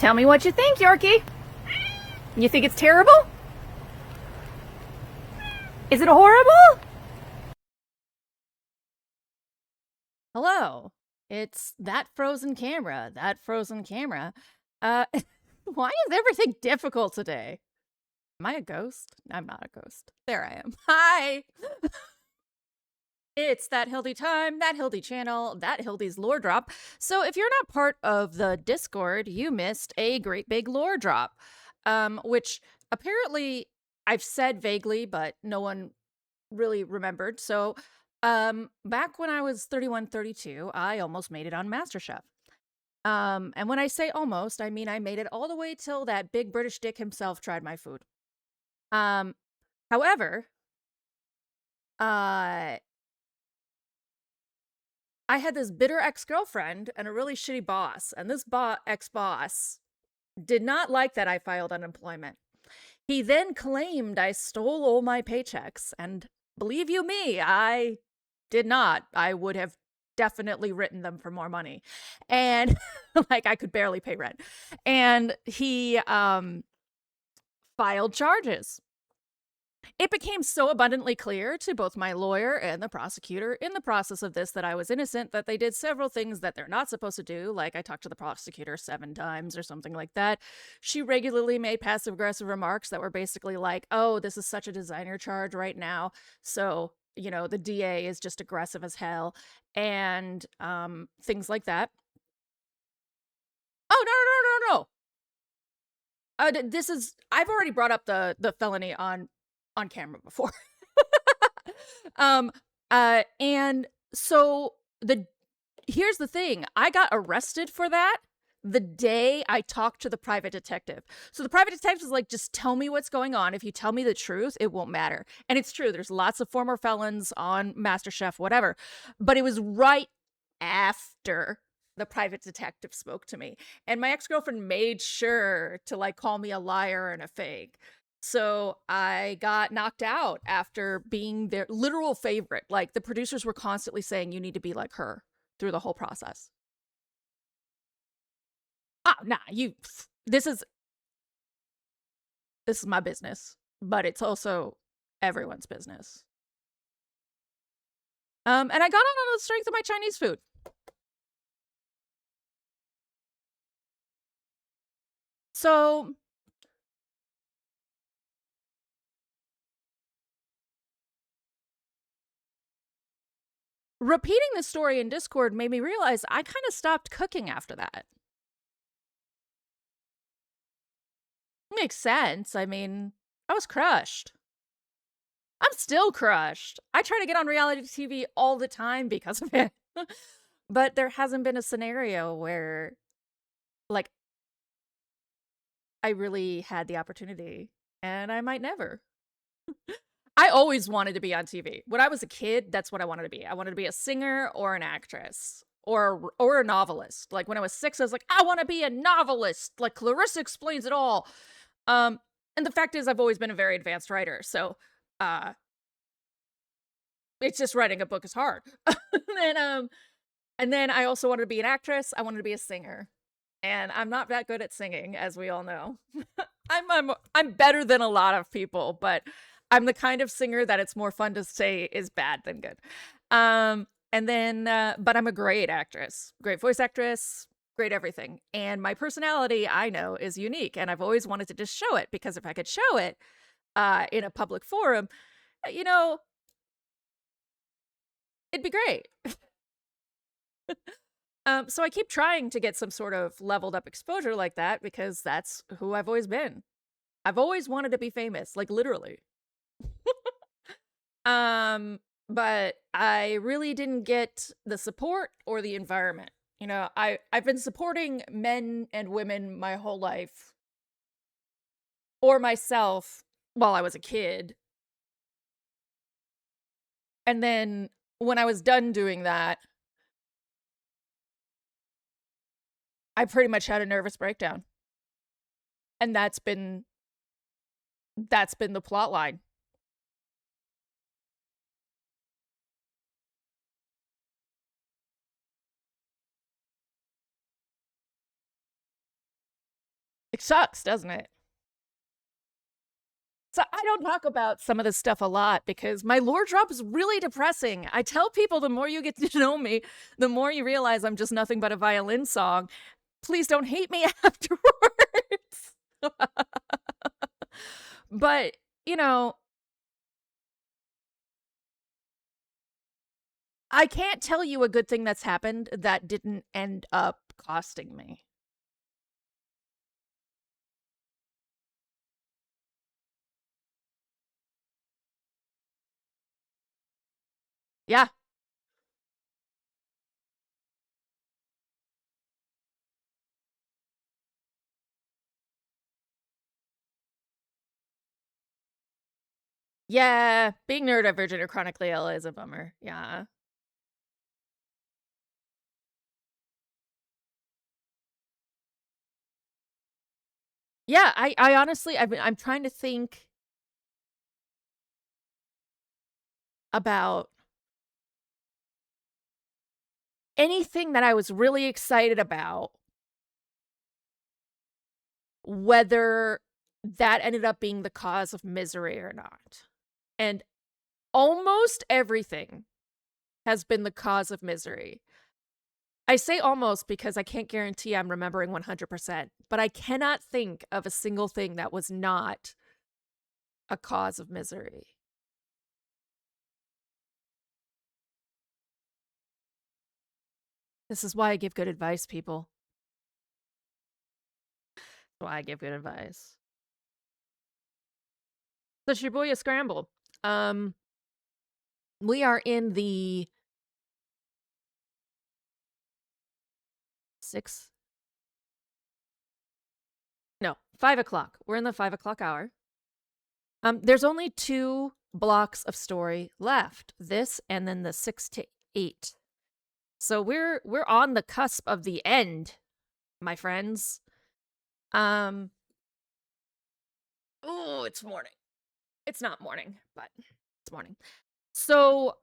Tell me what you think, Yorkie. You think it's terrible? Is it horrible? Hello. It's that frozen camera. That frozen camera. Uh, why is everything difficult today? Am I a ghost? I'm not a ghost. There I am. Hi! It's That Hildy time, That Hildy channel, That Hildy's lore drop. So if you're not part of the Discord, you missed a great big lore drop, which apparently I've said vaguely, but no one really remembered. So back when I was 31, 32, I almost made it on MasterChef. And when I say almost, I mean I made it all the way till that big British dick himself tried my food. However, I had this bitter ex-girlfriend and a really shitty boss, and this ex-boss did not like that I filed unemployment. He then claimed I stole all my paychecks, and believe you me, I did not. I would have definitely written them for more money. And like I could barely pay rent. And he filed charges. It became so abundantly clear to both my lawyer and the prosecutor in the process of this that I was innocent, that they did several things that they're not supposed to do. Like I talked to the prosecutor 7 times or something like that. She regularly made passive-aggressive remarks that were basically like, oh, this is such a designer charge right now. So, you know, the DA is just aggressive as hell, and things like that. Oh, no, no, no, no, no. This is, I've already brought up the felony on camera before. And so here's the thing. I got arrested for that the day I talked to the private detective. So the private detective was like, just tell me what's going on. If you tell me the truth, it won't matter. And it's true. There's lots of former felons on MasterChef, whatever. But it was right after the private detective spoke to me. And my ex-girlfriend made sure to like call me a liar and a fake. So I got knocked out after being their literal favorite. Like the producers were constantly saying, you need to be like her through the whole process. Oh, nah, this is my business, but it's also everyone's business. And I got on the strength of my Chinese food. So repeating this story in Discord made me realize I kind of stopped cooking after that. Makes sense. I mean, I was crushed. I'm still crushed. I try to get on reality TV all the time because of it. But there hasn't been a scenario where, like, I really had the opportunity, and I might never. I always wanted to be on TV. When I was a kid, that's what I wanted to be. I wanted to be a singer or an actress or a novelist. Like when I was 6, I was like, I want to be a novelist. Like Clarissa Explains It All. And the fact is, I've always been a very advanced writer. So, it's just writing a book is hard. And then I also wanted to be an actress. I wanted to be a singer. And I'm not that good at singing, as we all know. I'm better than a lot of people, but I'm the kind of singer that it's more fun to say is bad than good. And then, but I'm a great actress, great voice actress, great everything. And my personality, I know, is unique. And I've always wanted to just show it, because if I could show it in a public forum, you know, it'd be great. So I keep trying to get some sort of leveled up exposure like that, because that's who I've always been. I've always wanted to be famous, like literally. But I really didn't get the support or the environment. You know, I've been supporting men and women my whole life, or myself while I was a kid. And then when I was done doing that, I pretty much had a nervous breakdown. And that's been the plot line. It sucks, doesn't it? So I don't talk about some of this stuff a lot because my lore drop is really depressing. I tell people the more you get to know me, the more you realize I'm just nothing but a violin song. Please don't hate me afterwards. But, you know, I can't tell you a good thing that's happened that didn't end up costing me. Yeah. Yeah, being neurodivergent or chronically ill is a bummer. Yeah. Yeah, I honestly, I'm trying to think about anything that I was really excited about, whether that ended up being the cause of misery or not. And almost everything has been the cause of misery. I say almost because I can't guarantee I'm remembering 100%, but I cannot think of a single thing that was not a cause of misery. This is why I give good advice, people. That's why I give good advice. The Shibuya Scramble. We are in the 5 o'clock. We're in the 5 o'clock hour. There's only 2 blocks of story left. This and then the 6 to 8. So we're on the cusp of the end, my friends. Oh, it's morning. It's not morning, but it's morning. So,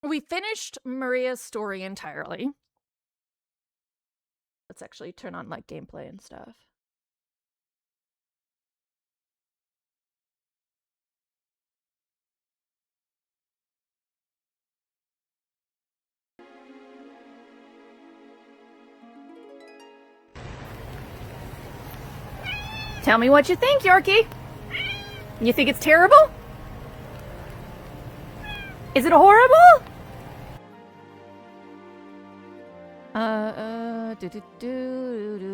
we finished Maria's story entirely. Let's actually turn on, like, gameplay and stuff. Tell me what you think, Yorkie. You think it's terrible? Is it horrible?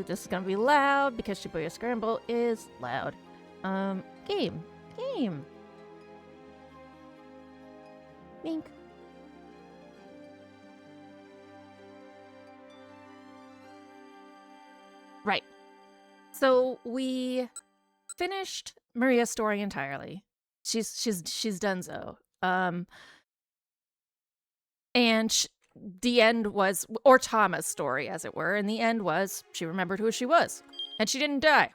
This is gonna be loud because Shibuya Scramble is loud. Game. Mink. Right. So we finished Maria's story entirely. She's donezo. And the end was, or Tama's story, as it were, and the end was she remembered who she was, and she didn't die.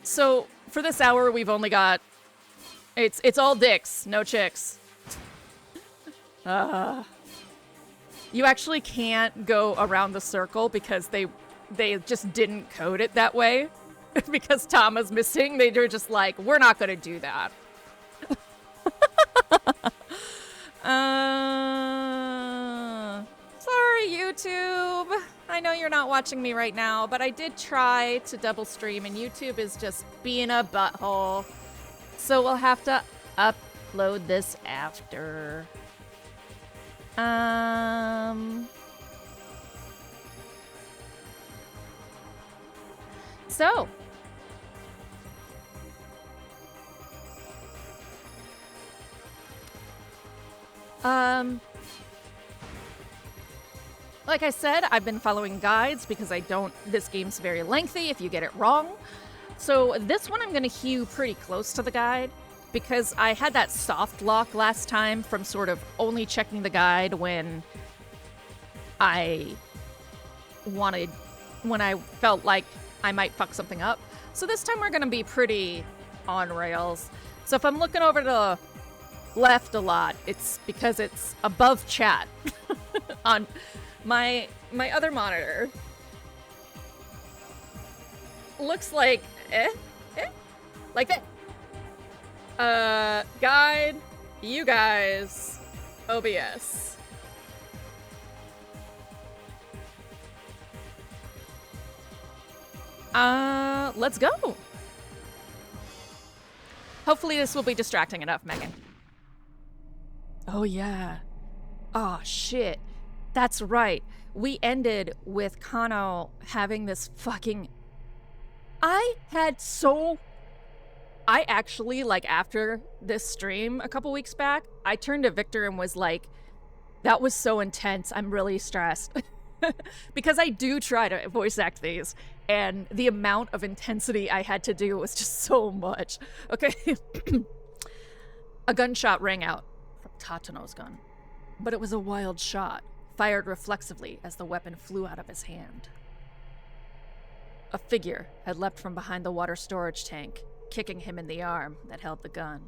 So for this hour, we've only got it's all dicks, no chicks. You actually can't go around the circle because they just didn't code it that way. Because Tama's missing, they were just like, we're not gonna do that. Sorry, YouTube. I know you're not watching me right now, but I did try to double stream, and YouTube is just being a butthole. So we'll have to upload this after. So. Like I said, I've been following guides because this game's very lengthy if you get it wrong. So this one I'm gonna hew pretty close to the guide because I had that soft lock last time from sort of only checking the guide when I wanted when I felt like I might fuck something up. So this time we're gonna be pretty on rails. So if I'm looking over to the left a lot, it's because it's above chat on my other monitor. Looks like like that. Guide, you guys, OBS. Let's go. Hopefully this will be distracting enough, Megan. Oh yeah. Oh shit. That's right. We ended with Kano having this fucking... I actually, like, after this stream a couple weeks back, I turned to Victor and was like, that was so intense. I'm really stressed. Because I do try to voice act these, and the amount of intensity I had to do was just so much. Okay. A gunshot rang out from Tatano's gun, but it was a wild shot, fired reflexively as the weapon flew out of his hand. A figure had leapt from behind the water storage tank, kicking him in the arm that held the gun.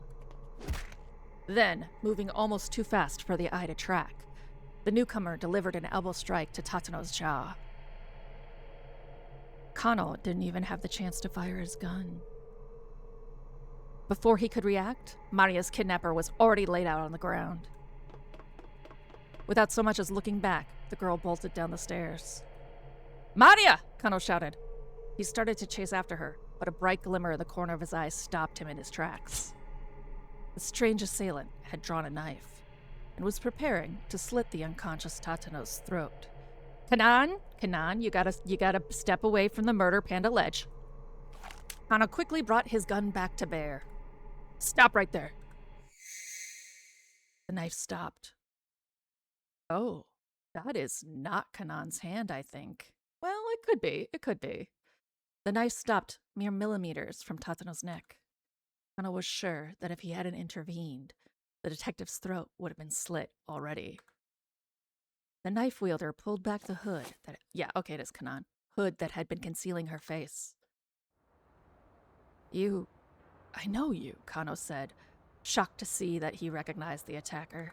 Then, moving almost too fast for the eye to track, the newcomer delivered an elbow strike to Tatano's jaw. Kano didn't even have the chance to fire his gun. Before he could react, Maria's kidnapper was already laid out on the ground. Without so much as looking back, the girl bolted down the stairs. "Maria!" Kano shouted. He started to chase after her, but a bright glimmer in the corner of his eye stopped him in his tracks. The strange assailant had drawn a knife and was preparing to slit the unconscious Tatano's throat. Kanan, you gotta step away from the murder panda ledge." Kano quickly brought his gun back to bear. "Stop right there." The knife stopped. Oh, that is not Kanan's hand, I think. Well, it could be. It could be. The knife stopped mere millimeters from Tatano's neck. Kano was sure that if he hadn't intervened, the detective's throat would have been slit already. The knife wielder pulled back the hood that... Yeah, okay, it is Kanan. Hood that had been concealing her face. I know you, Kano said, shocked to see that he recognized the attacker.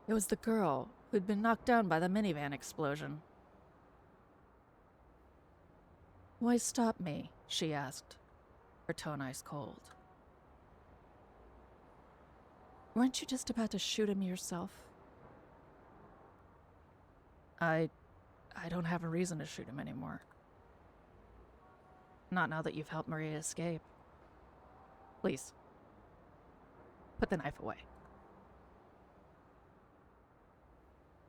It was the girl who'd been knocked down by the minivan explosion. "Why stop me?" she asked, her tone ice cold. "Weren't you just about to shoot him yourself?" I don't have a reason to shoot him anymore. Not now that you've helped Maria escape. Please, put the knife away.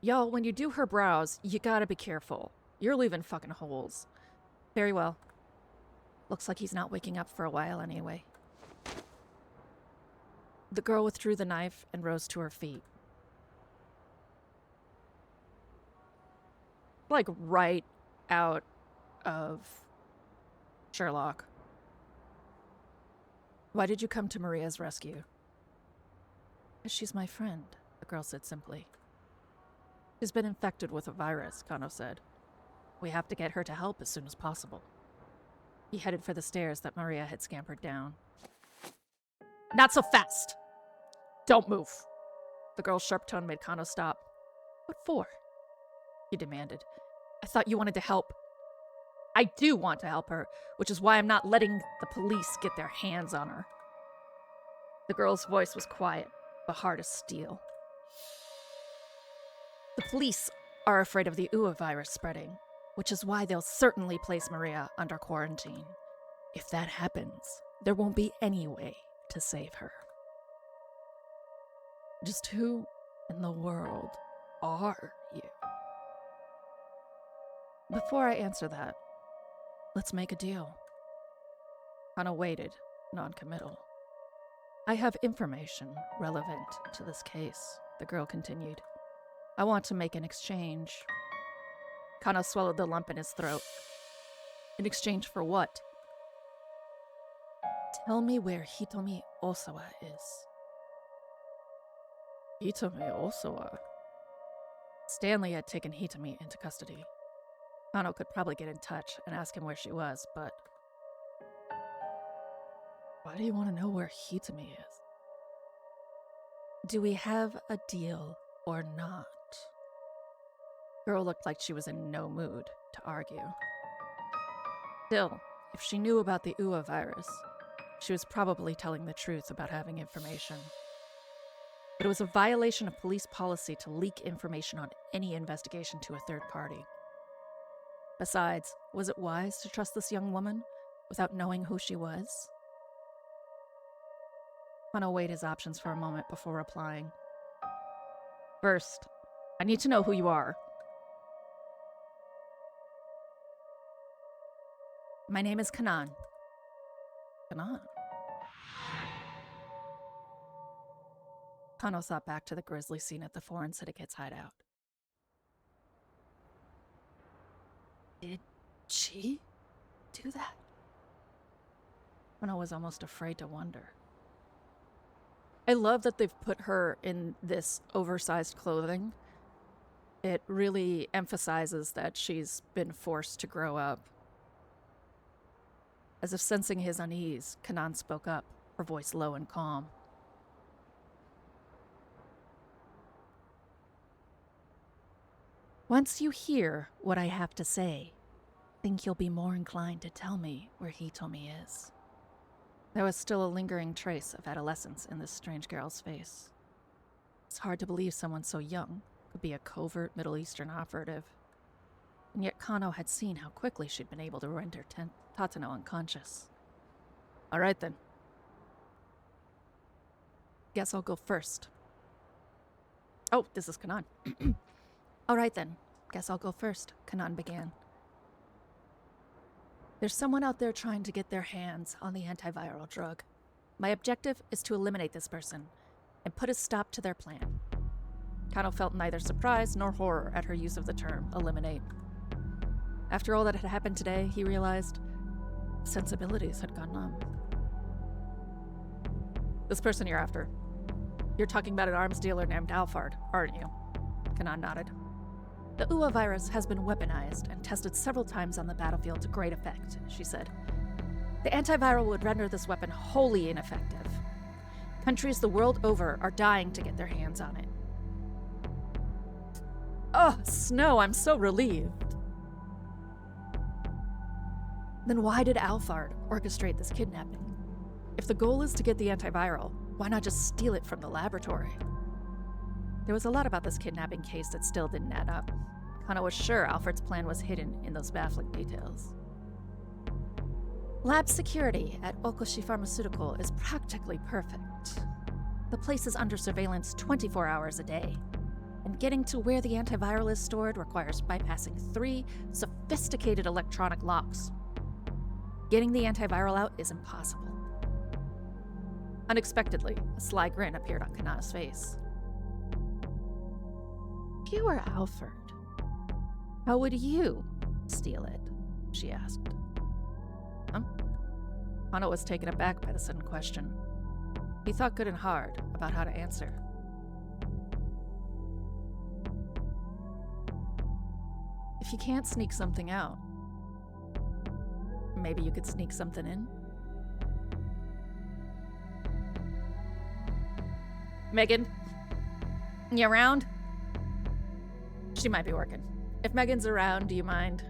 Y'all, when you do her brows, you gotta be careful. You're leaving fucking holes. Very well. Looks like he's not waking up for a while anyway. The girl withdrew the knife and rose to her feet. Like right out of Sherlock. "Why did you come to Maria's rescue?" "She's my friend," the girl said simply. "She's been infected with a virus," Kano said. "We have to get her to help as soon as possible." He headed for the stairs that Maria had scampered down. "Not so fast! Don't move!" The girl's sharp tone made Kano stop. "What for?" he demanded. "I thought you wanted to help." "I do want to help her, which is why I'm not letting the police get their hands on her." The girl's voice was quiet, but hard as steel. "The police are afraid of the Uwa virus spreading, which is why they'll certainly place Maria under quarantine. If that happens, there won't be any way to save her." "Just who in the world are you?" "Before I answer that, let's make a deal." Kano waited, non-committal. "I have information relevant to this case," the girl continued. "I want to make an exchange." Kano swallowed the lump in his throat. "In exchange for what?" "Tell me where Hitomi Osawa is." "Hitomi Osawa?" Stanley had taken Hitami into custody. Kano could probably get in touch and ask him where she was, but... Why do you want to know where Hitami is? Do we have a deal or not? Girl looked like she was in no mood to argue. Still, if she knew about the UA virus, she was probably telling the truth about having information. But it was a violation of police policy to leak information on any investigation to a third party. Besides, was it wise to trust this young woman without knowing who she was? Kano weighed his options for a moment before replying. First, I need to know who you are. My name is Kanan. Kanan? Kano thought back to the grisly scene at the Foreign Syndicate's hideout. Did she do that? Kano was almost afraid to wonder. I love that they've put her in this oversized clothing. It really emphasizes that she's been forced to grow up. As if sensing his unease, Kanan spoke up, her voice low and calm. Once you hear what I have to say, I think you'll be more inclined to tell me where Hitomi is. There was still a lingering trace of adolescence in this strange girl's face. It's hard to believe someone so young could be a covert Middle Eastern operative. And yet Kano had seen how quickly she'd been able to render Tatano unconscious. All right then. Guess I'll go first. Oh, this is Kanan. All right then. Guess I'll go first, Kanan began. There's someone out there trying to get their hands on the antiviral drug. My objective is to eliminate this person and put a stop to their plan. Kano felt neither surprise nor horror at her use of the term eliminate. After all that had happened today, he realized sensibilities had gone numb. This person you're after. You're talking about an arms dealer named Alfard, aren't you? Kanan nodded. The UA virus has been weaponized and tested several times on the battlefield to great effect, she said. The antiviral would render this weapon wholly ineffective. Countries the world over are dying to get their hands on it. Oh, Snow, I'm so relieved. Then why did Alfard orchestrate this kidnapping? If the goal is to get the antiviral, why not just steal it from the laboratory? There was a lot about this kidnapping case that still didn't add up. Kano was sure Alfred's plan was hidden in those baffling details. Lab security at Okoshi Pharmaceutical is practically perfect. The place is under surveillance 24 hours a day, and getting to where the antiviral is stored requires bypassing 3 sophisticated electronic locks. Getting the antiviral out is impossible. Unexpectedly, a sly grin appeared on Kanana's face. If you were Alfred, how would you steal it? She asked. Huh? Kano was taken aback by the sudden question. He thought good and hard about how to answer. If you can't sneak something out, maybe you could sneak something in? Megan? You around? She might be working. If Megan's around, do you mind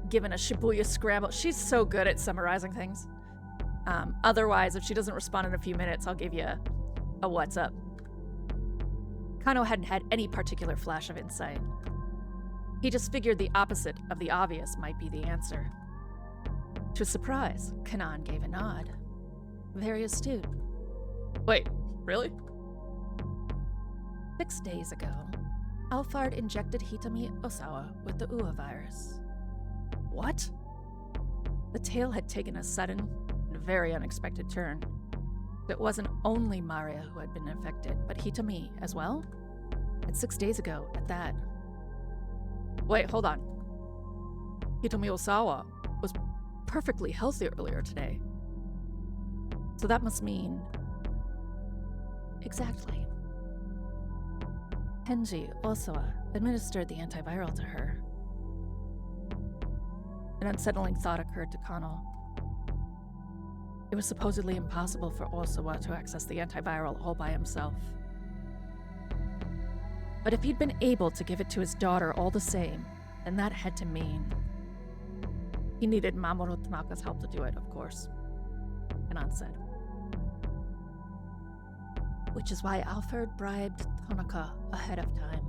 giving a Shibuya scramble? She's so good at summarizing things. Otherwise, if she doesn't respond in a few minutes, I'll give you a what's up. Kano hadn't had any particular flash of insight. He just figured the opposite of the obvious might be the answer. To his surprise, Kanan gave a nod. Very astute. Wait, really? 6 days ago, Alfard injected Hitami Osawa with the UA virus. What? The tale had taken a sudden and very unexpected turn. It wasn't only Maria who had been infected, but Hitami as well? And 6 days ago, at that. Wait, hold on. Hitami Osawa was perfectly healthy earlier today. So that must mean... Exactly. Kenji Osawa administered the antiviral to her. An unsettling thought occurred to Kano. It was supposedly impossible for Osawa to access the antiviral all by himself. But if he'd been able to give it to his daughter all the same, then that had to mean he needed Mamoru Tanaka's help to do it, of course, Kanan said. Which is why Alfred bribed Tanaka ahead of time.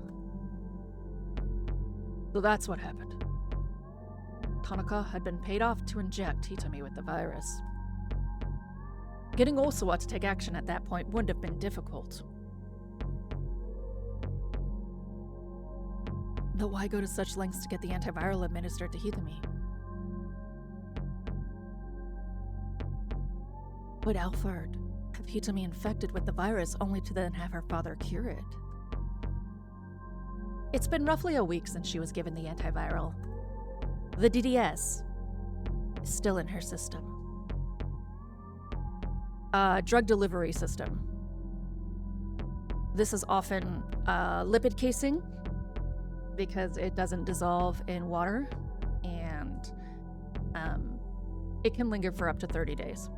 So that's what happened. Tanaka had been paid off to inject Hitami with the virus. Getting Osawa to take action at that point wouldn't have been difficult. But why go to such lengths to get the antiviral administered to Hitami? Would Alfred have Hitami infected with the virus only to then have her father cure it? It's been roughly a week since she was given the antiviral. The DDS is still in her system. Drug delivery system. This is often lipid casing because it doesn't dissolve in water, and it can linger for up to 30 days.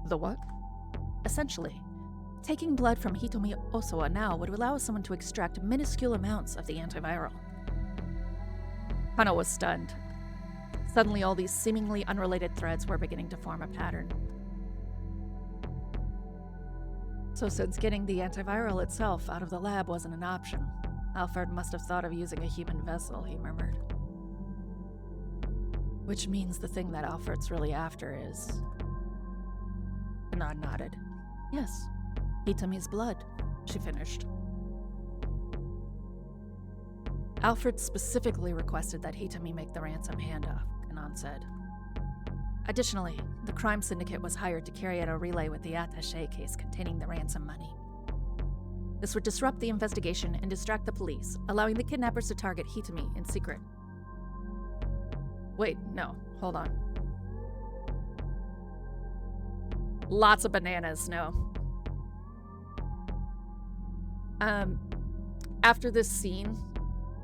The what? Essentially, taking blood from Hitomi Osawa now would allow someone to extract minuscule amounts of the antiviral. Kano was stunned. Suddenly, all these seemingly unrelated threads were beginning to form a pattern. So since getting the antiviral itself out of the lab wasn't an option, Alfred must have thought of using a human vessel, he murmured. Which means the thing that Alfred's really after is... Kanan nodded. Yes, Hitami's blood, she finished. Alfred specifically requested that Hitami make the ransom handoff, Kanan said. Additionally, the crime syndicate was hired to carry out a relay with the attaché case containing the ransom money. This would disrupt the investigation and distract the police, allowing the kidnappers to target Hitami in secret. Wait, no, hold on. Lots of bananas, no. After this scene,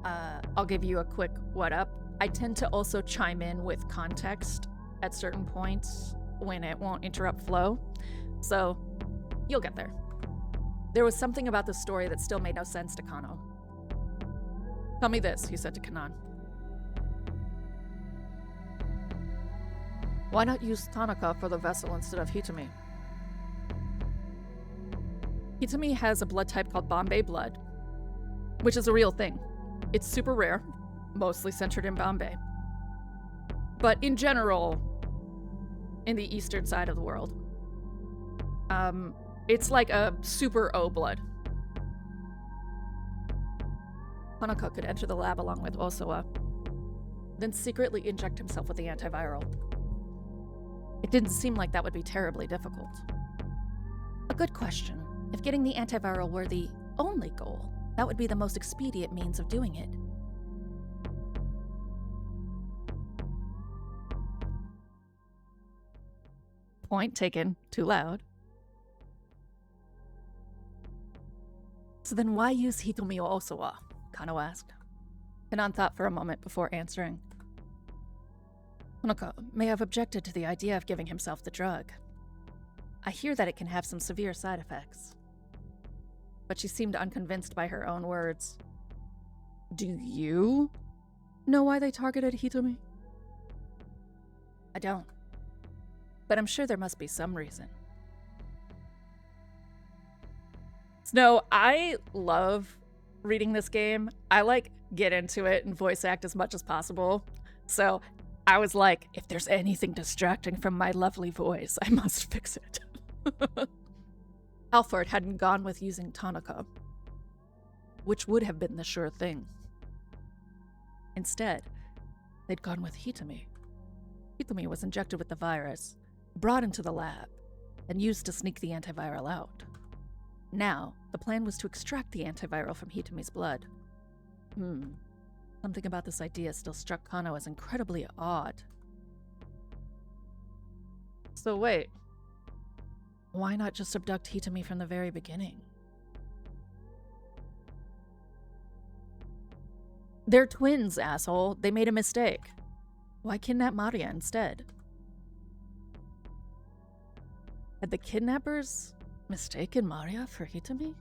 I'll give you a quick what up. I tend to also chime in with context at certain points when it won't interrupt flow, so you'll get there. There was something about the story that still made no sense to Kano. Tell me this, he said to Kanan. Why not use Tanaka for the vessel instead of Hitami? Hitami has a blood type called Bombay blood, which is a real thing. It's super rare, mostly centered in Bombay. But in general, in the eastern side of the world, it's like a super O blood. Tanaka could enter the lab along with Osawa, then secretly inject himself with the antiviral. It didn't seem like that would be terribly difficult. A good question. If getting the antiviral were the only goal, that would be the most expedient means of doing it. Point taken. Too loud. So then why use Hitomi Osawa? Kano asked. Kanan thought for a moment before answering. Tanaka may have objected to the idea of giving himself the drug. I hear that it can have some severe side effects. But she seemed unconvinced by her own words. Do you know why they targeted Hitomi? I don't. But I'm sure there must be some reason. Snow, I love reading this game. I get into it and voice act as much as possible. So I was like, if there's anything distracting from my lovely voice, I must fix it. Alfred hadn't gone with using Tanaka, which would have been the sure thing. Instead, they'd gone with Hitami. Hitami was injected with the virus, brought into the lab, and used to sneak the antiviral out. Now, the plan was to extract the antiviral from Hitami's blood. Something about this idea still struck Kano as incredibly odd. So wait, why not just abduct Hitami from the very beginning? They're twins, asshole. They made a mistake. Why kidnap Maria instead? Had the kidnappers mistaken Maria for Hitami?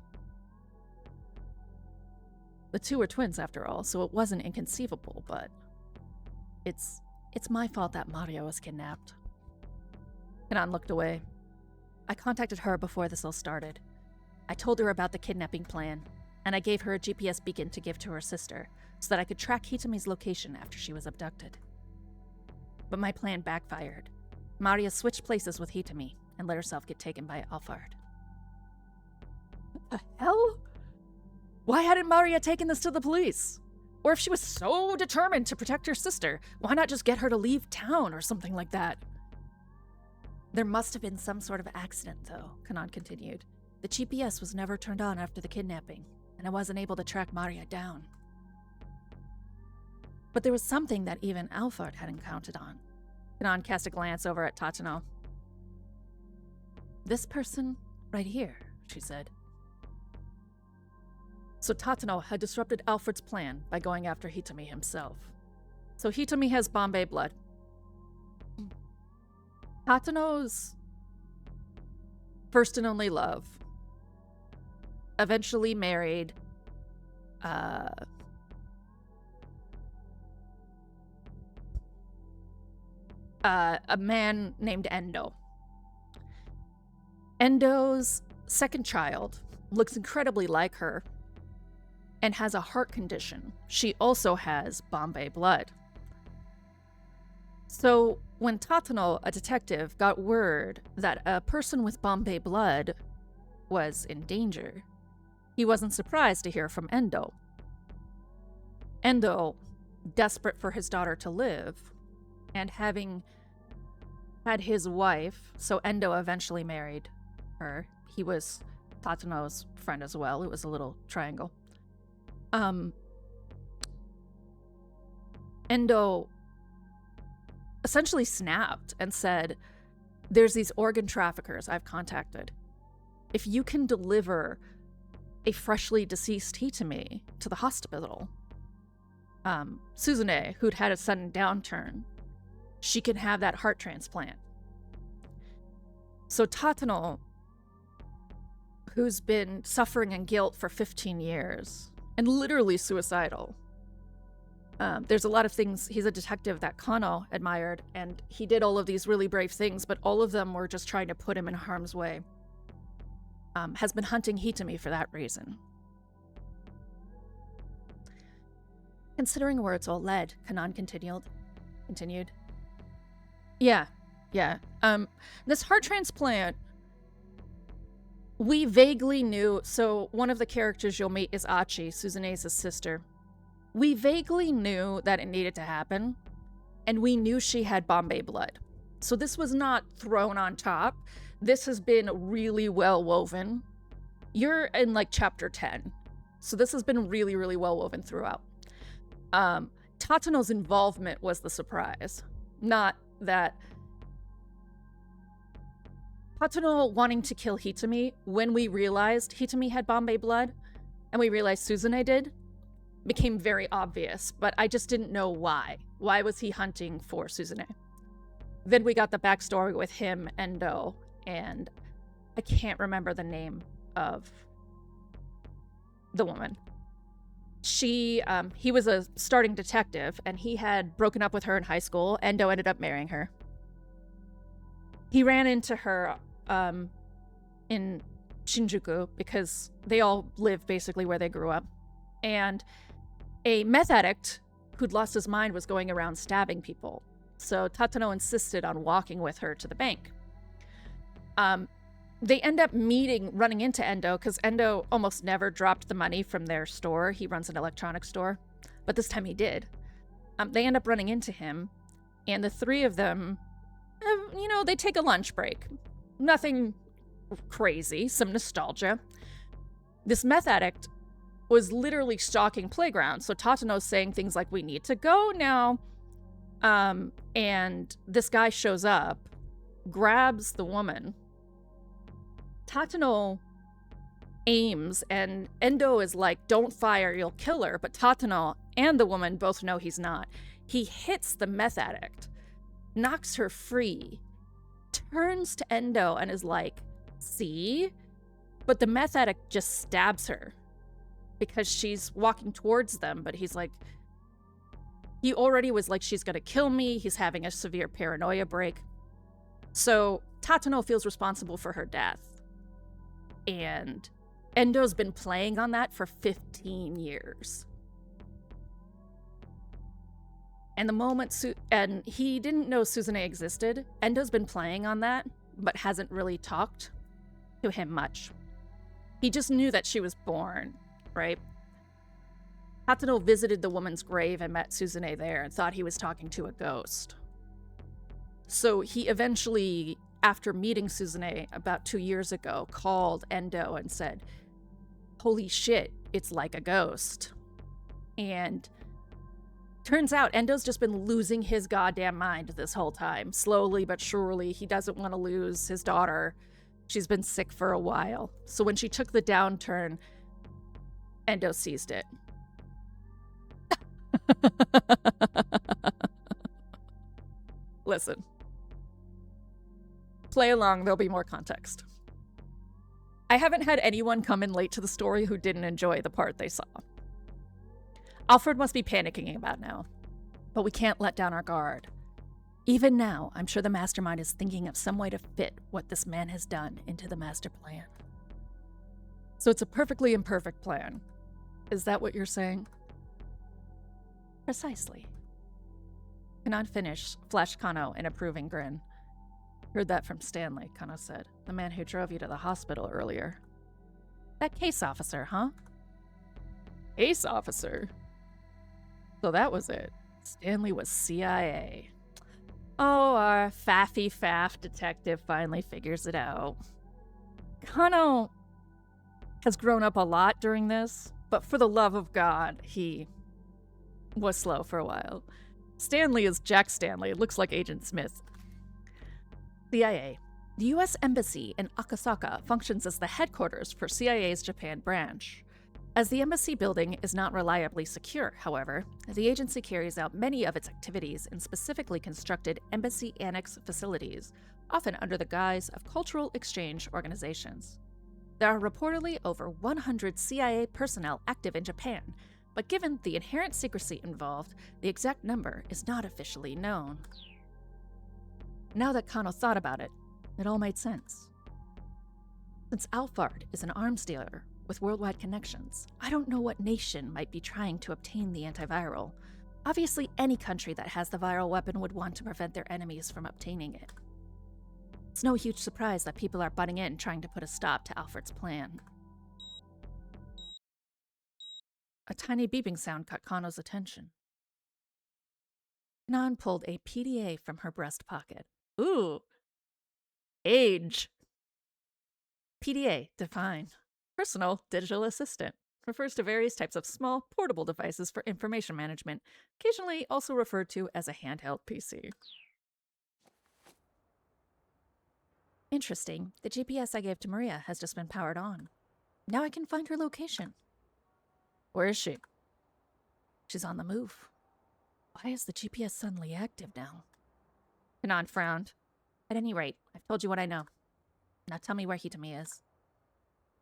The two were twins after all, so it wasn't inconceivable, but it's my fault that Maria was kidnapped. Kanan looked away. I contacted her before this all started. I told her about the kidnapping plan, and I gave her a GPS beacon to give to her sister, so that I could track Hitami's location after she was abducted. But my plan backfired. Maria switched places with Hitami and let herself get taken by Alphard. What the hell? Why hadn't Maria taken this to the police? Or if she was so determined to protect her sister, why not just get her to leave town or something like that? There must have been some sort of accident, though, Kanan continued. The GPS was never turned on after the kidnapping, and I wasn't able to track Maria down. But there was something that even Alphard hadn't counted on. Kanan cast a glance over at Tatano. This person right here, she said. So Tatano had disrupted Alfred's plan by going after Hitami himself. So Hitami has Bombay blood. Tatano's first and only love. Eventually married a man named Endo. Endo's second child looks incredibly like her and has a heart condition. She also has Bombay blood. So when Tatano, a detective, got word that a person with Bombay blood was in danger, he wasn't surprised to hear from Endo. Endo, desperate for his daughter to live, and having had his wife, so Endo eventually married her. He was Tatano's friend as well. It was a little triangle. Endo essentially snapped and said, there's these organ traffickers I've contacted. If you can deliver a freshly deceased Hitami to the hospital, Suzune, who'd had a sudden downturn, she can have that heart transplant. So Tatano, who's been suffering in guilt for 15 years, and literally suicidal. There's a lot of things, he's a detective that Kano admired, and he did all of these really brave things, but all of them were just trying to put him in harm's way. Has been hunting Hitami for that reason. Considering where it's all led, Kanan continued. Yeah. This heart transplant, we vaguely knew, so one of the characters you'll meet is Achi, Suzune's sister. We vaguely knew that it needed to happen, and we knew she had Bombay blood. So this was not thrown on top. This has been really well woven. You're in like chapter 10. So this has been really, really well woven throughout. Tatano's involvement was the surprise. Not that Tatano wanting to kill Hitami, when we realized Hitami had Bombay blood, and we realized Suzune did, became very obvious, but I just didn't know why. Why was he hunting for Suzune? Then we got the backstory with him, Endo, and I can't remember the name of the woman. He was a starting detective, and he had broken up with her in high school. Endo ended up marrying her. He ran into her in Shinjuku because they all live basically where they grew up. And a meth addict who'd lost his mind was going around stabbing people. So Tatano insisted on walking with her to the bank. They end up running into Endo, because Endo almost never dropped the money from their store. He runs an electronics store, but this time he did. They end up running into him, and the three of them, they take a lunch break. Nothing crazy, some nostalgia. This meth addict was literally stalking playgrounds, so Tatano's saying things like, we need to go now. And this guy shows up, grabs the woman. Tatano aims, and Endo is like, don't fire, you'll kill her, but Tatano and the woman both know he's not. He hits the meth addict, knocks her free, turns to Endo and is like, see? But the meth addict just stabs her because she's walking towards them, but he's like, he already was like, she's gonna kill me, he's having a severe paranoia break. So Tatano feels responsible for her death. And Endo's been playing on that for 15 years. And the moment and he didn't know Suzune existed. Endo's been playing on that, but hasn't really talked to him much. He just knew that she was born, right? Tatano visited the woman's grave and met Suzune there and thought he was talking to a ghost. So he eventually, after meeting Suzune about 2 years ago, called Endo and said, holy shit, it's like a ghost. And turns out Endo's just been losing his goddamn mind this whole time. Slowly but surely, he doesn't want to lose his daughter. She's been sick for a while. So when she took the downturn, Endo seized it. Listen. Play along, there'll be more context. I haven't had anyone come in late to the story who didn't enjoy the part they saw. Alfred must be panicking about now, but we can't let down our guard. Even now, I'm sure the mastermind is thinking of some way to fit what this man has done into the master plan. So it's a perfectly imperfect plan. Is that what you're saying? Precisely. Kanon flashed Kano an approving grin. Heard that from Stanley, Kano said, the man who drove you to the hospital earlier. That case officer, huh? Case officer? So that was it. Stanley was CIA. Oh, our faffy-faff detective finally figures it out. Kano has grown up a lot during this, but for the love of God, he was slow for a while. Stanley is Jack Stanley. It looks like Agent Smith. CIA. The U.S. Embassy in Akasaka functions as the headquarters for CIA's Japan branch. As the embassy building is not reliably secure, however, the agency carries out many of its activities in specifically constructed embassy annex facilities, often under the guise of cultural exchange organizations. There are reportedly over 100 CIA personnel active in Japan, but given the inherent secrecy involved, the exact number is not officially known. Now that Kano thought about it, it all made sense. Since Alphard is an arms dealer with worldwide connections, I don't know what nation might be trying to obtain the antiviral. Obviously, any country that has the viral weapon would want to prevent their enemies from obtaining it. It's no huge surprise that people are butting in trying to put a stop to Alfred's plan. A tiny beeping sound caught Kano's attention. Kanon pulled a PDA from her breast pocket. Ooh! Age! PDA, define. Personal Digital Assistant. Refers to various types of small, portable devices for information management, occasionally also referred to as a handheld PC. Interesting. The GPS I gave to Maria has just been powered on. Now I can find her location. Where is she? She's on the move. Why is the GPS suddenly active now? Kanon frowned. At any rate, I've told you what I know. Now tell me where Hitami is.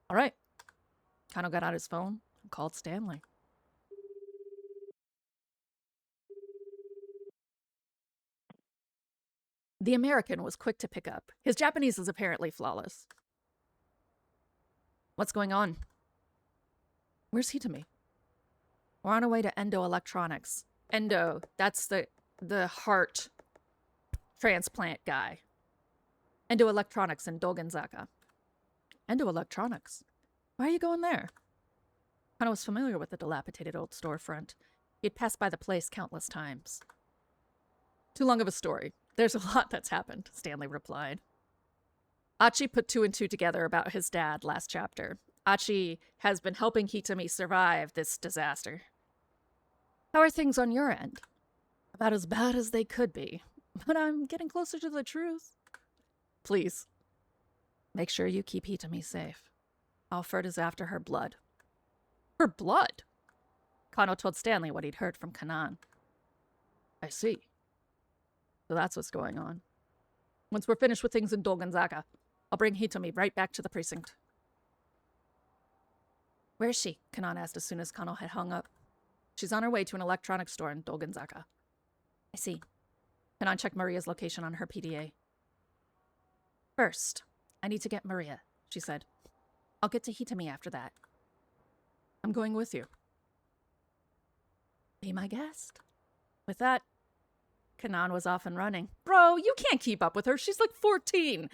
All right. Kano got out his phone and called Stanley. The American was quick to pick up. His Japanese is apparently flawless. What's going on? Where's Hitami? We're on our way to Endo Electronics. Endo, that's the heart transplant guy. Endo Electronics in Dolgenzaka. Endo Electronics? Why are you going there? Kano was familiar with the dilapidated old storefront. He had passed by the place countless times. Too long of a story. There's a lot that's happened, Stanley replied. Achi put 2 and 2 together about his dad last chapter. Achi has been helping Hitami survive this disaster. How are things on your end? About as bad as they could be, but I'm getting closer to the truth. Please, make sure you keep Hitami safe. Alfred is after her blood. Her blood? Kano told Stanley what he'd heard from Kanan. I see. So that's what's going on. Once we're finished with things in Dolgenzaka, I'll bring Hitomi right back to the precinct. Where is she? Kanan asked as soon as Kano had hung up. She's on her way to an electronics store in Dolgenzaka. I see. Kanan checked Maria's location on her PDA. First, I need to get Maria, she said. I'll get to Hitomi after that. I'm going with you. Be my guest. With that, Kanan was off and running. Bro, you can't keep up with her. She's like 14.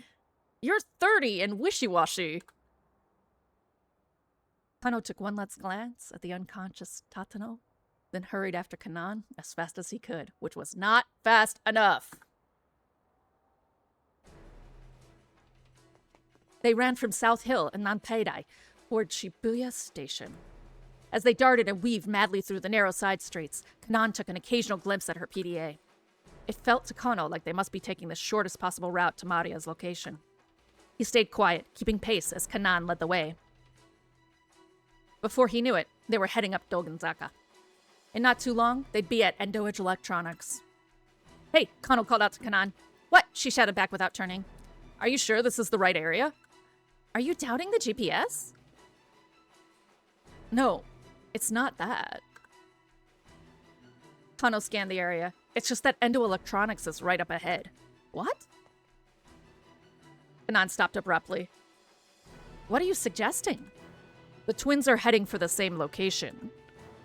You're 30 and wishy-washy. Kano took one last glance at the unconscious Tatano, then hurried after Kanan as fast as he could, which was not fast enough. They ran from South Hill and Nanpeidai toward Shibuya Station. As they darted and weaved madly through the narrow side streets, Kanan took an occasional glimpse at her PDA. It felt to Kano like they must be taking the shortest possible route to Maria's location. He stayed quiet, keeping pace as Kanan led the way. Before he knew it, they were heading up Dolgenzaka. In not too long, they'd be at Endo Edge Electronics. Hey, Kano called out to Kanan. What? She shouted back without turning. Are you sure this is the right area? Are you doubting the GPS? No, it's not that. Kano scanned the area. It's just that Endo Electronics is right up ahead. What? Kanan stopped abruptly. What are you suggesting? The twins are heading for the same location.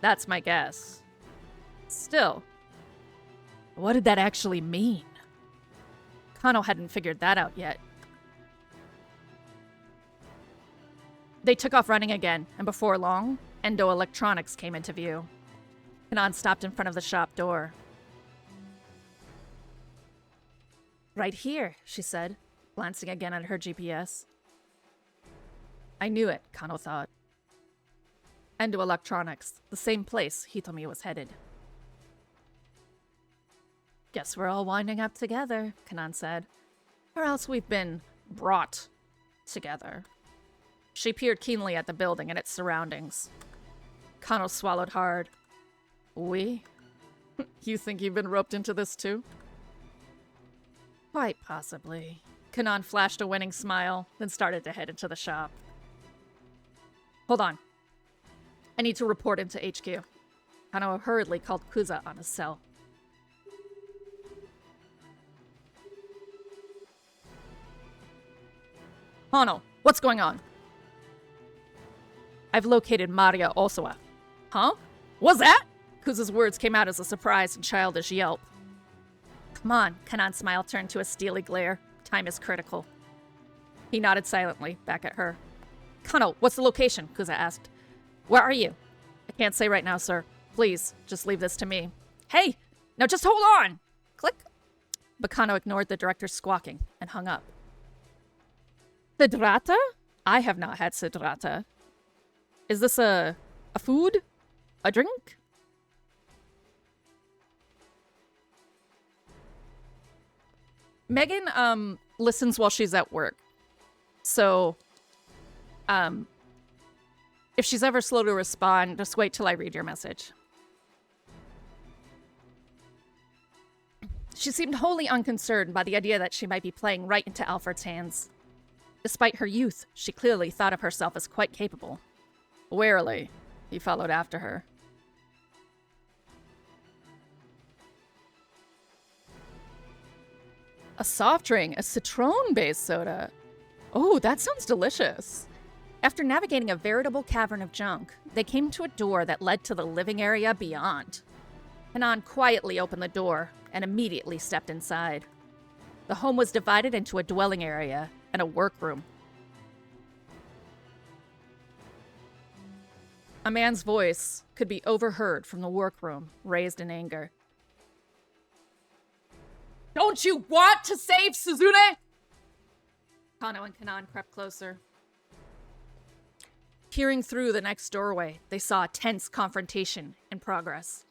That's my guess. Still, what did that actually mean? Kano hadn't figured that out yet. They took off running again, and before long, Endo Electronics came into view. Kanan stopped in front of the shop door. Right here, she said, glancing again at her GPS. I knew it, Kano thought. Endo Electronics, the same place Hitomi was headed. Guess we're all winding up together, Kanan said. Or else we've been brought together. She peered keenly at the building and its surroundings. Kano swallowed hard. We? You think you've been roped into this too? Quite possibly. Kanan flashed a winning smile, then started to head into the shop. Hold on. I need to report into HQ. Kano hurriedly called Kuza on his cell. Kano, what's going on? I've located Maria Osawa. Huh? What's that? Kuza's words came out as a surprised and childish yelp. Come on, Kanan's smile turned to a steely glare. Time is critical. He nodded silently, back at her. Kano, what's the location? Kuza asked. Where are you? I can't say right now, sir. Please, just leave this to me. Hey! Now just hold on! Click. But Kano ignored the director's squawking and hung up. Sidrata? I have not had sidrata. Is this a food? A drink? Megan, listens while she's at work. So, if she's ever slow to respond, just wait till I read your message. She seemed wholly unconcerned by the idea that she might be playing right into Alfred's hands. Despite her youth, she clearly thought of herself as quite capable. Warily, he followed after her. A soft drink, a citron-based soda. Oh, that sounds delicious. After navigating a veritable cavern of junk, they came to a door that led to the living area beyond. Kanan quietly opened the door and immediately stepped inside. The home was divided into a dwelling area and a workroom. A man's voice could be overheard from the workroom, raised in anger. Don't you want to save Suzune? Kano and Kanan crept closer. Peering through the next doorway, they saw a tense confrontation in progress.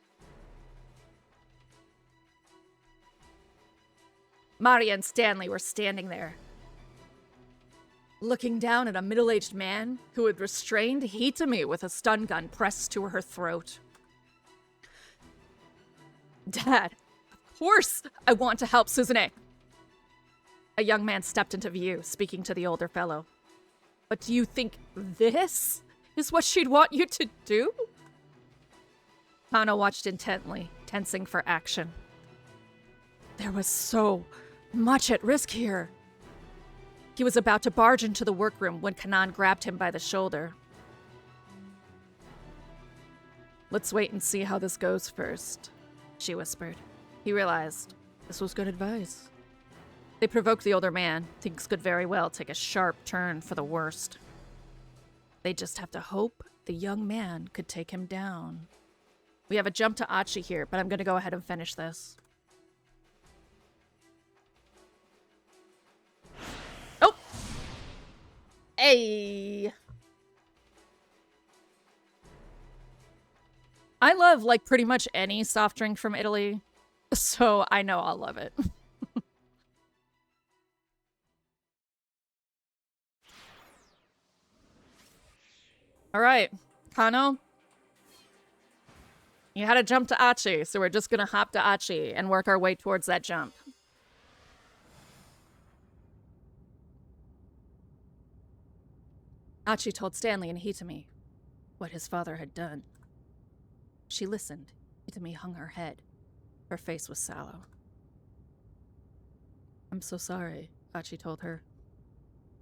Maria and Stanley were standing there. looking down at a middle-aged man who had restrained Hitami with a stun gun pressed to her throat. Dad, of course I want to help Suzune. A young man stepped into view, speaking to the older fellow. But do you think this is what she'd want you to do? Kano watched intently, tensing for action. There was so much at risk here. He was about to barge into the workroom when Kanan grabbed him by the shoulder. Let's wait and see how this goes first, she whispered. He realized this was good advice. They provoked the older man. Things could very well take a sharp turn for the worst. They just have to hope the young man could take him down. We have a jump to Achi here, but I'm going to go ahead and finish this. Oh! Hey! I love, like, pretty much any soft drink from Italy, so I know I'll love it. All right, Kano. You had to jump to Achi, so we're just gonna hop to Achi and work our way towards that jump. Achi told Stanley and Hitami what his father had done. She listened. Hitami hung her head. Her face was sallow. I'm so sorry, Achi told her.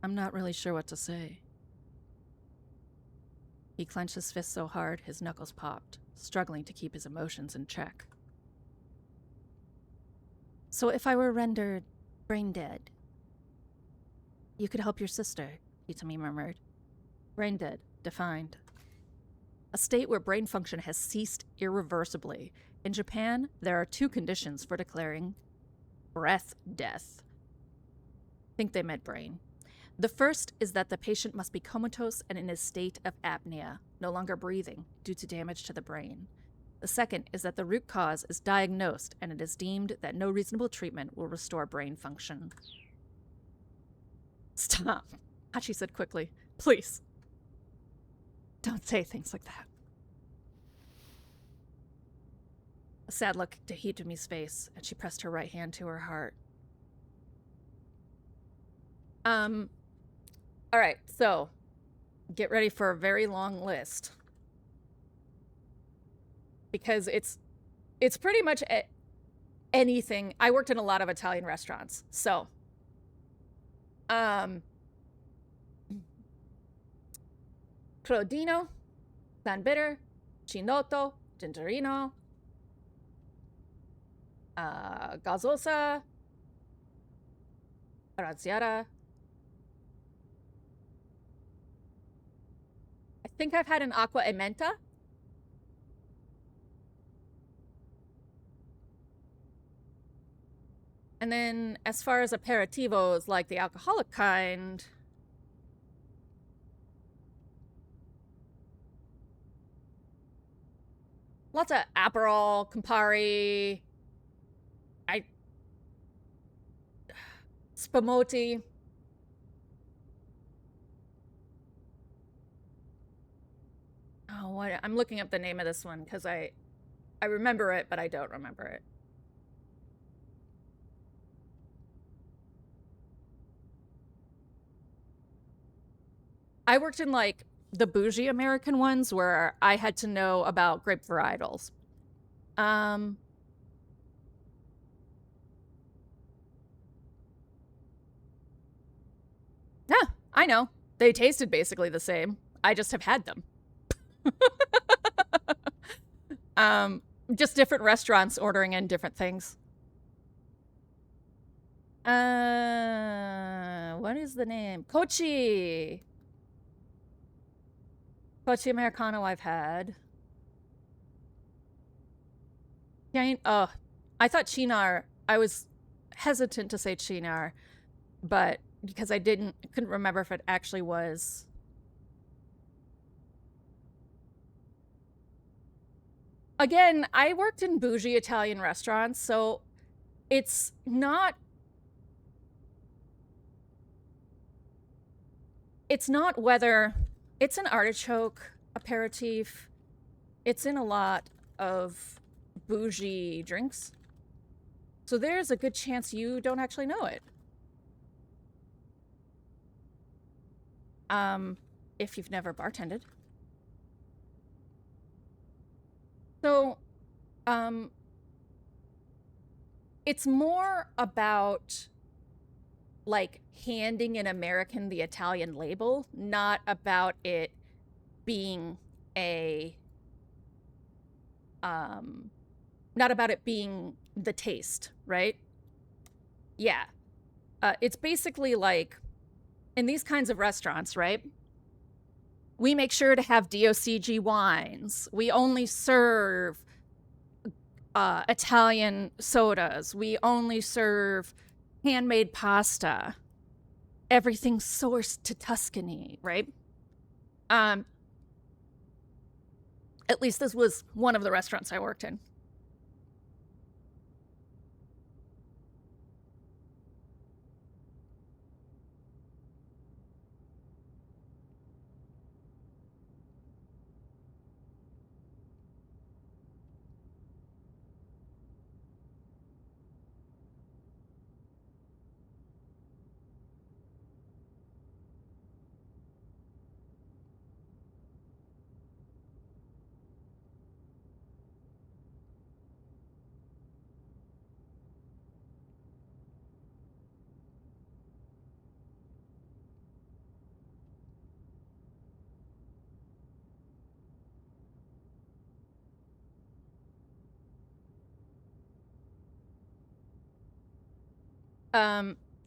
I'm not really sure what to say. He clenched his fist so hard his knuckles popped, struggling to keep his emotions in check. So if I were rendered brain dead, you could help your sister, Hitami murmured. Brain dead, defined. A state where brain function has ceased irreversibly. In Japan, there are 2 conditions for declaring breath death. I think they meant brain. The first is that the patient must be comatose and in a state of apnea, no longer breathing, due to damage to the brain. The second is that the root cause is diagnosed and it is deemed that no reasonable treatment will restore brain function. Stop, Hachi said quickly. Please. Don't say things like that. A sad look to Hitami's face, and she pressed her right hand to her heart. Alright, so get ready for a very long list. Because it's pretty much anything. I worked in a lot of Italian restaurants, so Crodino, San Bitter, Chinotto, Gingerino, Gazzosa, Razziata. I think I've had an Aqua e Menta. And then as far as aperitivos, like the alcoholic kind, lots of Aperol, Campari, Spumoti. Oh, what? I'm looking up the name of this one because I remember it, but I don't remember it. I worked in, like, the bougie American ones where I had to know about grape varietals. Yeah, I know. They tasted basically the same. I just have had them. Just different restaurants ordering in different things. What is the name? Kochi! Kochi Americano I've had. Oh, I thought Chinar. I was hesitant to say Chinar, but because I couldn't remember if it actually was. Again, I worked in bougie Italian restaurants, so it's not it's not whether it's an artichoke aperitif. It's in a lot of bougie drinks. So there's a good chance you don't actually know it. If you've never bartended. So, it's more about like handing an American the Italian label, not about it being a not about it being the taste, right? Yeah. It's basically like in these kinds of restaurants, right? We make sure to have DOCG wines. We only serve Italian sodas. We only serve handmade pasta. Everything's sourced to Tuscany, right? At least this was one of the restaurants I worked in.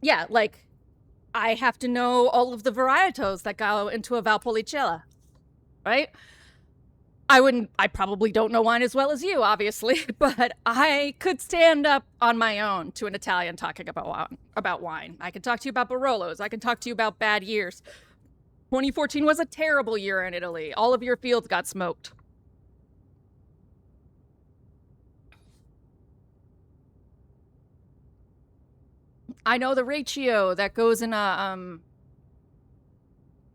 Yeah, like I have to know all of the varietos that go into a Valpolicella, right? I probably don't know wine as well as you, obviously, but I could stand up on my own to an Italian talking about wine. I can talk to you about Barolos. I can talk to you about bad years. 2014 was a terrible year in Italy. All of your fields got smoked. I know the ratio that goes in a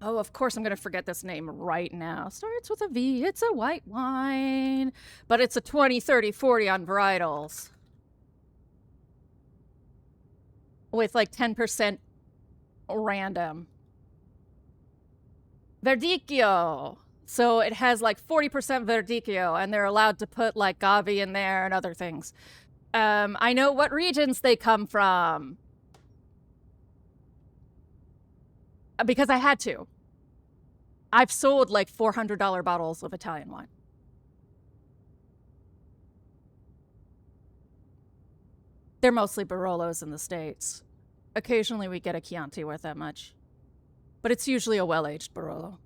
oh, of course I'm going to forget this name right now. Starts with a V. It's a white wine, but it's a 20, 30, 40 on varietals. With like 10% random. Verdicchio. So it has like 40% Verdicchio, and they're allowed to put like Gavi in there and other things. I know what regions they come from. Because I had to. I've sold like $400 bottles of Italian wine. They're mostly Barolos in the States. Occasionally we get a Chianti worth that much. But it's usually a well-aged Barolo.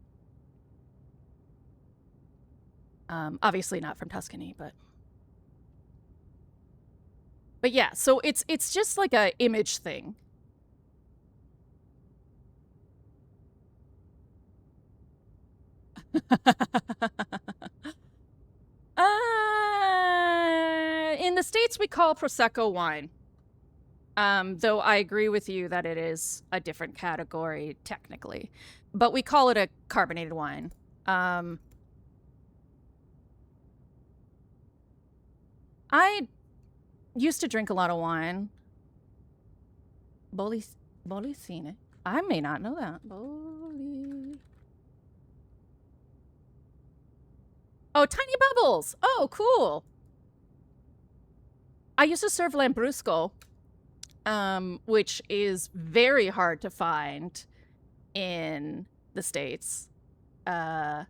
Obviously not from Tuscany, but yeah, so it's just like a image thing. In the States, we call Prosecco wine. Though I agree with you that it is a different category technically. But we call it a carbonated wine. I used to drink a lot of wine. Bollicine. I may not know that. Oh, tiny bubbles. Oh, cool. I used to serve Lambrusco, which is very hard to find in the States. Yeah.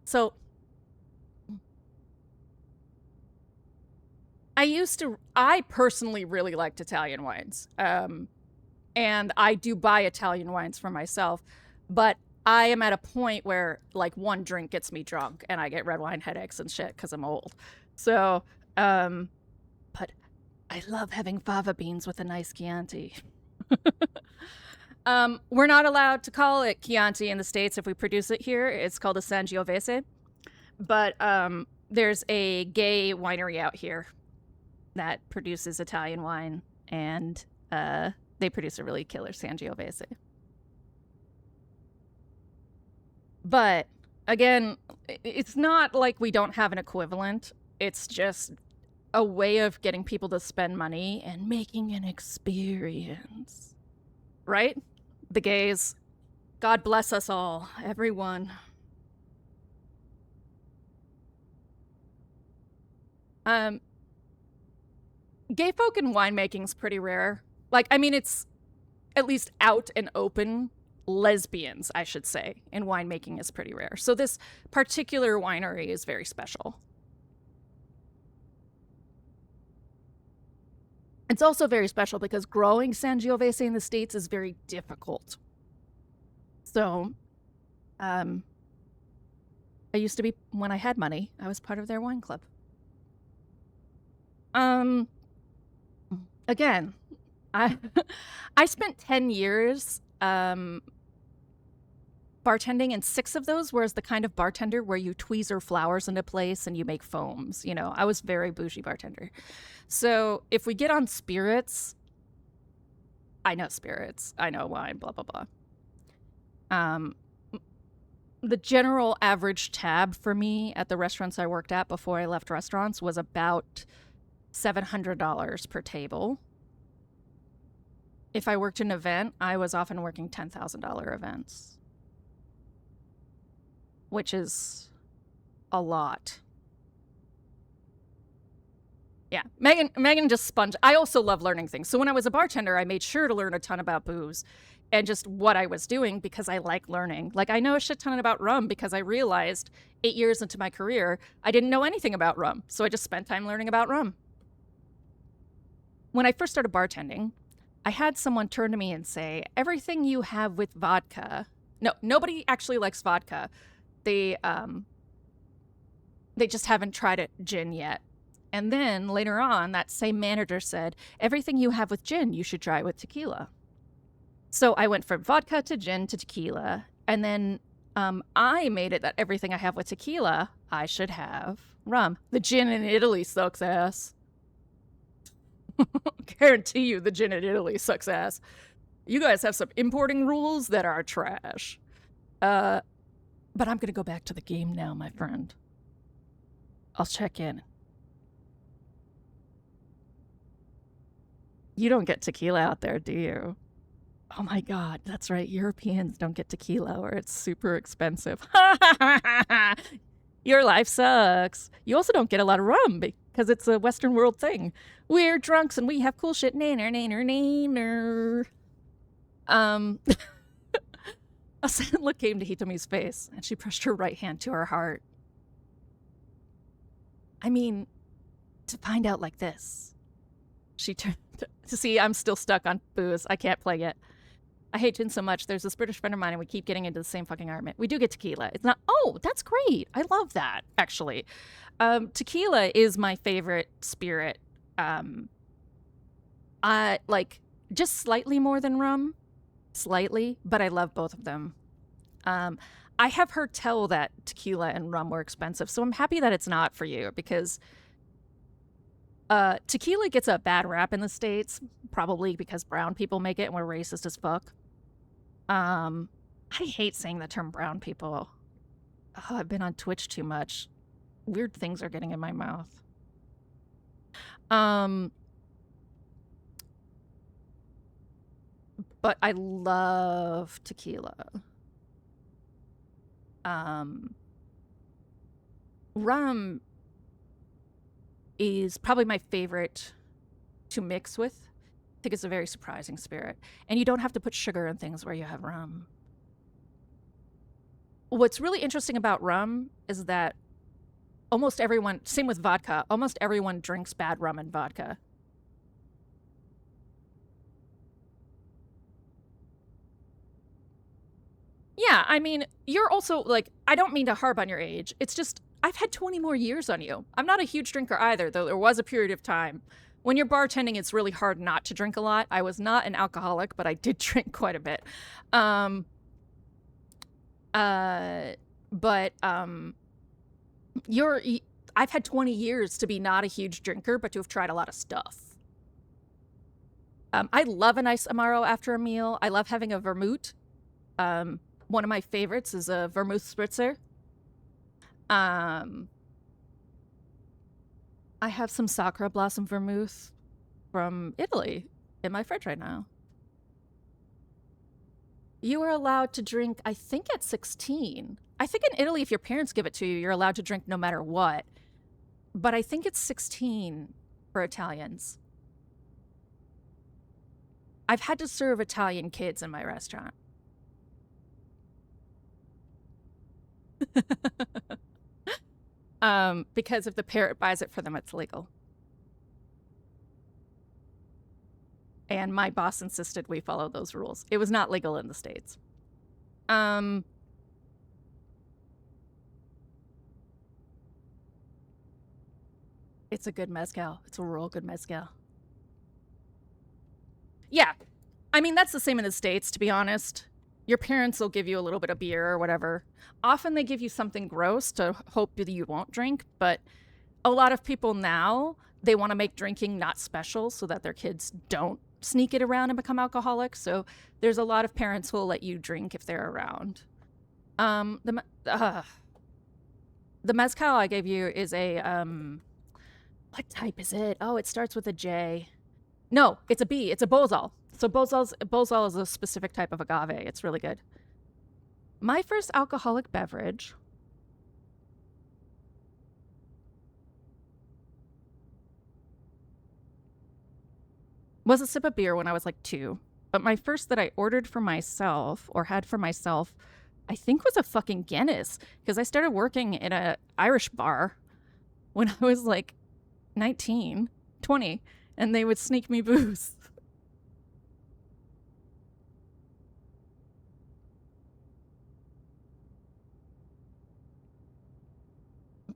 So I personally really liked Italian wines. And I do buy Italian wines for myself, but I am at a point where like one drink gets me drunk and I get red wine headaches and shit because I'm old. So, but I love having fava beans with a nice Chianti. We're not allowed to call it Chianti in the States if we produce it here. It's called a Sangiovese. But there's a gay winery out here that produces Italian wine, and they produce a really killer Sangiovese. But again, it's not like we don't have an equivalent. It's just a way of getting people to spend money and making an experience. Right? The gays. God bless us all, everyone. Gay folk in winemaking's pretty rare. Like, I mean, it's at least out and open lesbians, I should say, in winemaking is pretty rare. So this particular winery is very special. It's also very special because growing Sangiovese in the States is very difficult. So, I used to be, when I had money, I was part of their wine club. Again, I spent 10 years bartending, and 6 of those was the kind of bartender where you tweezer flowers into place and you make foams. You know, I was very bougie bartender. So if we get on spirits, I know spirits, I know wine, blah, blah, blah. The general average tab for me at the restaurants I worked at before I left restaurants was about $700 per table. If I worked an event, I was often working $10,000 events, which is a lot. Yeah, Megan just sponged. I also love learning things. So when I was a bartender, I made sure to learn a ton about booze and just what I was doing because I like learning. Like, I know a shit ton about rum because I realized 8 years into my career, I didn't know anything about rum. So I just spent time learning about rum. When I first started bartending, I had someone turn to me and say, everything you have with vodka. No, nobody actually likes vodka. They just haven't tried it gin yet. And then later on, that same manager said, everything you have with gin, you should try with tequila. So I went from vodka to gin to tequila. And then I made it that everything I have with tequila, I should have rum. The gin in Italy sucks ass. Guarantee you the gin in Italy sucks ass. You guys have some importing rules that are trash. But I'm going to go back to the game now, my friend. I'll check in. You don't get tequila out there, do you? Oh my God, that's right. Europeans don't get tequila or it's super expensive. Your life sucks. You also don't get a lot of rum because it's a Western world thing. We're drunks and we have cool shit. Nanner, nanner, nanner. A sad look came to Hitomi's face and she pushed her right hand to her heart. I mean, to find out like this. She turned to see I'm still stuck on booze. I can't play it. I hate gin so much. There's this British friend of mine and we keep getting into the same fucking argument. We do get tequila. It's not, oh, that's great. I love that, actually. Tequila is my favorite spirit. I like just slightly more than rum. Slightly, but I love both of them. I have heard tell that tequila and rum were expensive, so I'm happy that it's not for you because tequila gets a bad rap in the States, probably because brown people make it and we're racist as fuck. I hate saying the term brown people. Oh, I've been on Twitch too much. Weird things are getting in my mouth. But I love tequila. Rum is probably my favorite to mix with. I think it's a very surprising spirit. And you don't have to put sugar in things where you have rum. What's really interesting about rum is that almost everyone, same with vodka, almost everyone drinks bad rum and vodka. Yeah, I mean, you're also, like, I don't mean to harp on your age. It's just, I've had 20 more years on you. I'm not a huge drinker either, though there was a period of time. When you're bartending, it's really hard not to drink a lot. I was not an alcoholic, but I did drink quite a bit. I've had 20 years to be not a huge drinker, but to have tried a lot of stuff. I love a nice Amaro after a meal. I love having a vermouth. One of my favorites is a vermouth spritzer. I have some Sakura Blossom vermouth from Italy in my fridge right now. You are allowed to drink, I think, at 16. I think in Italy, if your parents give it to you, you're allowed to drink no matter what. But I think it's 16 for Italians. I've had to serve Italian kids in my restaurant. Because if the parent buys it for them, it's legal. And my boss insisted we follow those rules. It was not legal in the States. It's a good mezcal. It's a real good mezcal. Yeah. I mean, that's the same in the States, to be honest. Your parents will give you a little bit of beer or whatever. Often they give you something gross to hope that you won't drink, but a lot of people now, they want to make drinking not special so that their kids don't sneak it around and become alcoholics. So there's a lot of parents who will let you drink if they're around. The mezcal I gave you is a, what type is it? Oh, it starts with a J. No, it's a B. It's a Bozal. So Bozal is a specific type of agave. It's really good. My first alcoholic beverage was a sip of beer when I was like 2. But my first that I ordered for myself or had for myself, I think was a fucking Guinness, because I started working in an Irish bar when I was like 19, 20, and they would sneak me booze.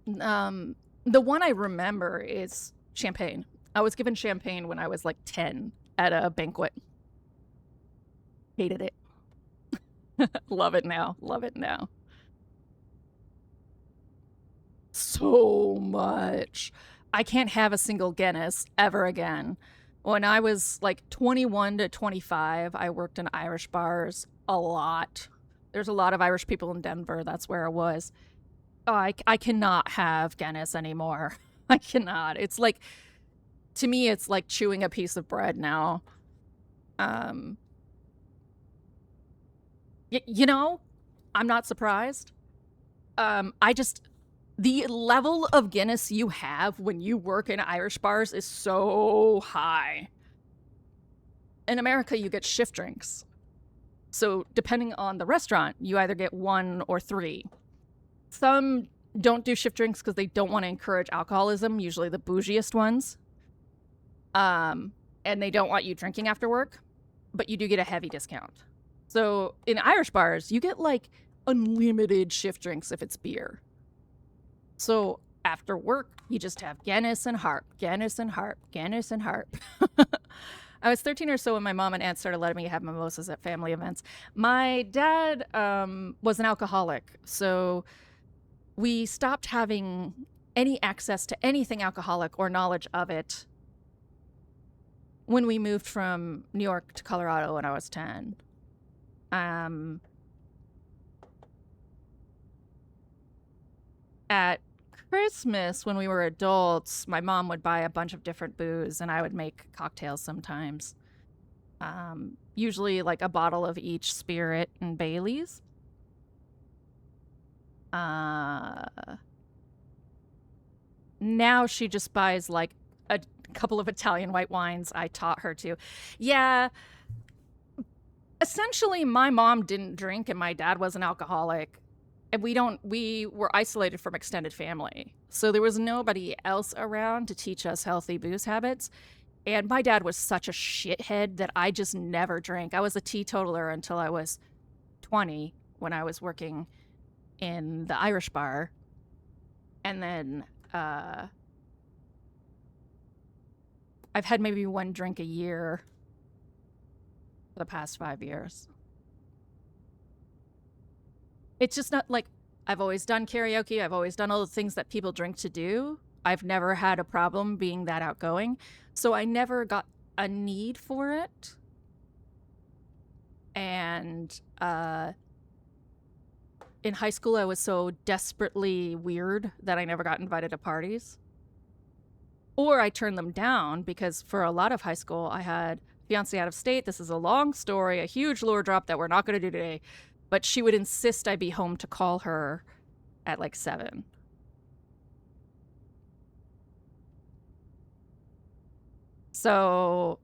The one I remember is champagne. I was given champagne when I was like 10 at a banquet. Hated it. Love it now. Love it now. So much. I can't have a single Guinness ever again. When I was like 21 to 25, I worked in Irish bars a lot. There's a lot of Irish people in Denver. That's where I was. Oh, I cannot have Guinness anymore. I cannot. It's like, to me, it's like chewing a piece of bread now. You know, I'm not surprised. The level of Guinness you have when you work in Irish bars is so high. In America, you get shift drinks. So depending on the restaurant, you either get 1 or 3. Some don't do shift drinks because they don't want to encourage alcoholism, usually the bougiest ones. And they don't want you drinking after work, but you do get a heavy discount. So in Irish bars, you get like unlimited shift drinks if it's beer. So after work, you just have Guinness and Harp, Guinness and Harp, Guinness and Harp. I was 13 or so when my mom and aunt started letting me have mimosas at family events. My dad was an alcoholic, so we stopped having any access to anything alcoholic or knowledge of it when we moved from New York to Colorado when I was 10. At Christmas, when we were adults, my mom would buy a bunch of different booze, and I would make cocktails sometimes. Usually like a bottle of each Spirit and Bailey's. Now she just buys like a couple of Italian white wines I taught her to. Yeah. Essentially, my mom didn't drink and my dad was an alcoholic. And we were isolated from extended family. So there was nobody else around to teach us healthy booze habits. And my dad was such a shithead that I just never drank. I was a teetotaler until I was 20 when I was working in the Irish bar. And then I've had maybe 1 drink a year for the past 5 years. It's just not like, I've always done karaoke. I've always done all the things that people drink to do. I've never had a problem being that outgoing. So I never got a need for it. And in high school, I was so desperately weird that I never got invited to parties. Or I turned them down because for a lot of high school, I had fiance out of state. This is a long story, a huge lure drop that we're not going to do today. But she would insist I be home to call her at like 7. So,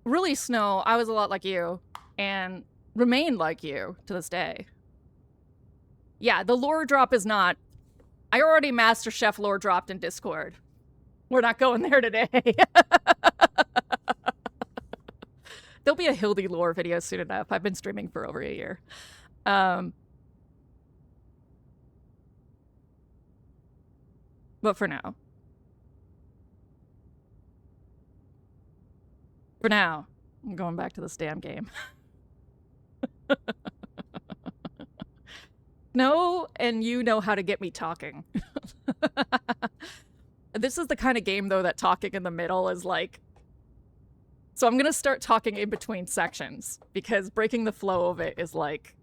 really, Snow, I was a lot like you and remain like you to this day. Yeah, the lore drop is not... I already Master Chef lore dropped in Discord. We're not going there today. There'll be a Hildy lore video soon enough. I've been streaming for over a year. But for now. For now, I'm going back to this damn game. No, and you know how to get me talking. This is the kind of game, though, that talking in the middle is like... So I'm going to start talking in between sections, because breaking the flow of it is, like,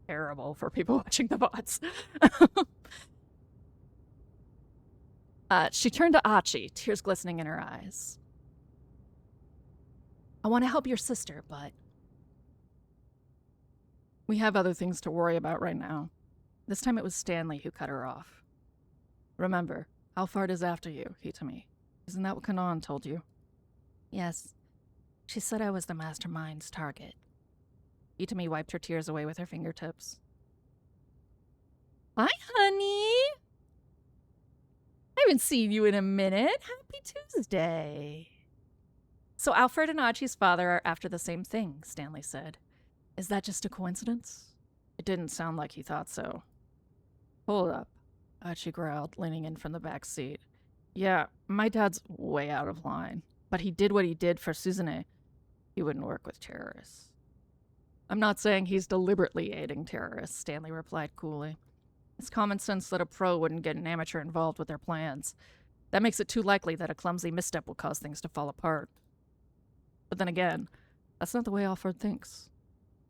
terrible for people watching the VODs. She turned to Achi, tears glistening in her eyes. I want to help your sister, but... we have other things to worry about right now. This time it was Stanley who cut her off. Remember, Alphard is after you, Hitami. Isn't that what Kano told you? Yes. She said I was the mastermind's target. Hitami wiped her tears away with her fingertips. Hi, honey! I haven't seen you in a minute. Happy Tuesday. So Alfred and Achi's father are after the same thing, Stanley said. Is that just a coincidence? It didn't sound like he thought so. Hold up, Achi growled, leaning in from the back seat. Yeah, my dad's way out of line, but he did what he did for Suzune. He wouldn't work with terrorists. I'm not saying he's deliberately aiding terrorists, Stanley replied coolly. It's common sense that a pro wouldn't get an amateur involved with their plans. That makes it too likely that a clumsy misstep will cause things to fall apart. But then again, that's not the way Alfred thinks.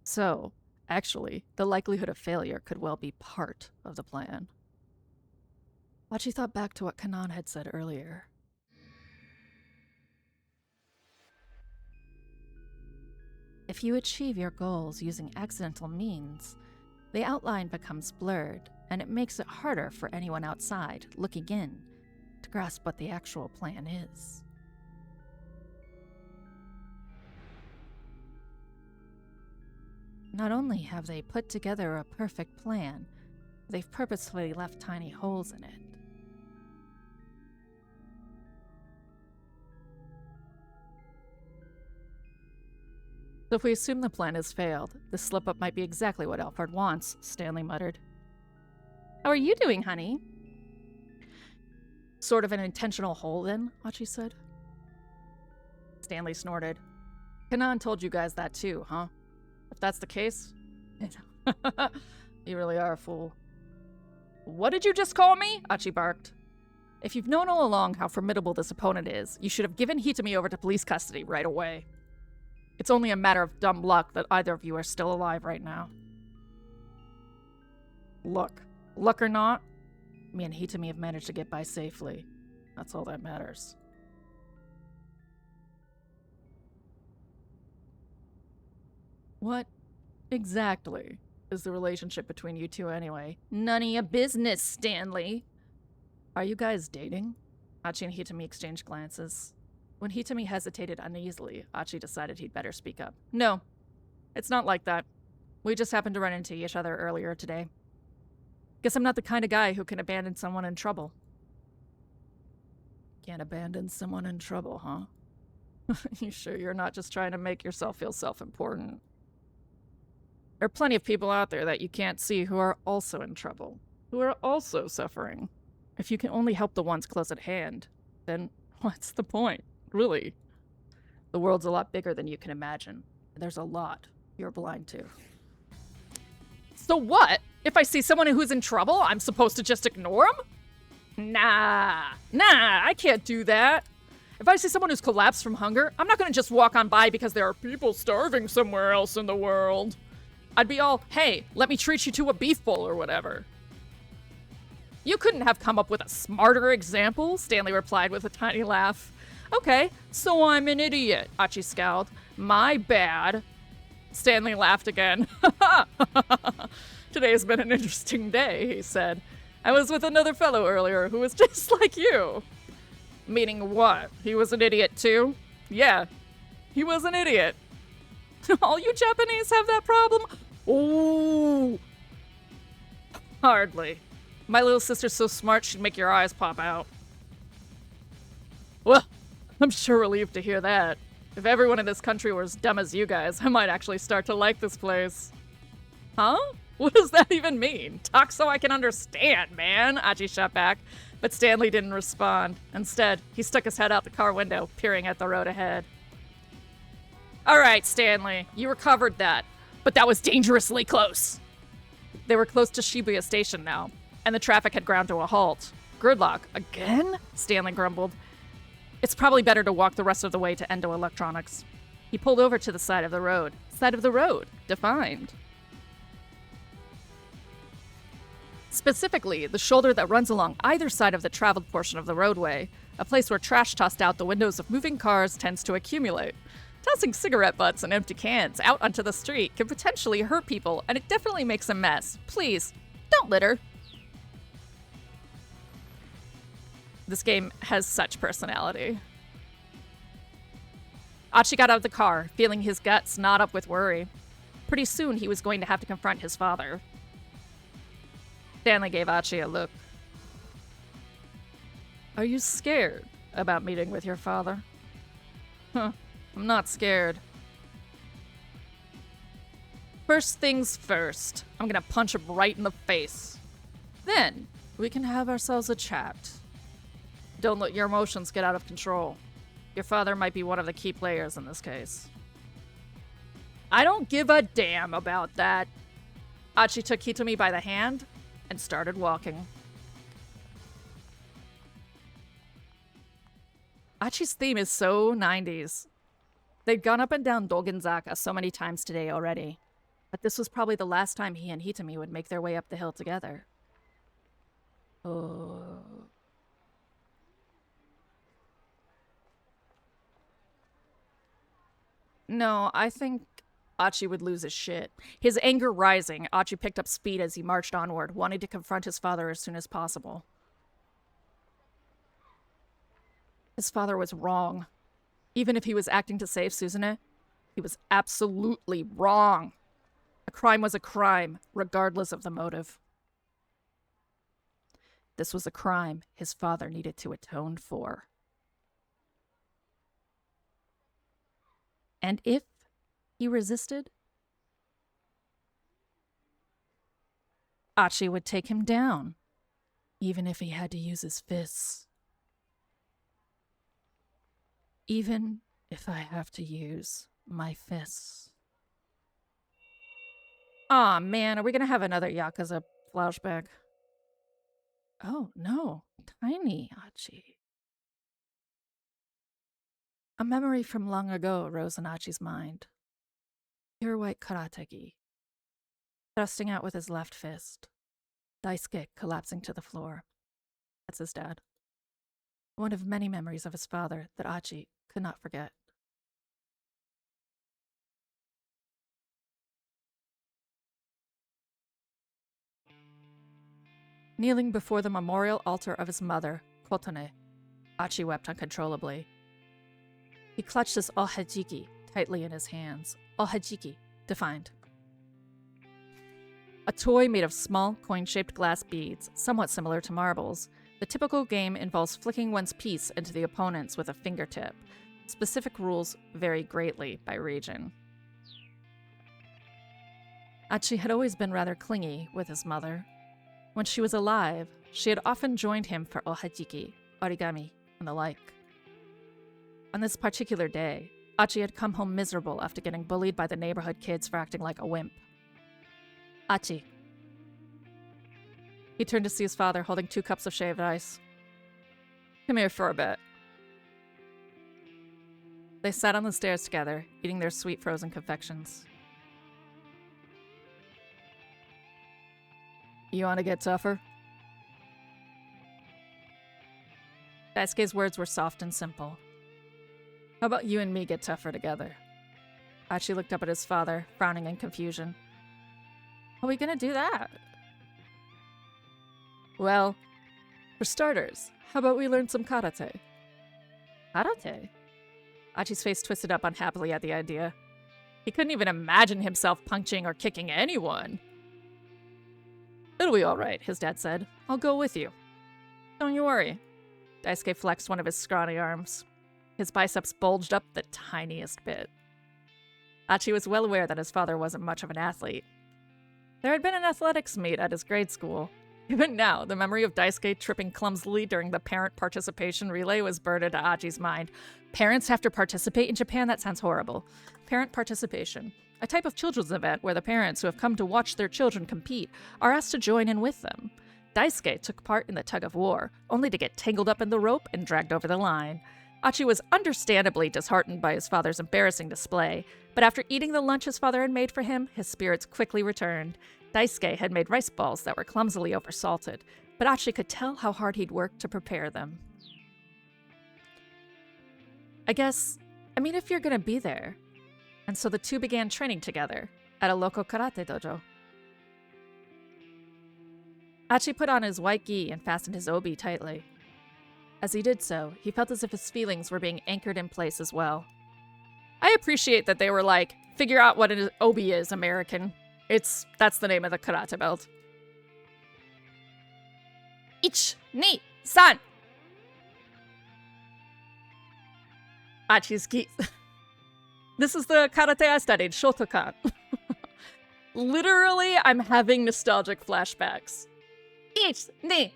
So, actually, the likelihood of failure could well be part of the plan. Achi thought back to what Kanan had said earlier. If you achieve your goals using accidental means, the outline becomes blurred, and it makes it harder for anyone outside, looking in, to grasp what the actual plan is. Not only have they put together a perfect plan, they've purposefully left tiny holes in it. So if we assume the plan has failed, this slip-up might be exactly what Alfred wants, Stanley muttered. How are you doing, honey? Sort of an intentional hole, then, Achi said. Stanley snorted. Kanan told you guys that too, huh? If that's the case, you really are a fool. What did you just call me? Achi barked. If you've known all along how formidable this opponent is, you should have given Hitami over to police custody right away. It's only a matter of dumb luck that either of you are still alive right now. Luck or not, me and Hitami have managed to get by safely. That's all that matters. What exactly is the relationship between you two anyway? None of your business, Stanley. Are you guys dating? Achi and Hitami exchanged glances. When Hitami hesitated uneasily, Achi decided he'd better speak up. No, it's not like that. We just happened to run into each other earlier today. Guess I'm not the kind of guy who can abandon someone in trouble. Can't abandon someone in trouble, huh? You sure you're not just trying to make yourself feel self-important? There are plenty of people out there that you can't see who are also in trouble, who are also suffering. If you can only help the ones close at hand, then what's the point, really? The world's a lot bigger than you can imagine. There's a lot you're blind to. So what? If I see someone who's in trouble, I'm supposed to just ignore them? Nah, I can't do that. If I see someone who's collapsed from hunger, I'm not gonna just walk on by because there are people starving somewhere else in the world. I'd be all, hey, let me treat you to a beef bowl or whatever. You couldn't have come up with a smarter example, Stanley replied with a tiny laugh. Okay, so I'm an idiot, Achi scowled. My bad. Stanley laughed again. Today's been an interesting day, he said. I was with another fellow earlier who was just like you. Meaning what? He was an idiot too? Yeah, he was an idiot. All you Japanese have that problem? Ooh. Hardly. My little sister's so smart she'd make your eyes pop out. Well, I'm sure relieved to hear that. If everyone in this country were as dumb as you guys, I might actually start to like this place. Huh? What does that even mean? Talk so I can understand, man, Achi shot back. But Stanley didn't respond. Instead, he stuck his head out the car window, peering at the road ahead. All right, Stanley, you recovered that. But that was dangerously close. They were close to Shibuya Station now, and the traffic had ground to a halt. Gridlock. Again? Stanley grumbled. It's probably better to walk the rest of the way to Endo Electronics. He pulled over to the side of the road. Side of the road. Defined. Specifically, the shoulder that runs along either side of the traveled portion of the roadway, a place where trash tossed out the windows of moving cars tends to accumulate. Tossing cigarette butts and empty cans out onto the street can potentially hurt people, and it definitely makes a mess. Please, don't litter. This game has such personality. Achi got out of the car, feeling his guts knot up with worry. Pretty soon he was going to have to confront his father. Stanley gave Achi a look. Are you scared about meeting with your father? Huh, I'm not scared. First things first, I'm gonna punch him right in the face. Then, we can have ourselves a chat. Don't let your emotions get out of control. Your father might be one of the key players in this case. I don't give a damn about that. Achi took Hitomi by the hand and started walking. Achi's theme is so 90s. They'd gone up and down Dolgenzaka so many times today already, but this was probably the last time he and Hitomi would make their way up the hill together. Oh. No, I think Achi would lose his shit. His anger rising, Achi picked up speed as he marched onward, wanting to confront his father as soon as possible. His father was wrong. Even if he was acting to save Suzune, he was absolutely wrong. A crime was a crime, regardless of the motive. This was a crime his father needed to atone for. And if he resisted, Achi would take him down, even if he had to use his fists. Even if I have to use my fists. Aw, man, are we gonna have another Yakuza flashback? Oh, no. Tiny Achi. A memory from long ago rose in Achi's mind. Pure white karate-gi. Thrusting out with his left fist. Daisuke collapsing to the floor. That's his dad. One of many memories of his father that Achi could not forget. Kneeling before the memorial altar of his mother, Kotone, Achi wept uncontrollably. He clutched his ohajiki tightly in his hands. Ohajiki, defined. A toy made of small, coin-shaped glass beads, somewhat similar to marbles. The typical game involves flicking one's piece into the opponent's with a fingertip. Specific rules vary greatly by region. Achi had always been rather clingy with his mother. When she was alive, she had often joined him for ohajiki, origami, and the like. On this particular day, Achi had come home miserable after getting bullied by the neighborhood kids for acting like a wimp. Achi, He turned to see his father holding 2 cups of shaved ice. Come here for a bit. They sat on the stairs together, eating their sweet frozen confections. You want to get tougher? Daisuke's words were soft and simple. How about you and me get tougher together? Achi looked up at his father, frowning in confusion. How are we gonna do that? Well, for starters, how about we learn some karate? Karate? Achi's face twisted up unhappily at the idea. He couldn't even imagine himself punching or kicking anyone. It'll be all right, his dad said. I'll go with you. Don't you worry. Daisuke flexed one of his scrawny arms. His biceps bulged up the tiniest bit. Achi was well aware that his father wasn't much of an athlete. There had been an athletics meet at his grade school. Even now, the memory of Daisuke tripping clumsily during the parent participation relay was burned into Achi's mind. Parents have to participate in Japan? That sounds horrible. Parent participation. A type of children's event where the parents who have come to watch their children compete are asked to join in with them. Daisuke took part in the tug-of-war, only to get tangled up in the rope and dragged over the line. Achi was understandably disheartened by his father's embarrassing display, but after eating the lunch his father had made for him, his spirits quickly returned. Daisuke had made rice balls that were clumsily oversalted, but Achi could tell how hard he'd worked to prepare them. I mean, if you're gonna be there. And so the two began training together at a local karate dojo. Achi put on his white gi and fastened his obi tightly. As he did so, he felt as if his feelings were being anchored in place as well. I appreciate that they were like, figure out what an obi is, American. That's the name of the karate belt. 1, 2, 3. Achi's gi. This is the karate I studied, Shotokan. Literally, I'm having nostalgic flashbacks. 1, 2, 3.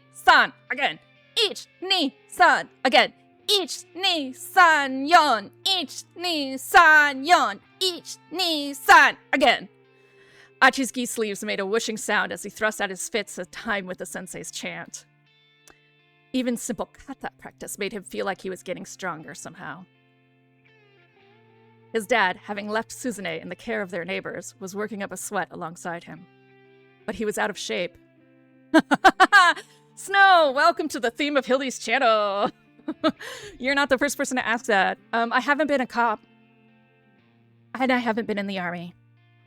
Again. 1, 2, 3. Again. 1, 2, 3, 4. 1, 2, 3, 4. 1, 2, 3. Again. Achi's gi sleeves made a whooshing sound as he thrust out his fists at time with the sensei's chant. Even simple kata practice made him feel like he was getting stronger somehow. His dad, having left Suzune in the care of their neighbors, was working up a sweat alongside him. But he was out of shape. Snow, welcome to the theme of Hildy's channel. You're not the first person to ask that. I haven't been a cop. And I haven't been in the army.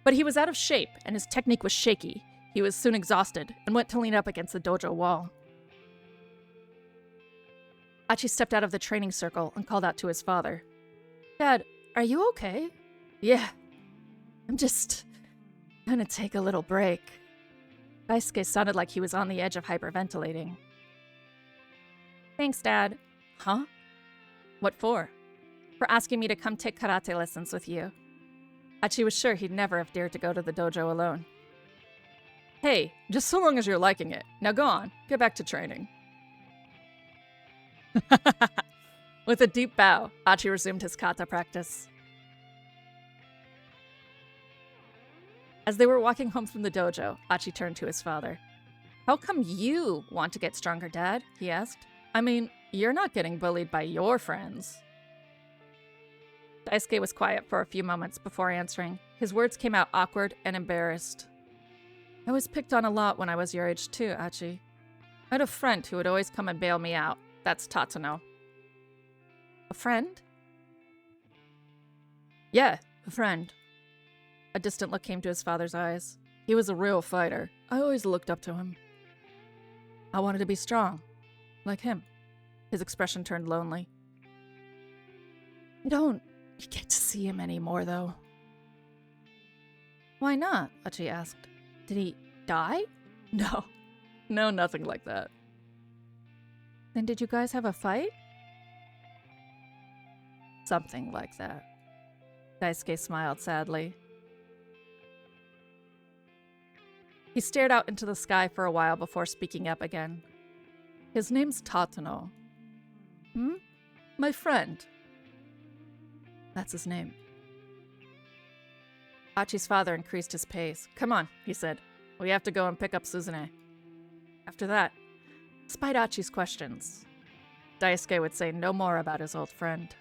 But he was out of shape, and his technique was shaky. He was soon exhausted, and went to lean up against the dojo wall. Achi stepped out of the training circle and called out to his father. Dad, are you okay? Yeah. I'm just gonna take a little break. Daisuke sounded like he was on the edge of hyperventilating. Thanks, Dad. Huh? What for? For asking me to come take karate lessons with you. Achi was sure he'd never have dared to go to the dojo alone. Hey, just so long as you're liking it. Now go on, get back to training. With a deep bow, Achi resumed his kata practice. As they were walking home from the dojo, Achi turned to his father. How come you want to get stronger, Dad? He asked. I mean, you're not getting bullied by your friends. Daisuke was quiet for a few moments before answering. His words came out awkward and embarrassed. I was picked on a lot when I was your age too, Achi. I had a friend who would always come and bail me out. That's Tatano. A friend? Yeah, a friend. A distant look came to his father's eyes. He was a real fighter. I always looked up to him. I wanted to be strong. Like him. His expression turned lonely. I don't get to see him anymore, though. Why not? Achi asked. Did he die? No. No, nothing like that. Then did you guys have a fight? Something like that. Daisuke smiled sadly. He stared out into the sky for a while before speaking up again. His name's Tatano. My friend. That's his name. Achi's father increased his pace. Come on, he said. We have to go and pick up Suzune. After that, despite Achi's questions, Daisuke would say no more about his old friend.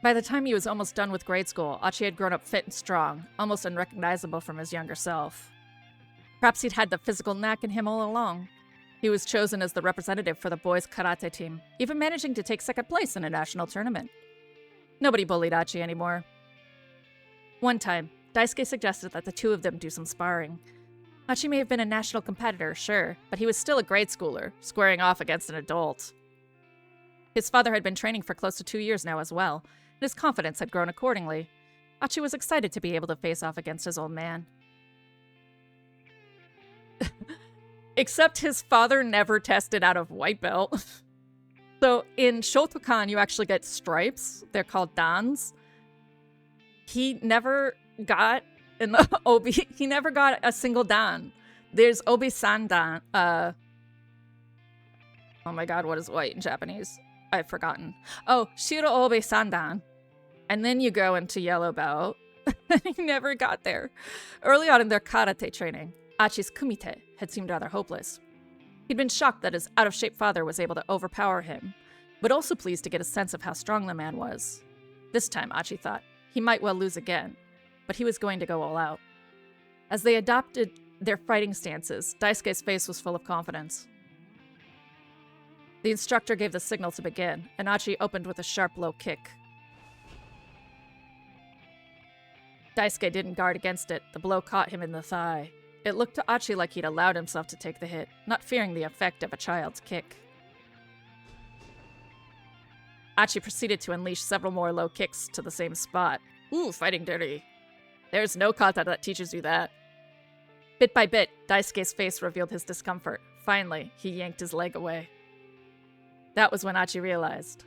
By the time he was almost done with grade school, Achi had grown up fit and strong, almost unrecognizable from his younger self. Perhaps he'd had the physical knack in him all along. He was chosen as the representative for the boys' karate team, even managing to take second place in a national tournament. Nobody bullied Achi anymore. One time, Daisuke suggested that the two of them do some sparring. Achi may have been a national competitor, sure, but he was still a grade schooler, squaring off against an adult. His father had been training for close to 2 years now as well, and his confidence had grown accordingly. Achi was excited to be able to face off against his old man. Except his father never tested out of white belt. So in Shotokan, you actually get stripes. They're called dans. He never got in the obi. He never got a single dan. There's obi-san dan. Oh my god, what is white in Japanese? I've forgotten. Oh, shiro obi-san dan. And then you go into yellow belt. He never got there. Early on in their karate training, Achi's kumite had seemed rather hopeless. He'd been shocked that his out-of-shape father was able to overpower him, but also pleased to get a sense of how strong the man was. This time, Achi thought, he might well lose again, but he was going to go all out. As they adopted their fighting stances, Daisuke's face was full of confidence. The instructor gave the signal to begin, and Achi opened with a sharp low kick. Daisuke didn't guard against it. The blow caught him in the thigh. It looked to Achi like he'd allowed himself to take the hit, not fearing the effect of a child's kick. Achi proceeded to unleash several more low kicks to the same spot. Ooh, fighting dirty. There's no kata that teaches you that. Bit by bit, Daisuke's face revealed his discomfort. Finally, he yanked his leg away. That was when Achi realized.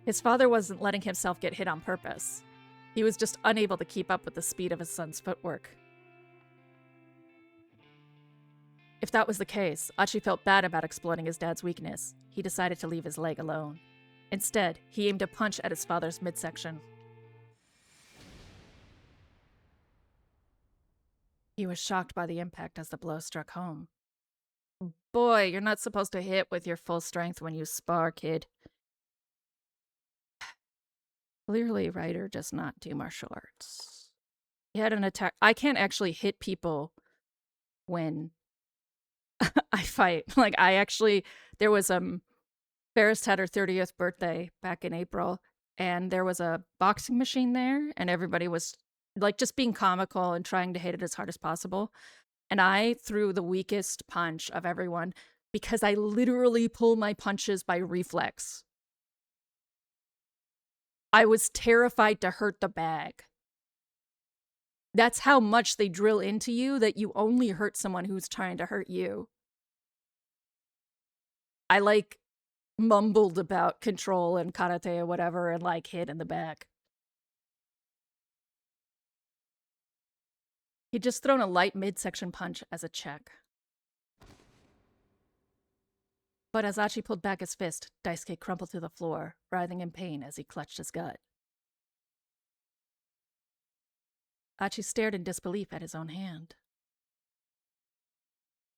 His father wasn't letting himself get hit on purpose. He was just unable to keep up with the speed of his son's footwork. If that was the case, Achi felt bad about exploiting his dad's weakness. He decided to leave his leg alone. Instead, he aimed a punch at his father's midsection. He was shocked by the impact as the blow struck home. Boy, you're not supposed to hit with your full strength when you spar, kid. Clearly, Ryder does not do martial arts. He had an attack. I can't actually hit people when I fight. Like, there was, Ferris had her 30th birthday back in April, and there was a boxing machine there, and everybody was, like, just being comical and trying to hit it as hard as possible. And I threw the weakest punch of everyone because I literally pull my punches by reflex. I was terrified to hurt the bag. That's how much they drill into you that you only hurt someone who's trying to hurt you. I, like, mumbled about control and karate or whatever and, like, hit in the back. He'd just thrown a light midsection punch as a check. But as Achi pulled back his fist, Daisuke crumpled to the floor, writhing in pain as he clutched his gut. Achi stared in disbelief at his own hand.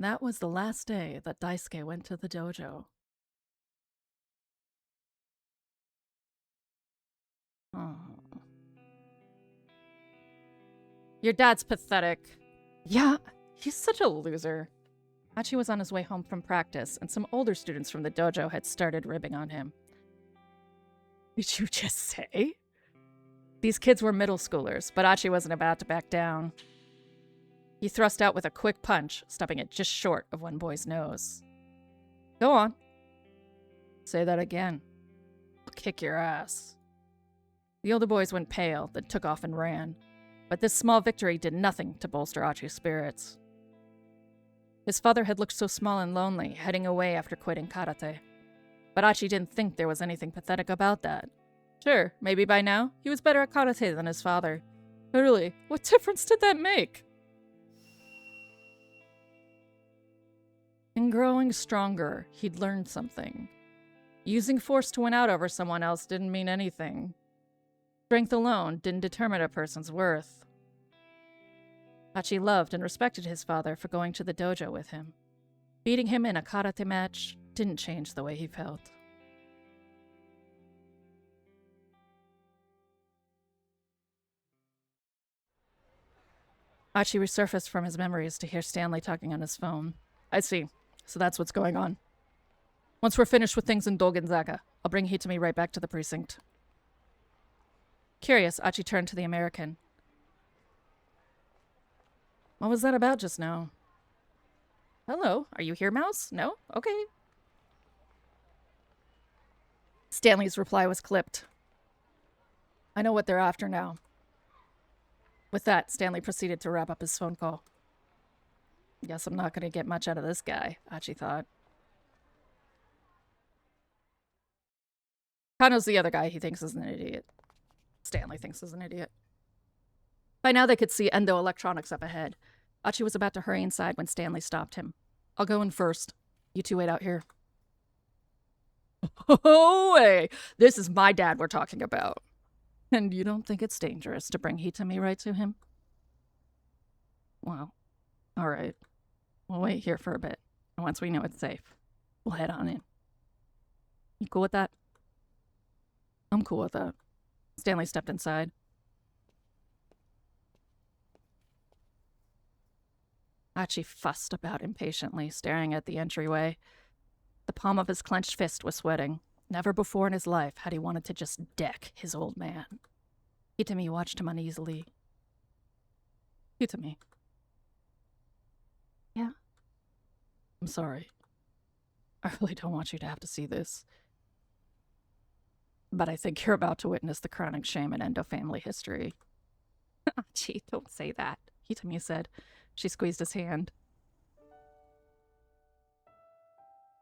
That was the last day that Daisuke went to the dojo. Oh. Your dad's pathetic. Yeah, he's such a loser. Achi was on his way home from practice, and some older students from the dojo had started ribbing on him. Did you just say? These kids were middle schoolers, but Achi wasn't about to back down. He thrust out with a quick punch, stopping it just short of one boy's nose. Go on. Say that again. I'll kick your ass. The older boys went pale, then took off and ran. But this small victory did nothing to bolster Achi's spirits. His father had looked so small and lonely, heading away after quitting karate. But Achi didn't think there was anything pathetic about that. Sure, maybe by now, he was better at karate than his father. But really, what difference did that make? In growing stronger, he'd learned something. Using force to win out over someone else didn't mean anything. Strength alone didn't determine a person's worth. Hachi loved and respected his father for going to the dojo with him. Beating him in a karate match didn't change the way he felt. Hachi resurfaced from his memories to hear Stanley talking on his phone. I see. So that's what's going on. Once we're finished with things in Dolgenzaka, I'll bring Hitami right back to the precinct. Curious, Hachi turned to the American. What was that about just now? Hello, are you here, Mouse? No? Okay. Stanley's reply was clipped. I know what they're after now. With that, Stanley proceeded to wrap up his phone call. Guess I'm not going to get much out of this guy, Hachi thought. Kano's the other guy he thinks is an idiot. Stanley thinks is an idiot. By now they could see Endo Electronics up ahead. Hachi was about to hurry inside when Stanley stopped him. I'll go in first. You two wait out here. Oh, hey! This is my dad we're talking about. And you don't think it's dangerous to bring Hitami right to him? Well, alright. We'll wait here for a bit. And once we know it's safe, we'll head on in. You cool with that? I'm cool with that. Stanley stepped inside. Hachi fussed about impatiently, staring at the entryway. The palm of his clenched fist was sweating. Never before in his life had he wanted to just deck his old man. Hitami watched him uneasily. Hitami. Yeah? I'm sorry. I really don't want you to have to see this. But I think you're about to witness the crowning shame in Endo family history. Gee, don't say that, Hitami said. She squeezed his hand.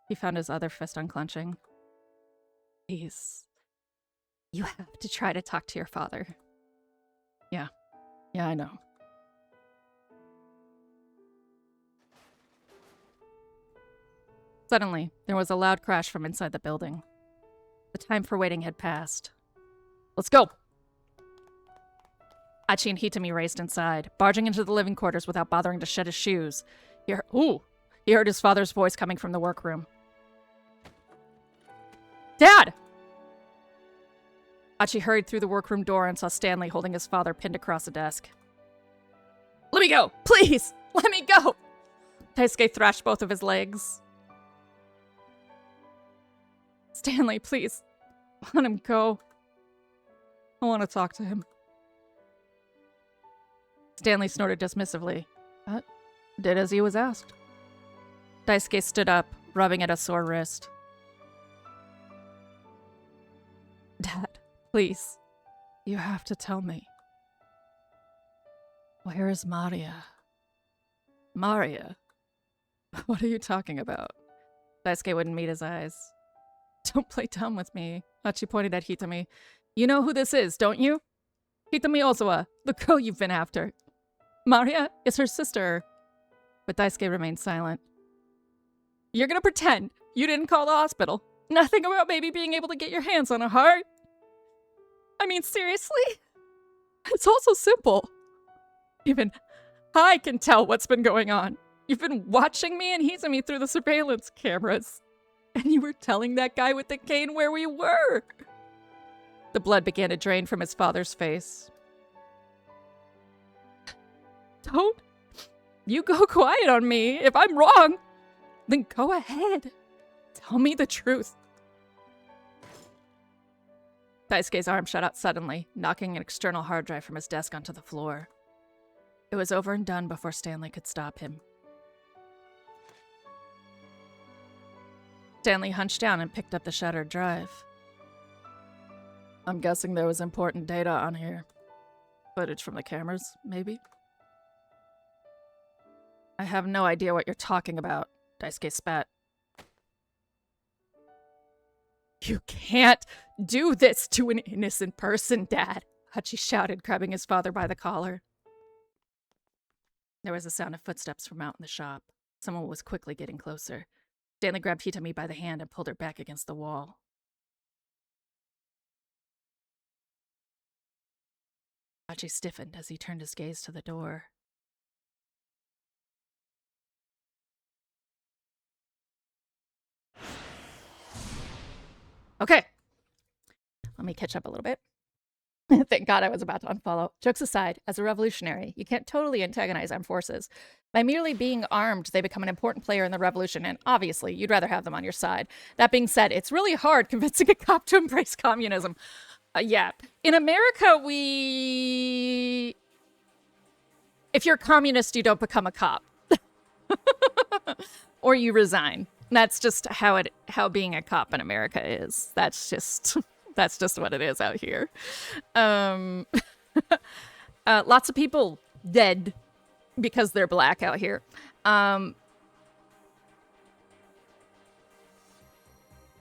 He found his other fist unclenching. Please. You have to try to talk to your father. Yeah, I know. Suddenly, there was a loud crash from inside the building. The time for waiting had passed. Let's go! Hachi and Hitami raced inside, barging into the living quarters without bothering to shed his shoes. He heard his father's voice coming from the workroom. Dad! Hachi hurried through the workroom door and saw Stanley holding his father pinned across a desk. Let me go! Please! Let me go! Daisuke thrashed both of his legs. Stanley, please. Let him go. I want to talk to him. Stanley snorted dismissively, but did as he was asked. Daisuke stood up, rubbing at a sore wrist. Dad, please. You have to tell me. Where is Maria? Maria? What are you talking about? Daisuke wouldn't meet his eyes. Don't play dumb with me. Hachi pointed at Hitami. You know who this is, don't you? Hitami Ozawa, the girl you've been after. Maria is her sister. But Daisuke remained silent. You're gonna pretend you didn't call the hospital. Nothing about maybe being able to get your hands on a heart. I mean, seriously? It's all so simple. Even I can tell what's been going on. You've been watching me and Hitami through the surveillance cameras. And you were telling that guy with the cane where we were. The blood began to drain from his father's face. Don't you go quiet on me. If I'm wrong, then go ahead. Tell me the truth. Daisuke's arm shot out suddenly, knocking an external hard drive from his desk onto the floor. It was over and done before Stanley could stop him. Stanley hunched down and picked up the shattered drive. I'm guessing there was important data on here. Footage from the cameras, maybe? I have no idea what you're talking about, Daisuke spat. You can't do this to an innocent person, Dad, Hachi shouted, grabbing his father by the collar. There was a sound of footsteps from out in the shop. Someone was quickly getting closer. Stanley grabbed Hitami by the hand and pulled her back against the wall. Archie stiffened as he turned his gaze to the door. Okay. Let me catch up a little bit. Thank God I was about to unfollow. Jokes aside, as a revolutionary, you can't totally antagonize armed forces. By merely being armed, they become an important player in the revolution, and obviously, you'd rather have them on your side. That being said, it's really hard convincing a cop to embrace communism. Yeah. In America, if you're a communist, you don't become a cop. Or you resign. That's just how being a cop in America is. That's just what it is out here. Lots of people dead because they're black out here. But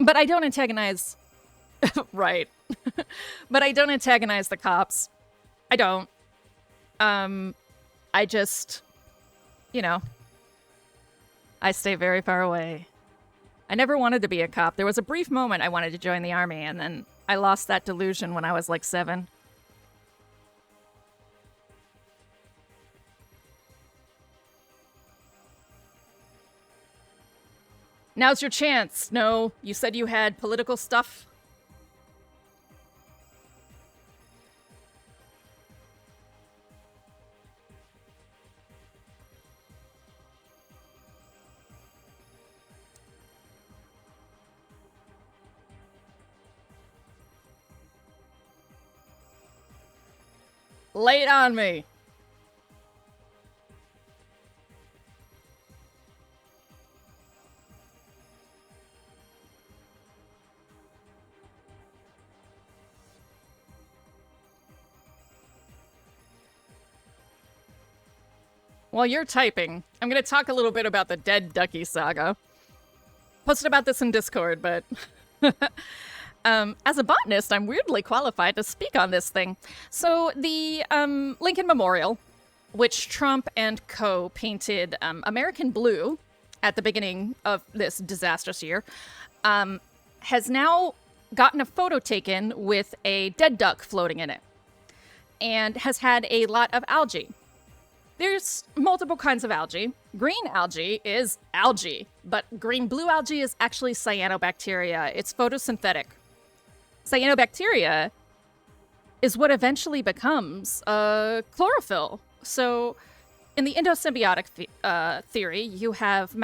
I don't antagonize... right. But I don't antagonize the cops. I don't. I just... You know... I stay very far away. I never wanted to be a cop. There was a brief moment I wanted to join the army, and then I lost that delusion when I was like 7. Now's your chance. No, you said you had political stuff. Lay it on me. While you're typing, I'm going to talk a little bit about the Dead Ducky saga. Posted about this in Discord, but... as a botanist, I'm weirdly qualified to speak on this thing. So the Lincoln Memorial, which Trump and co. painted American blue at the beginning of this disastrous year, has now gotten a photo taken with a dead duck floating in it, and has had a lot of algae. There's multiple kinds of algae. Green algae is algae, but green-blue algae is actually cyanobacteria. It's photosynthetic. Cyanobacteria is what eventually becomes chlorophyll. So in the endosymbiotic theory, you have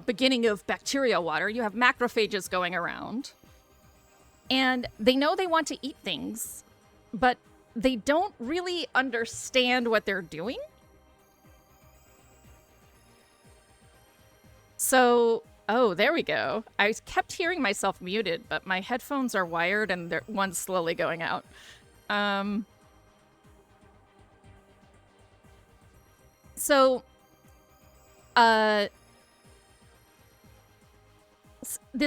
beginning of bacterial water, you have macrophages going around. And they know they want to eat things, but they don't really understand what they're doing. So... Oh, there we go. I kept hearing myself muted, but my headphones are wired and one's slowly going out. This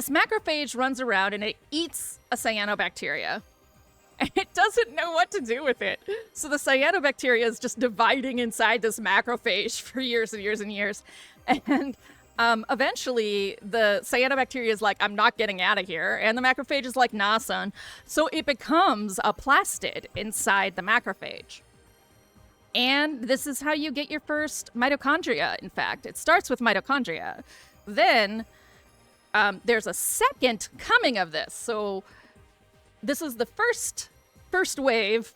macrophage runs around and it eats a cyanobacteria. And it doesn't know what to do with it. So the cyanobacteria is just dividing inside this macrophage for years and years and years. And... eventually, the cyanobacteria is like, I'm not getting out of here. And the macrophage is like, nah, son. So it becomes a plastid inside the macrophage. And this is how you get your first mitochondria, in fact. It starts with mitochondria. Then there's a second coming of this. So this is the first wave,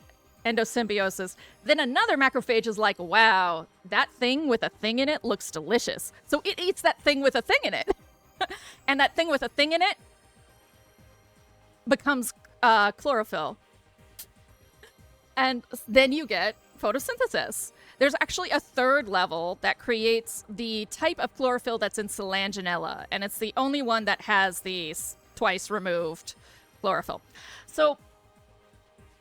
endosymbiosis. Then another macrophage is like, wow, that thing with a thing in it looks delicious. So it eats that thing with a thing in it. And that thing with a thing in it becomes chlorophyll. And then you get photosynthesis. There's actually a third level that creates the type of chlorophyll that's in Solanginella. And it's the only one that has the twice removed chlorophyll. So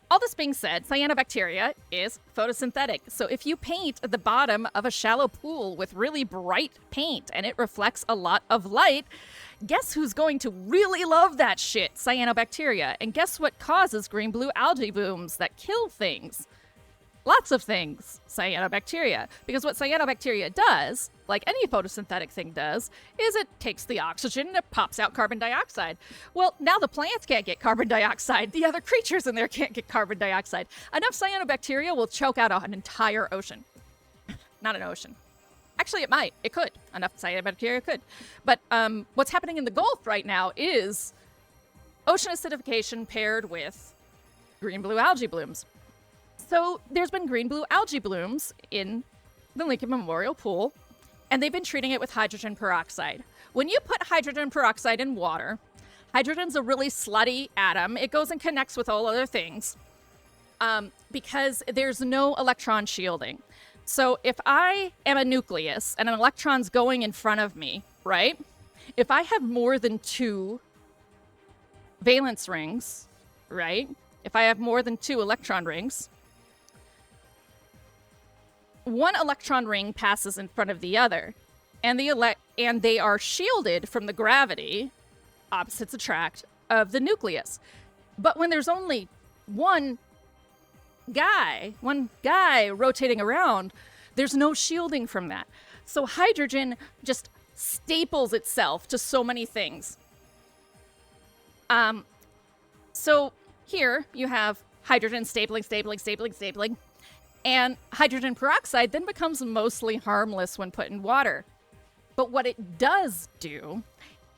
all this being said, cyanobacteria is photosynthetic. So if you paint the bottom of a shallow pool with really bright paint and it reflects a lot of light, guess who's going to really love that shit? Cyanobacteria. And guess what causes green-blue algae blooms that kill things? Lots of things, cyanobacteria. Because what cyanobacteria does, like any photosynthetic thing does, is it takes the oxygen and it pops out carbon dioxide. Well, now the plants can't get carbon dioxide. The other creatures in there can't get carbon dioxide. Enough cyanobacteria will choke out an entire ocean. Not an ocean. Actually, it might. It could. Enough cyanobacteria could. But what's happening in the Gulf right now is ocean acidification paired with green-blue algae blooms. So there's been green-blue algae blooms in the Lincoln Memorial Pool, and they've been treating it with hydrogen peroxide. When you put hydrogen peroxide in water, hydrogen's a really slutty atom. It goes and connects with all other things because there's no electron shielding. So if I am a nucleus and an electron's going in front of me, right? If I have more than 2 valence rings, right? If I have more than 2 electron rings, one electron ring passes in front of the other, and they are shielded from the gravity, opposites attract, of the nucleus. But when there's only one guy rotating around, there's no shielding from that. So hydrogen just staples itself to so many things. So here you have hydrogen stapling, and hydrogen peroxide then becomes mostly harmless when put in water. But what it does do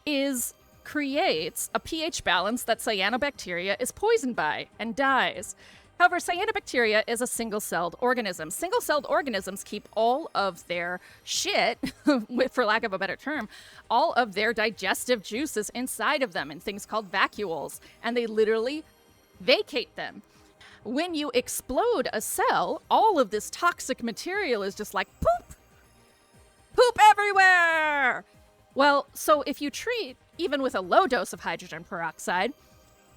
is creates a pH balance that cyanobacteria is poisoned by and dies. However, cyanobacteria is a single-celled organism. Single-celled organisms keep all of their shit, for lack of a better term, all of their digestive juices inside of them in things called vacuoles, and they literally vacate them. When you explode a cell, all of this toxic material is just like poop! Poop everywhere! Well, so if you treat, even with a low dose of hydrogen peroxide,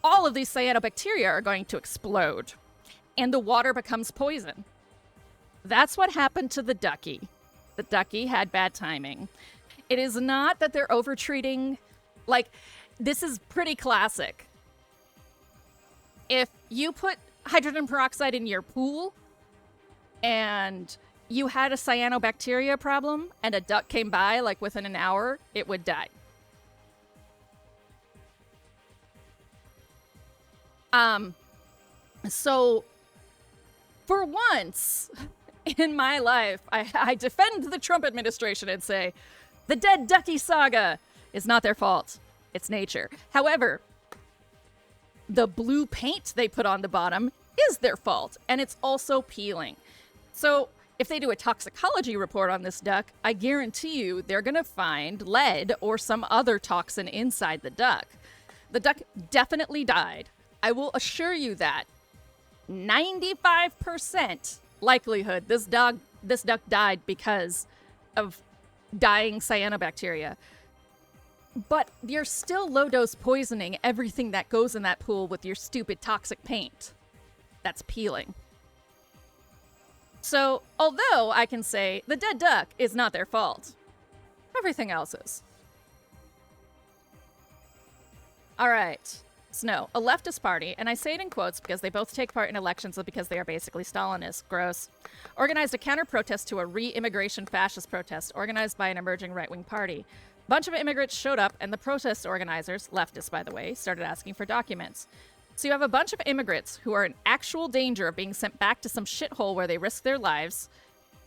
all of these cyanobacteria are going to explode, and the water becomes poison. That's what happened to the ducky. The ducky had bad timing. It is not that they're overtreating. Like, this is pretty classic. If you put hydrogen peroxide in your pool and you had a cyanobacteria problem and a duck came by like within an hour, it would die. So for once in my life, I defend the Trump administration and say the dead ducky saga is not their fault. It's nature. However, the blue paint they put on the bottom is their fault, and it's also peeling. So if they do a toxicology report on this duck, I guarantee you they're going to find lead or some other toxin inside the duck. The duck definitely died. I will assure you that 95% likelihood this duck died because of dying cyanobacteria. But you're still low-dose poisoning everything that goes in that pool with your stupid toxic paint. That's peeling. So, although I can say the dead duck is not their fault, everything else is. All right. Snow, a leftist party, and I say it in quotes because they both take part in elections because they are basically Stalinists. Gross. Organized a counter-protest to a re-immigration fascist protest organized by an emerging right-wing party. A bunch of immigrants showed up, and the protest organizers, leftists by the way, started asking for documents. So you have a bunch of immigrants who are in actual danger of being sent back to some shithole where they risk their lives,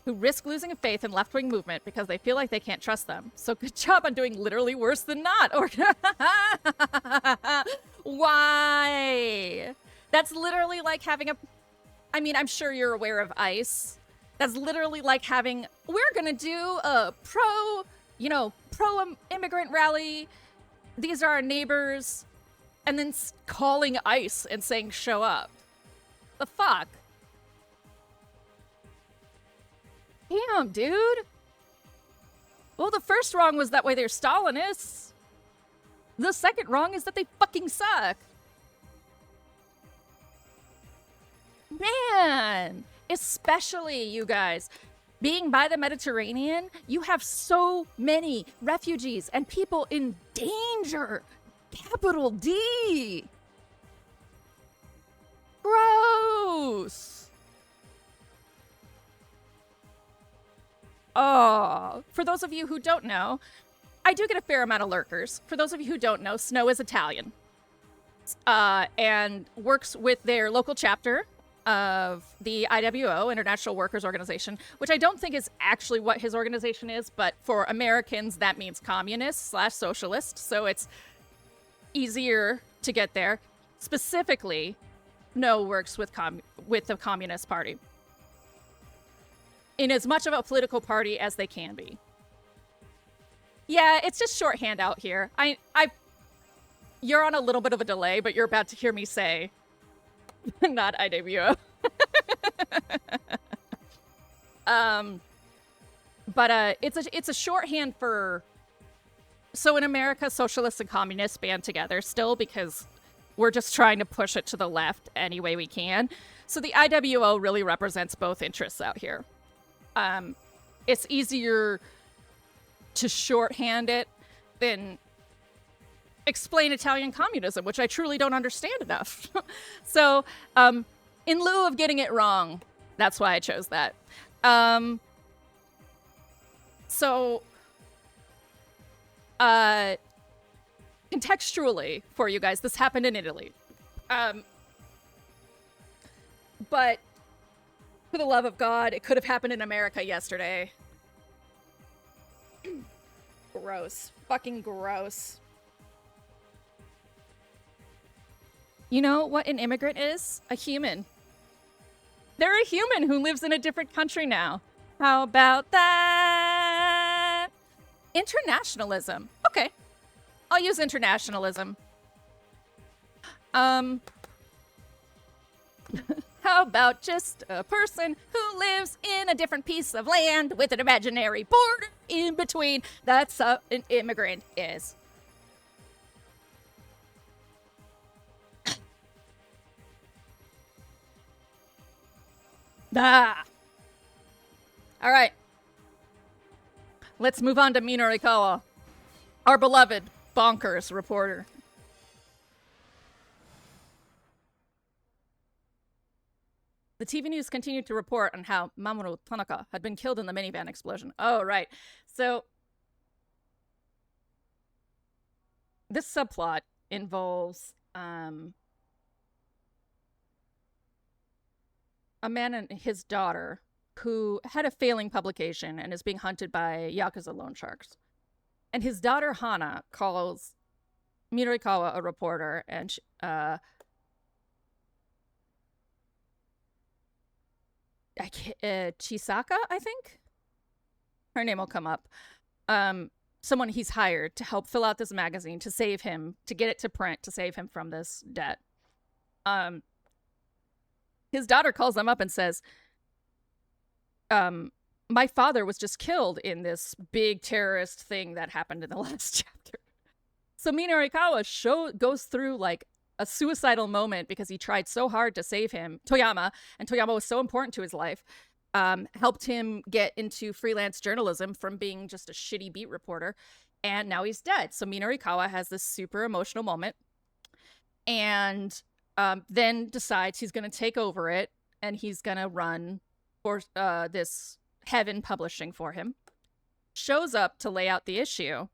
who risk losing faith in left-wing movement because they feel like they can't trust them. So good job on doing literally worse than not. Why? That's literally like having a... I mean, I'm sure you're aware of ICE. That's literally like having... We're gonna do a pro-immigrant rally. These are our neighbors. And then calling ICE and saying, show up. The fuck? Damn, dude. Well, the first wrong was that way they're Stalinists. The second wrong is that they fucking suck. Man, especially you guys. Being by the Mediterranean, you have so many refugees and people in danger. Capital D. Gross. Oh, for those of you who don't know, I do get a fair amount of lurkers. For those of you who don't know, Snow is Italian. And works with their local chapter of the IWO, International Workers Organization, which I don't think is actually what his organization is, but for Americans, that means communist/socialist, so it's easier to get there. Specifically, No works with the Communist Party in as much of a political party as they can be. Yeah, it's just shorthand out here. You're on a little bit of a delay, but you're about to hear me say, not IWO. It's a shorthand for. So in America, socialists and communists band together still because we're just trying to push it to the left any way we can. So the IWO really represents both interests out here. It's easier to shorthand it than explain Italian communism, which I truly don't understand enough. So, in lieu of getting it wrong, that's why I chose that. Contextually for you guys, this happened in Italy. But for the love of God, it could have happened in America yesterday. Gross. Fucking gross. You know what an immigrant is? A human. They're a human who lives in a different country now. How about that? Internationalism. Okay. I'll use internationalism. How about just a person who lives in a different piece of land with an imaginary border in between? That's what an immigrant is. Ah. All right. Let's move on to Minorikawa, our beloved bonkers reporter. The TV news continued to report on how Mamoru Tanaka had been killed in the minivan explosion. Oh, right. So, this subplot involves a man and his daughter who had a failing publication and is being hunted by Yakuza loan sharks. And his daughter, Hana, calls Minorikawa a reporter, and Chisaka, I think? Her name will come up. Someone he's hired to help fill out this magazine, to save him, to get it to print, to save him from this debt. His daughter calls them up and says, my father was just killed in this big terrorist thing that happened in the last chapter. So Minorikawa goes through like a suicidal moment because he tried so hard to save him, Toyama, and Toyama was so important to his life, helped him get into freelance journalism from being just a shitty beat reporter, and now he's dead. So Minorikawa has this super emotional moment, and then decides he's going to take over it, and he's going to run for this Heaven Publishing for him. Shows up to lay out the issue,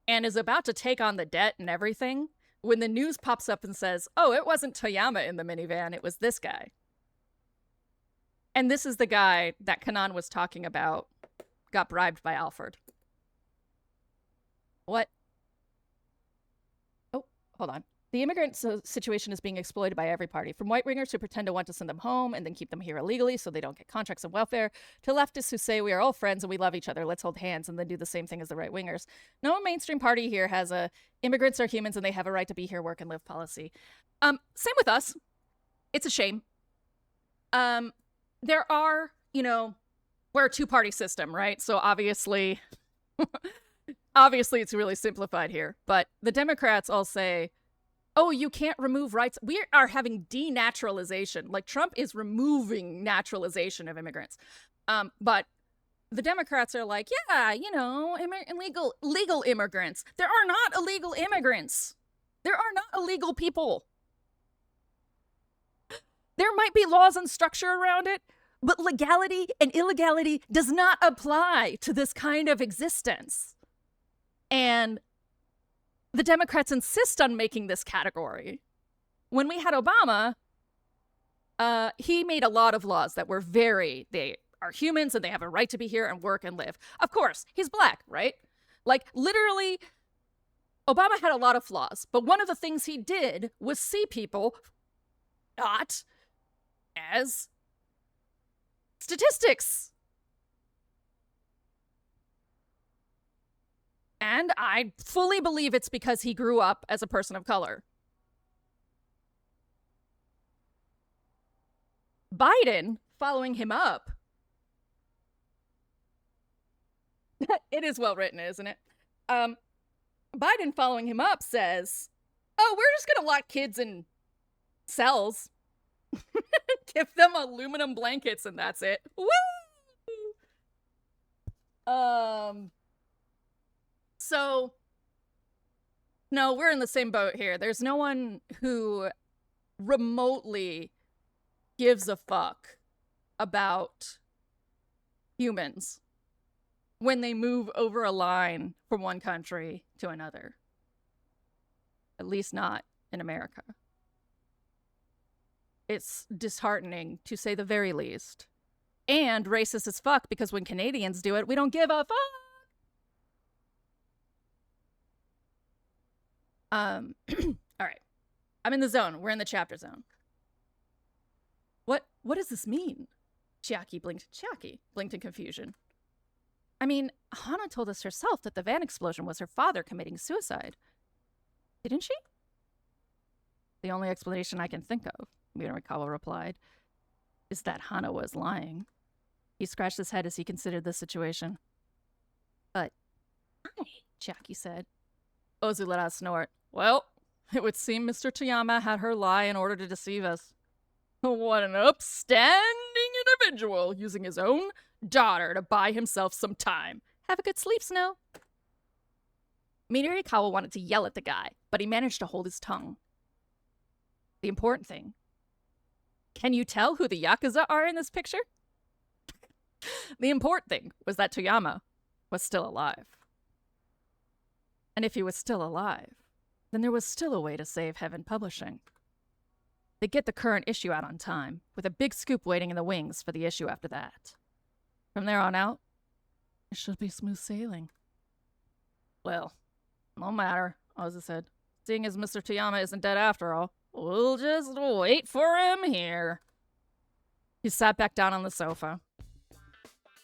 and is about to take on the debt and everything, when the news pops up and says, oh, it wasn't Toyama in the minivan, it was this guy. And this is the guy that Kanan was talking about, got bribed by Alfred. What? Oh, hold on. The immigrant situation is being exploited by every party, from right-wingers who pretend to want to send them home and then keep them here illegally so they don't get contracts and welfare, to leftists who say we are all friends and we love each other, let's hold hands, and then do the same thing as the right-wingers. No mainstream party here has a immigrants are humans and they have a right to be here, work, and live policy. Same with us. It's a shame. There are, we're a two-party system, right? So obviously, it's really simplified here. But the Democrats all say, oh, you can't remove rights. We are having denaturalization. Like, Trump is removing naturalization of immigrants. But the Democrats are like, yeah, legal immigrants. There are not illegal immigrants. There are not illegal people. There might be laws and structure around it, But legality and illegality does not apply to this kind of existence. And the Democrats insist on making this category. When we had Obama, he made a lot of laws that were they are humans and they have a right to be here and work and live. Of course, he's black, right? Like, literally, Obama had a lot of flaws, but one of the things he did was see people not as statistics. And I fully believe it's because he grew up as a person of color. Biden, following him up, it is well written, isn't it? Biden, following him up, says, oh, we're just gonna lock kids in cells. Give them aluminum blankets and that's it. Woo! So, no, we're in the same boat here. There's no one who remotely gives a fuck about humans when they move over a line from one country to another. At least not in America. It's disheartening, to say the very least. And racist as fuck, because when Canadians do it, we don't give a fuck! Alright. I'm in the zone. We're in the chapter zone. What does this mean? Chiaki blinked in confusion. I mean, Hana told us herself that the van explosion was her father committing suicide. Didn't she? The only explanation I can think of, Mirakawa replied, is that Hana was lying. He scratched his head as he considered the situation. But why? Chiaki said. Ozu let out a snort. Well, it would seem Mr. Toyama had her lie in order to deceive us. What an upstanding individual, using his own daughter to buy himself some time. Have a good sleep, Snow. Mirakawa wanted to yell at the guy, but he managed to hold his tongue. The important thing. Can you tell who the Yakuza are in this picture? The important thing was that Toyama was still alive. And if he was still alive, then there was still a way to save Heaven Publishing. They get the current issue out on time, with a big scoop waiting in the wings for the issue after that. From there on out, it should be smooth sailing. Well, no matter, Ozu said. Seeing as Mr. Toyama isn't dead after all, we'll just wait for him here. He sat back down on the sofa.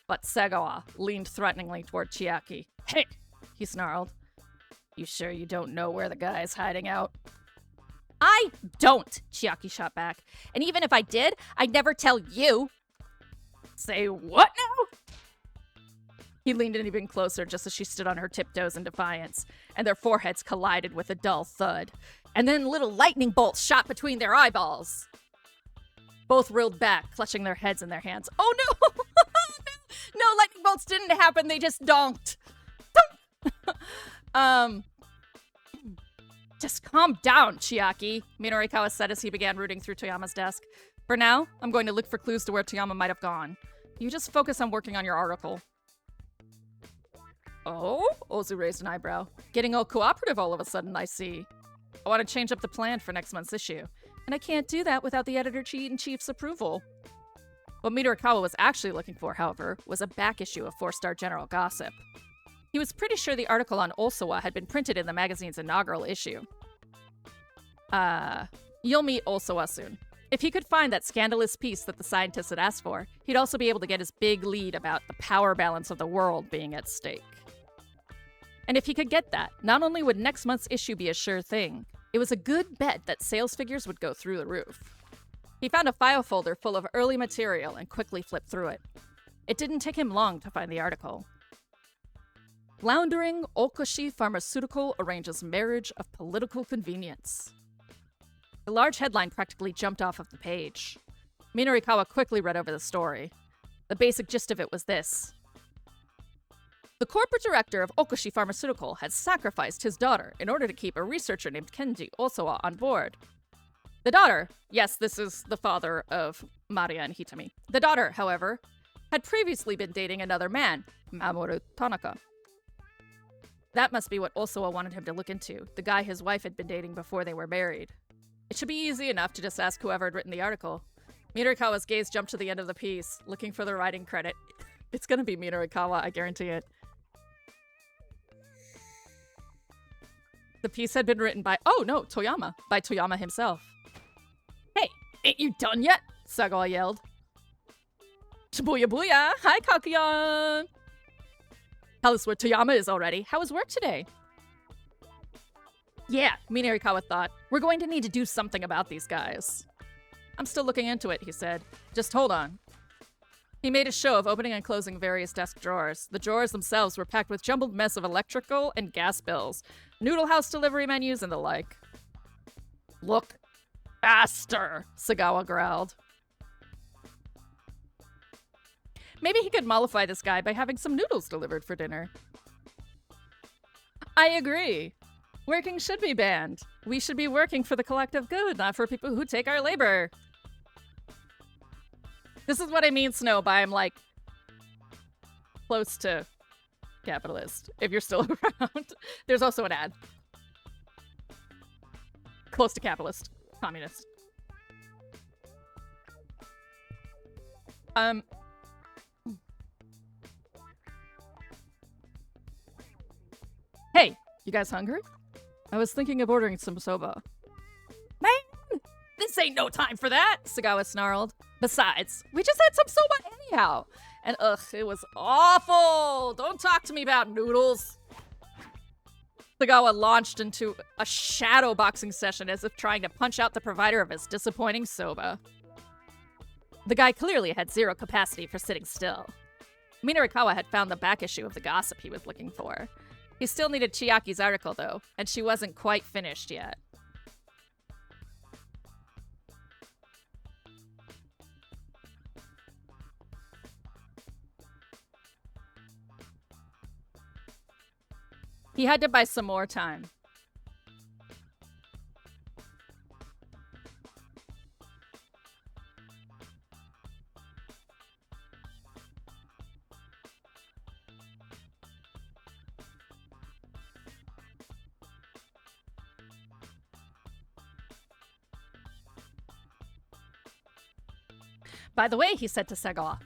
But Segawa leaned threateningly toward Chiaki. Hey, he snarled. You sure you don't know where the guy's hiding out? I don't, Chiaki shot back. And even if I did, I'd never tell you. Say what now? He leaned in even closer just as she stood on her tiptoes in defiance, and their foreheads collided with a dull thud. And then little lightning bolts shot between their eyeballs. Both reeled back, clutching their heads in their hands. Oh no! No, lightning bolts didn't happen, they just donked. Just calm down, Chiaki, Minorikawa said as he began rooting through Toyama's desk. For now, I'm going to look for clues to where Toyama might have gone. You just focus on working on your article. Oh? Ozu raised an eyebrow. Getting all cooperative all of a sudden, I see. I want to change up the plan for next month's issue. And I can't do that without the editor-in-chief's approval. What Minorikawa was actually looking for, however, was a back issue of 4-Star General Gossip. He was pretty sure the article on Osawa had been printed in the magazine's inaugural issue. You'll meet Osawa soon. If he could find that scandalous piece that the scientists had asked for, he'd also be able to get his big lead about the power balance of the world being at stake. And if he could get that, not only would next month's issue be a sure thing, it was a good bet that sales figures would go through the roof. He found a file folder full of early material and quickly flipped through it. It didn't take him long to find the article. Floundering Okoshi Pharmaceutical arranges marriage of political convenience. The large headline practically jumped off of the page. Minorikawa quickly read over the story. The basic gist of it was this. The corporate director of Okoshi Pharmaceutical had sacrificed his daughter in order to keep a researcher named Kenji Osawa on board. The daughter, yes, this is the father of Maria and Hitami. The daughter, however, had previously been dating another man, Mamoru Tanaka. That must be what Osawa wanted him to look into, the guy his wife had been dating before they were married. It should be easy enough to just ask whoever had written the article. Minarikawa's gaze jumped to the end of the piece, looking for the writing credit. It's gonna be Minarikawa, I guarantee it. The piece had been written by, oh no, Toyama, by Toyama himself. Hey, ain't you done yet? Sagawa yelled. Shibuya booya! Hi, Kakuyan! Tell us where Toyama is already. How was work today? Yeah, Minarikawa thought. We're going to need to do something about these guys. I'm still looking into it, he said. Just hold on. He made a show of opening and closing various desk drawers. The drawers themselves were packed with jumbled mess of electrical and gas bills, noodle house delivery menus, and the like. Look faster, Sagawa growled. Maybe he could mollify this guy by having some noodles delivered for dinner. I agree. Working should be banned. We should be working for the collective good, not for people who take our labor. This is what I mean, Snow, by I'm like close to capitalist, if you're still around. There's also an ad. Close to capitalist. Communist. Hey, you guys hungry? I was thinking of ordering some soba. Man, this ain't no time for that, Sagawa snarled. Besides, we just had some soba anyhow. And ugh, it was awful. Don't talk to me about noodles. Sagawa launched into a shadow boxing session as if trying to punch out the provider of his disappointing soba. The guy clearly had zero capacity for sitting still. Minarikawa had found the back issue of the gossip he was looking for. He still needed Chiaki's article, though, and she wasn't quite finished yet. He had to buy some more time. By the way, he said to Sagawa,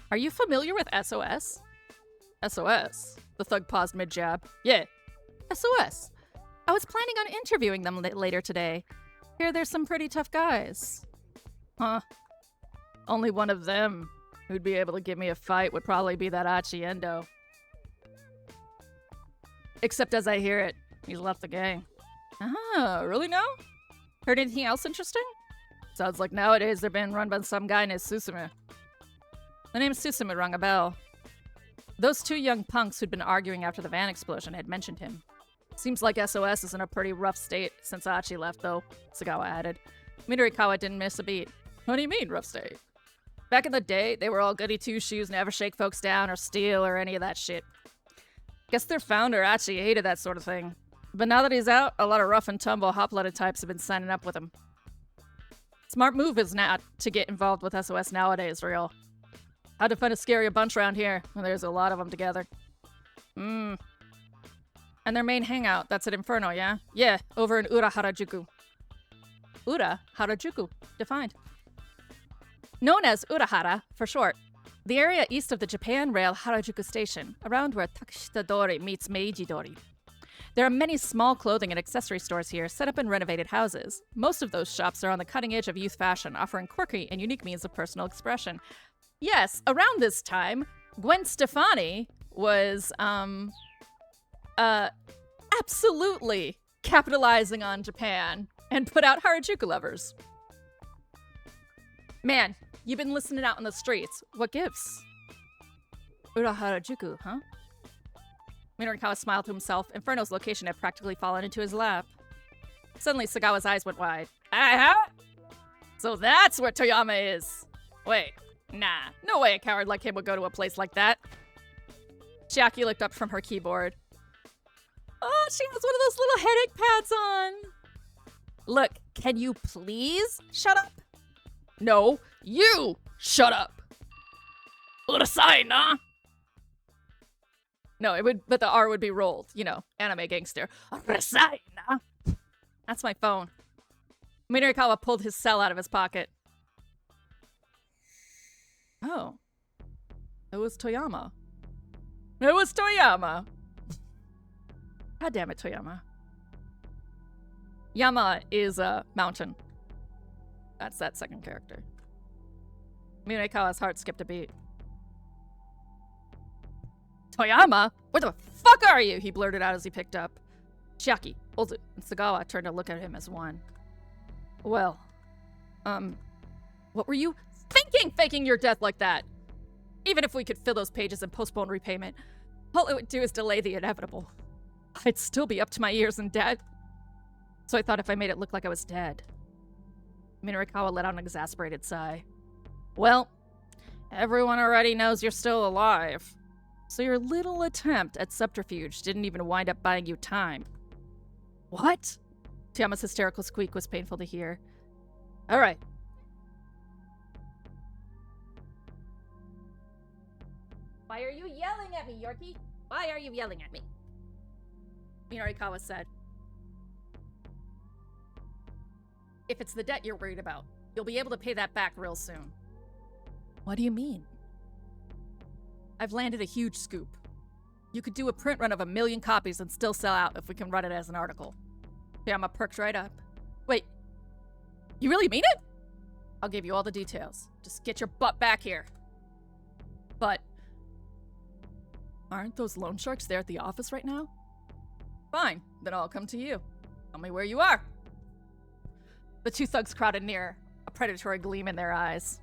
are you familiar with SOS? SOS? The thug paused mid-jab. Yeah, SOS. I was planning on interviewing them later today. Hear there's some pretty tough guys. Huh. Only one of them who'd be able to give me a fight would probably be that Achiendo. Except as I hear it, he's left the gang. Ah, really now? Heard anything else interesting? Sounds like nowadays they're being run by some guy named Susumu. The name Susumu rang a bell. Those two young punks who'd been arguing after the van explosion had mentioned him. Seems like SOS is in a pretty rough state since Achi left, though, Sagawa added. Minarikawa didn't miss a beat. What do you mean, rough state? Back in the day, they were all goody two-shoes, never shake folks down or steal or any of that shit. Guess their founder, Achi, hated that sort of thing. But now that he's out, a lot of rough and tumble hot-blooded types have been signing up with him. Smart move is not to get involved with SOS nowadays, real. How'd to find a scarier bunch around here when there's a lot of them together. And their main hangout, that's at Inferno, yeah? Yeah, over in Ura Harajuku. Ura Harajuku, defined. Known as Urahara, for short. The area east of the Japan Rail Harajuku Station, around where Takeshita Dori meets Meiji Dori. There are many small clothing and accessory stores here, set up in renovated houses. Most of those shops are on the cutting edge of youth fashion, offering quirky and unique means of personal expression. Yes, around this time, Gwen Stefani was, absolutely capitalizing on Japan and put out Harajuku lovers. Man, you've been listening out in the streets. What gives? Ura Harajuku, huh? Minarikawa smiled to himself. Inferno's location had practically fallen into his lap. Suddenly, Sagawa's eyes went wide. Aha! So that's where Toyama is. Wait, nah. No way a coward like him would go to a place like that. Chiaki looked up from her keyboard. Oh, she has one of those little headache pads on. Look, Can you please shut up? No, you shut up. Urasai na. No, it would, but the R would be rolled. You know, anime gangster. Urasai na. That's my phone. Minarikawa pulled his cell out of his pocket. Oh. It was Toyama. It was Toyama. God damn it, Toyama. Yama is a mountain. That's that second character. Minarikawa's heart skipped a beat. Toyama? Where the fuck are you? He blurted out as he picked up. Chiaki, Ozu, and Sagawa turned to look at him as one. Well, what were you thinking, faking your death like that? Even if we could fill those pages and postpone repayment, all it would do is delay the inevitable. I'd still be up to my ears in debt. So I thought if I made it look like I was dead. Minarikawa let out an exasperated sigh. Well, everyone already knows you're still alive. So your little attempt at subterfuge didn't even wind up buying you time. What? Toyama's hysterical squeak was painful to hear. All right. Why are you yelling at me, Yorkie? Why are you yelling at me? Minarikawa said. If it's the debt you're worried about, you'll be able to pay that back real soon. What do you mean? I've landed a huge scoop. You could do a print run of 1 million copies and still sell out if we can run it as an article. Toyama perked right up. Wait, you really mean it? I'll give you all the details. Just get your butt back here. But aren't those loan sharks there at the office right now? Fine, then I'll come to you. Tell me where you are. The two thugs crowded near, a predatory gleam in their eyes.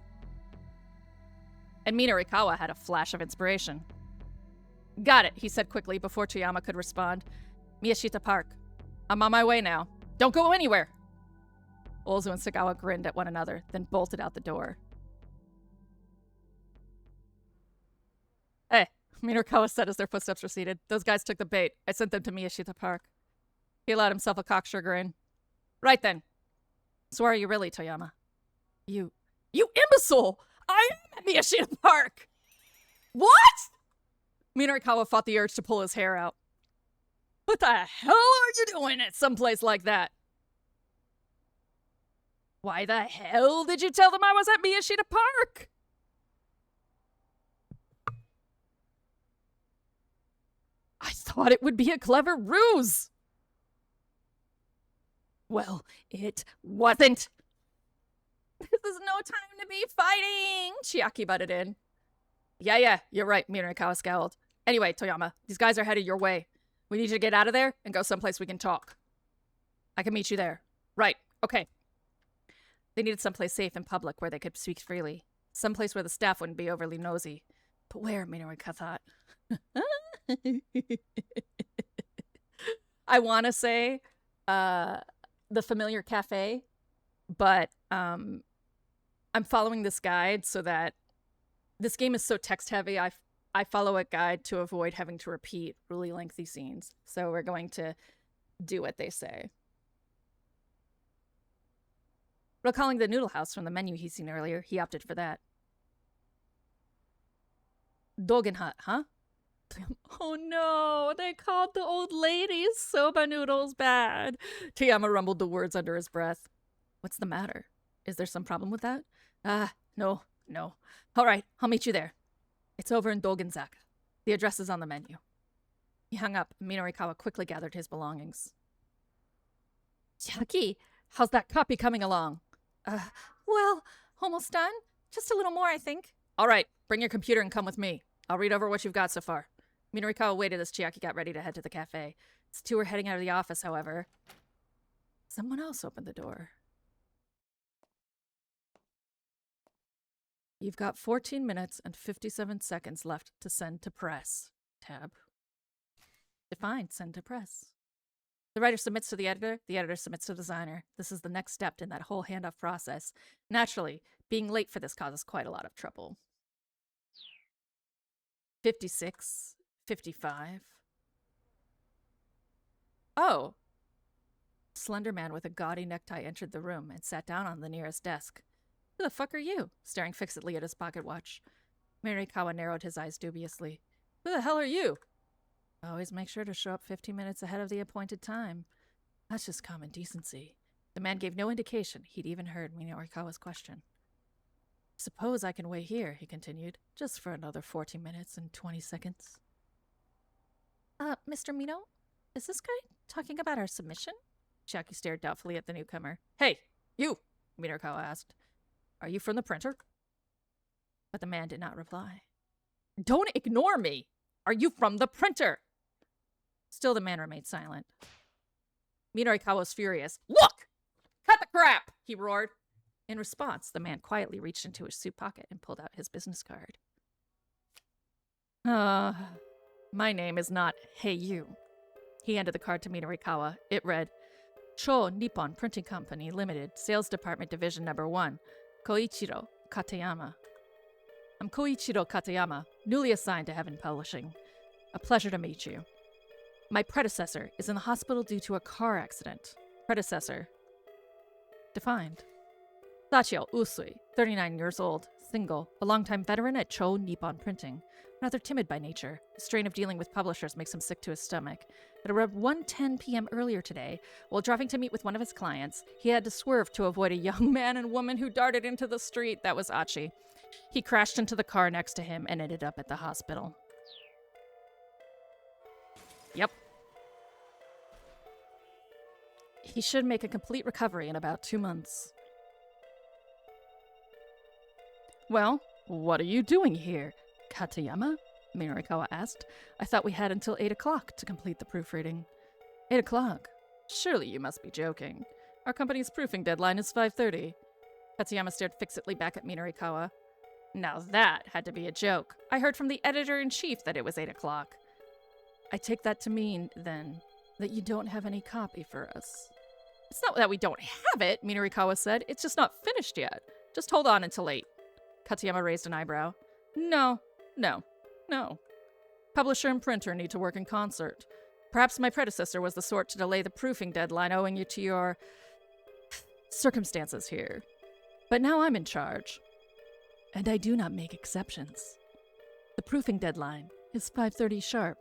And Minarikawa had a flash of inspiration. Got it, he said quickly before Toyama could respond. Miyashita Park. I'm on my way now. Don't go anywhere. Ozu and Sagawa grinned at one another, then bolted out the door. Hey, Minarikawa said as their footsteps receded. Those guys took the bait. I sent them to Miyashita Park. He allowed himself a cocksure grin. Right then. So where are you really, Toyama? You imbecile! I am at Miyashita Park! What? Minarikawa fought the urge to pull his hair out. What the hell are you doing at someplace like that? Why the hell did you tell them I was at Miyashita Park? I thought it would be a clever ruse. Well, it wasn't. This is no time to be fighting, Chiaki butted in. Yeah, you're right, Minarikawa scowled. Anyway, Toyama, these guys are headed your way. We need you to get out of there and go someplace we can talk. I can meet you there. Right, okay. They needed someplace safe and public where they could speak freely. Someplace where the staff wouldn't be overly nosy. But where, Minarikawa thought? I want to say the familiar cafe, but I'm following this guide so that this game is so text heavy. I follow a guide to avoid having to repeat really lengthy scenes. So we're going to do what they say. Recalling the noodle house from the menu he'd seen earlier, he opted for that. Dogen hut, huh? Oh no, they called the old lady's soba noodles bad. Toyama rumbled the words under his breath. What's the matter? Is there some problem with that? No. All right, I'll meet you there. It's over in Dogenzaka. The address is on the menu. He hung up, and Minarikawa quickly gathered his belongings. Chiaki, how's that copy coming along? Well, almost done. Just a little more, I think. All right, bring your computer and come with me. I'll read over what you've got so far. Minarikawa waited as Chiaki got ready to head to the cafe. The two were heading out of the office, however. Someone else opened the door. You've got 14 minutes and 57 seconds left to send to press. Tab. Define send to press. The writer submits to the editor submits to the designer. This is the next step in that whole handoff process. Naturally, being late for this causes quite a lot of trouble. 56, 55. Oh. A slender man with a gaudy necktie entered the room and sat down on the nearest desk. Who the fuck are you? Staring fixedly at his pocket watch. Mirikawa narrowed his eyes dubiously. Who the hell are you? Always make sure to show up 15 minutes ahead of the appointed time. That's just common decency. The man gave no indication he'd even heard Minorikawa's question. Suppose I can wait here, he continued, just for another 14 minutes and 20 seconds. Mr. Mino? Is this guy talking about our submission? Chiaki stared doubtfully at the newcomer. Hey, you! Minorikawa asked. Are you from the printer? But the man did not reply. Don't ignore me! Are you from the printer? Still the man remained silent. Minorikawa was furious. Look! Cut the crap! He roared. In response, the man quietly reached into his suit pocket and pulled out his business card. My name is not Hey You. He handed the card to Minorikawa. It read, Cho Nippon Printing Company Limited, Sales Department Division Number 1, Koichiro Katayama. I'm Koichiro Katayama, newly assigned to Heaven Publishing. A pleasure to meet you. My predecessor is in the hospital due to a car accident. Predecessor. Defined. Sachio Usui, 39 years old, single, a longtime veteran at Cho Nippon Printing. Rather timid by nature. The strain of dealing with publishers makes him sick to his stomach. At around 1:10 p.m. earlier today, while driving to meet with one of his clients, he had to swerve to avoid a young man and woman who darted into the street. That was Achi. He crashed into the car next to him and ended up at the hospital. Yep. He should make a complete recovery in about 2 months. Well, what are you doing here, Katayama? Minorikawa asked. I thought we had until 8 o'clock to complete the proofreading. 8 o'clock? Surely you must be joking. Our company's proofing deadline is 5:30. Katayama stared fixedly back at Minorikawa. Now that had to be a joke. I heard from the editor-in-chief that it was 8 o'clock. I take that to mean, then, that you don't have any copy for us. It's not that we don't have it, Minorikawa said. It's just not finished yet. Just hold on until 8. Katayama raised an eyebrow. No. Publisher and printer need to work in concert. Perhaps my predecessor was the sort to delay the proofing deadline owing you to your circumstances here. But now I'm in charge. And I do not make exceptions. The proofing deadline is 5:30 sharp,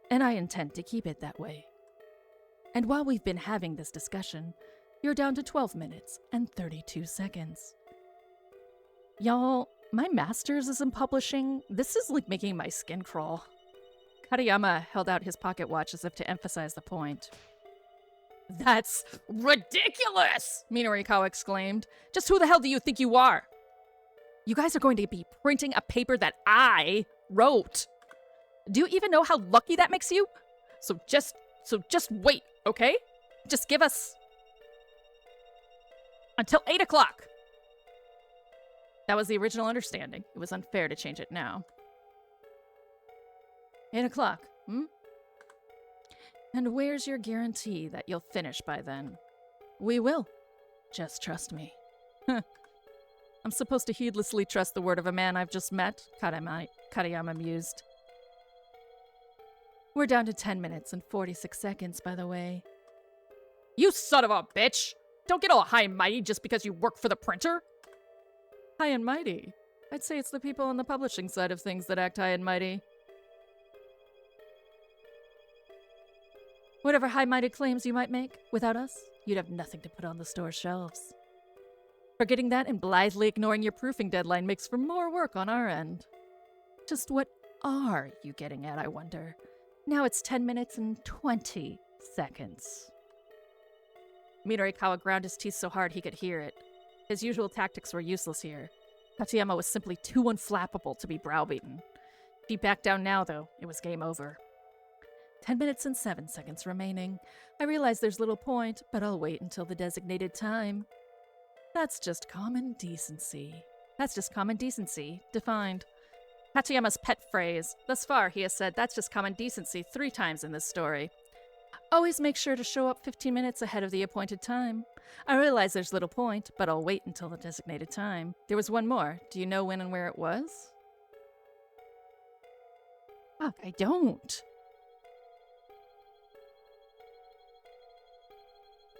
and I intend to keep it that way. And while we've been having this discussion, you're down to 12 minutes and 32 seconds. Y'all, my master's is in publishing. This is like making my skin crawl. Katayama held out his pocket watch as if to emphasize the point. That's ridiculous! Minorikawa exclaimed. Just who the hell do you think you are? You guys are going to be printing a paper that I wrote. Do you even know how lucky that makes you? So just wait, okay? Just give us until 8 o'clock. That was the original understanding. It was unfair to change it now. 8 o'clock, And where's your guarantee that you'll finish by then? We will. Just trust me. I'm supposed to heedlessly trust the word of a man I've just met? Katayama mused. We're down to 10 minutes and 46 seconds, by the way. You son of a bitch! Don't get all high and mighty just because you work for the printer! High and mighty? I'd say it's the people on the publishing side of things that act high and mighty. Whatever high-minded claims you might make, without us, you'd have nothing to put on the store shelves. Forgetting that and blithely ignoring your proofing deadline makes for more work on our end. Just what are you getting at, I wonder? Now it's 10 minutes and 20 seconds. Minorikawa ground his teeth so hard he could hear it. His usual tactics were useless here. Katayama was simply too unflappable to be browbeaten. If he backed down now, though, it was game over. 10 minutes and 7 seconds remaining. I realize there's little point, but I'll wait until the designated time. That's just common decency. That's just common decency, defined. Katayama's pet phrase. Thus far, he has said that's just common decency 3 times in this story. Always make sure to show up 15 minutes ahead of the appointed time. I realize there's little point, but I'll wait until the designated time. There was one more. Do you know when and where it was? Fuck, I don't.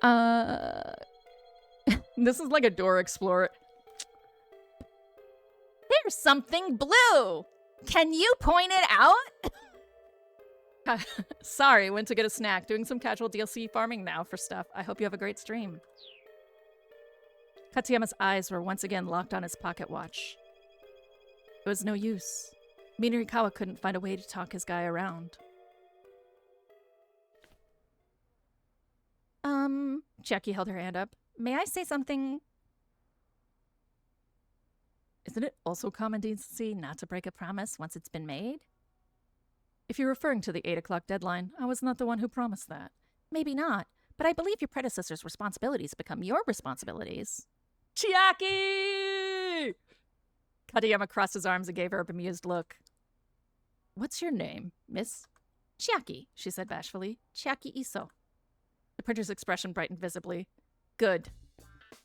This is like a Dora Explorer. There's something blue. Can you point it out? Sorry, went to get a snack. Doing some casual DLC farming now for stuff. I hope you have a great stream. Katsuyama's eyes were once again locked on his pocket watch. It was no use. Minarikawa couldn't find a way to talk his guy around. Chiaki held her hand up. May I say something? Isn't it also common decency not to break a promise once it's been made? If you're referring to the 8 o'clock deadline, I was not the one who promised that. Maybe not, but I believe your predecessor's responsibilities become your responsibilities. Chiaki! Katayama crossed his arms and gave her a bemused look. What's your name, miss? Chiaki, she said bashfully. Chiaki Iso. The printer's expression brightened visibly. Good.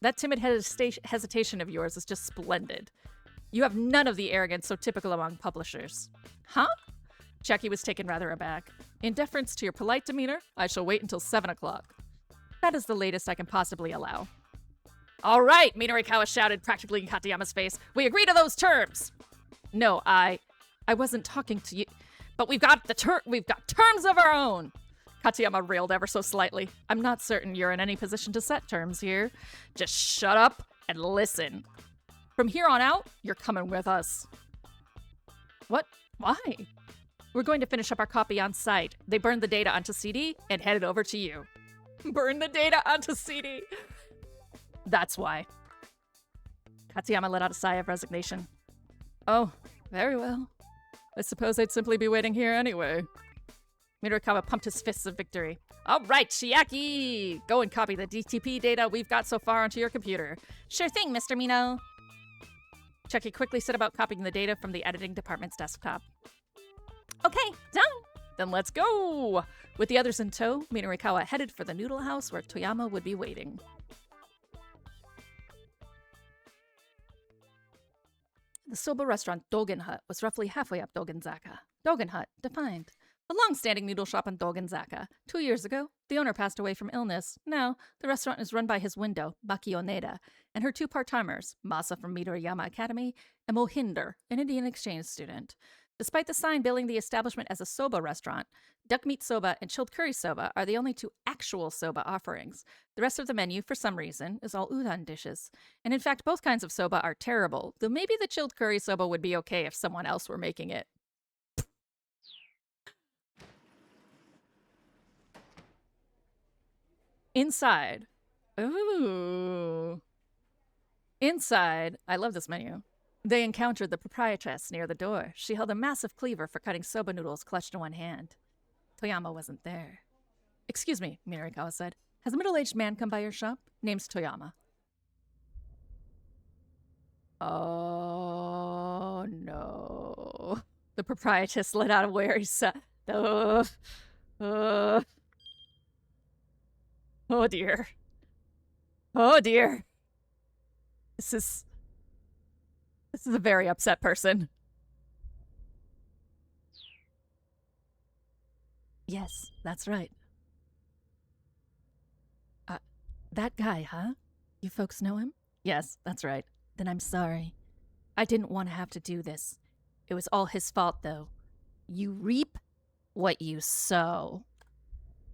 That timid hesitation of yours is just splendid. You have none of the arrogance so typical among publishers. Huh? Chiaki was taken rather aback. In deference to your polite demeanor, I shall wait until 7 o'clock. That is the latest I can possibly allow. All right, Minarikawa shouted practically in Katayama's face. We agree to those terms. No, I wasn't talking to you. But we've got terms of our own. Katayama railed ever so slightly. I'm not certain you're in any position to set terms here. Just shut up and listen. From here on out, you're coming with us. What? Why? We're going to finish up our copy on site. They burned the data onto CD and head it over to you. Burn the data onto CD. That's why. Katsuyama let out a sigh of resignation. Oh, very well. I suppose I'd simply be waiting here anyway. Minarikawa pumped his fists of victory. All right, Chiaki! Go and copy the DTP data we've got so far onto your computer. Sure thing, Mr. Mino. Chiaki quickly set about copying the data from the editing department's desktop. Okay, done! Then let's go! With the others in tow, Minarikawa headed for the noodle house where Toyama would be waiting. The soba restaurant Dogen Hut was roughly halfway up Dogenzaka. Dogen Hut, defined. A long-standing noodle shop in Dogenzaka. 2 years ago, the owner passed away from illness. Now, the restaurant is run by his widow, Baki Oneda, and her 2 part-timers, Masa from Midoriyama Academy and Mohinder, an Indian exchange student. Despite the sign billing the establishment as a soba restaurant, duck meat soba and chilled curry soba are the only 2 actual soba offerings. The rest of the menu, for some reason, is all udon dishes. And in fact, both kinds of soba are terrible, though maybe the chilled curry soba would be okay if someone else were making it. Inside. Ooh. Inside, I love this menu. They encountered the proprietress near the door. She held a massive cleaver for cutting soba noodles clutched in one hand. Toyama wasn't there. Excuse me, Minarikawa said. Has a middle-aged man come by your shop? Name's Toyama. Oh, no. The proprietress let out a wary sigh. Oh dear. Oh dear. This is a very upset person. Yes, that's right. That guy, huh? You folks know him? Yes, that's right. Then I'm sorry. I didn't want to have to do this. It was all his fault, though. You reap what you sow.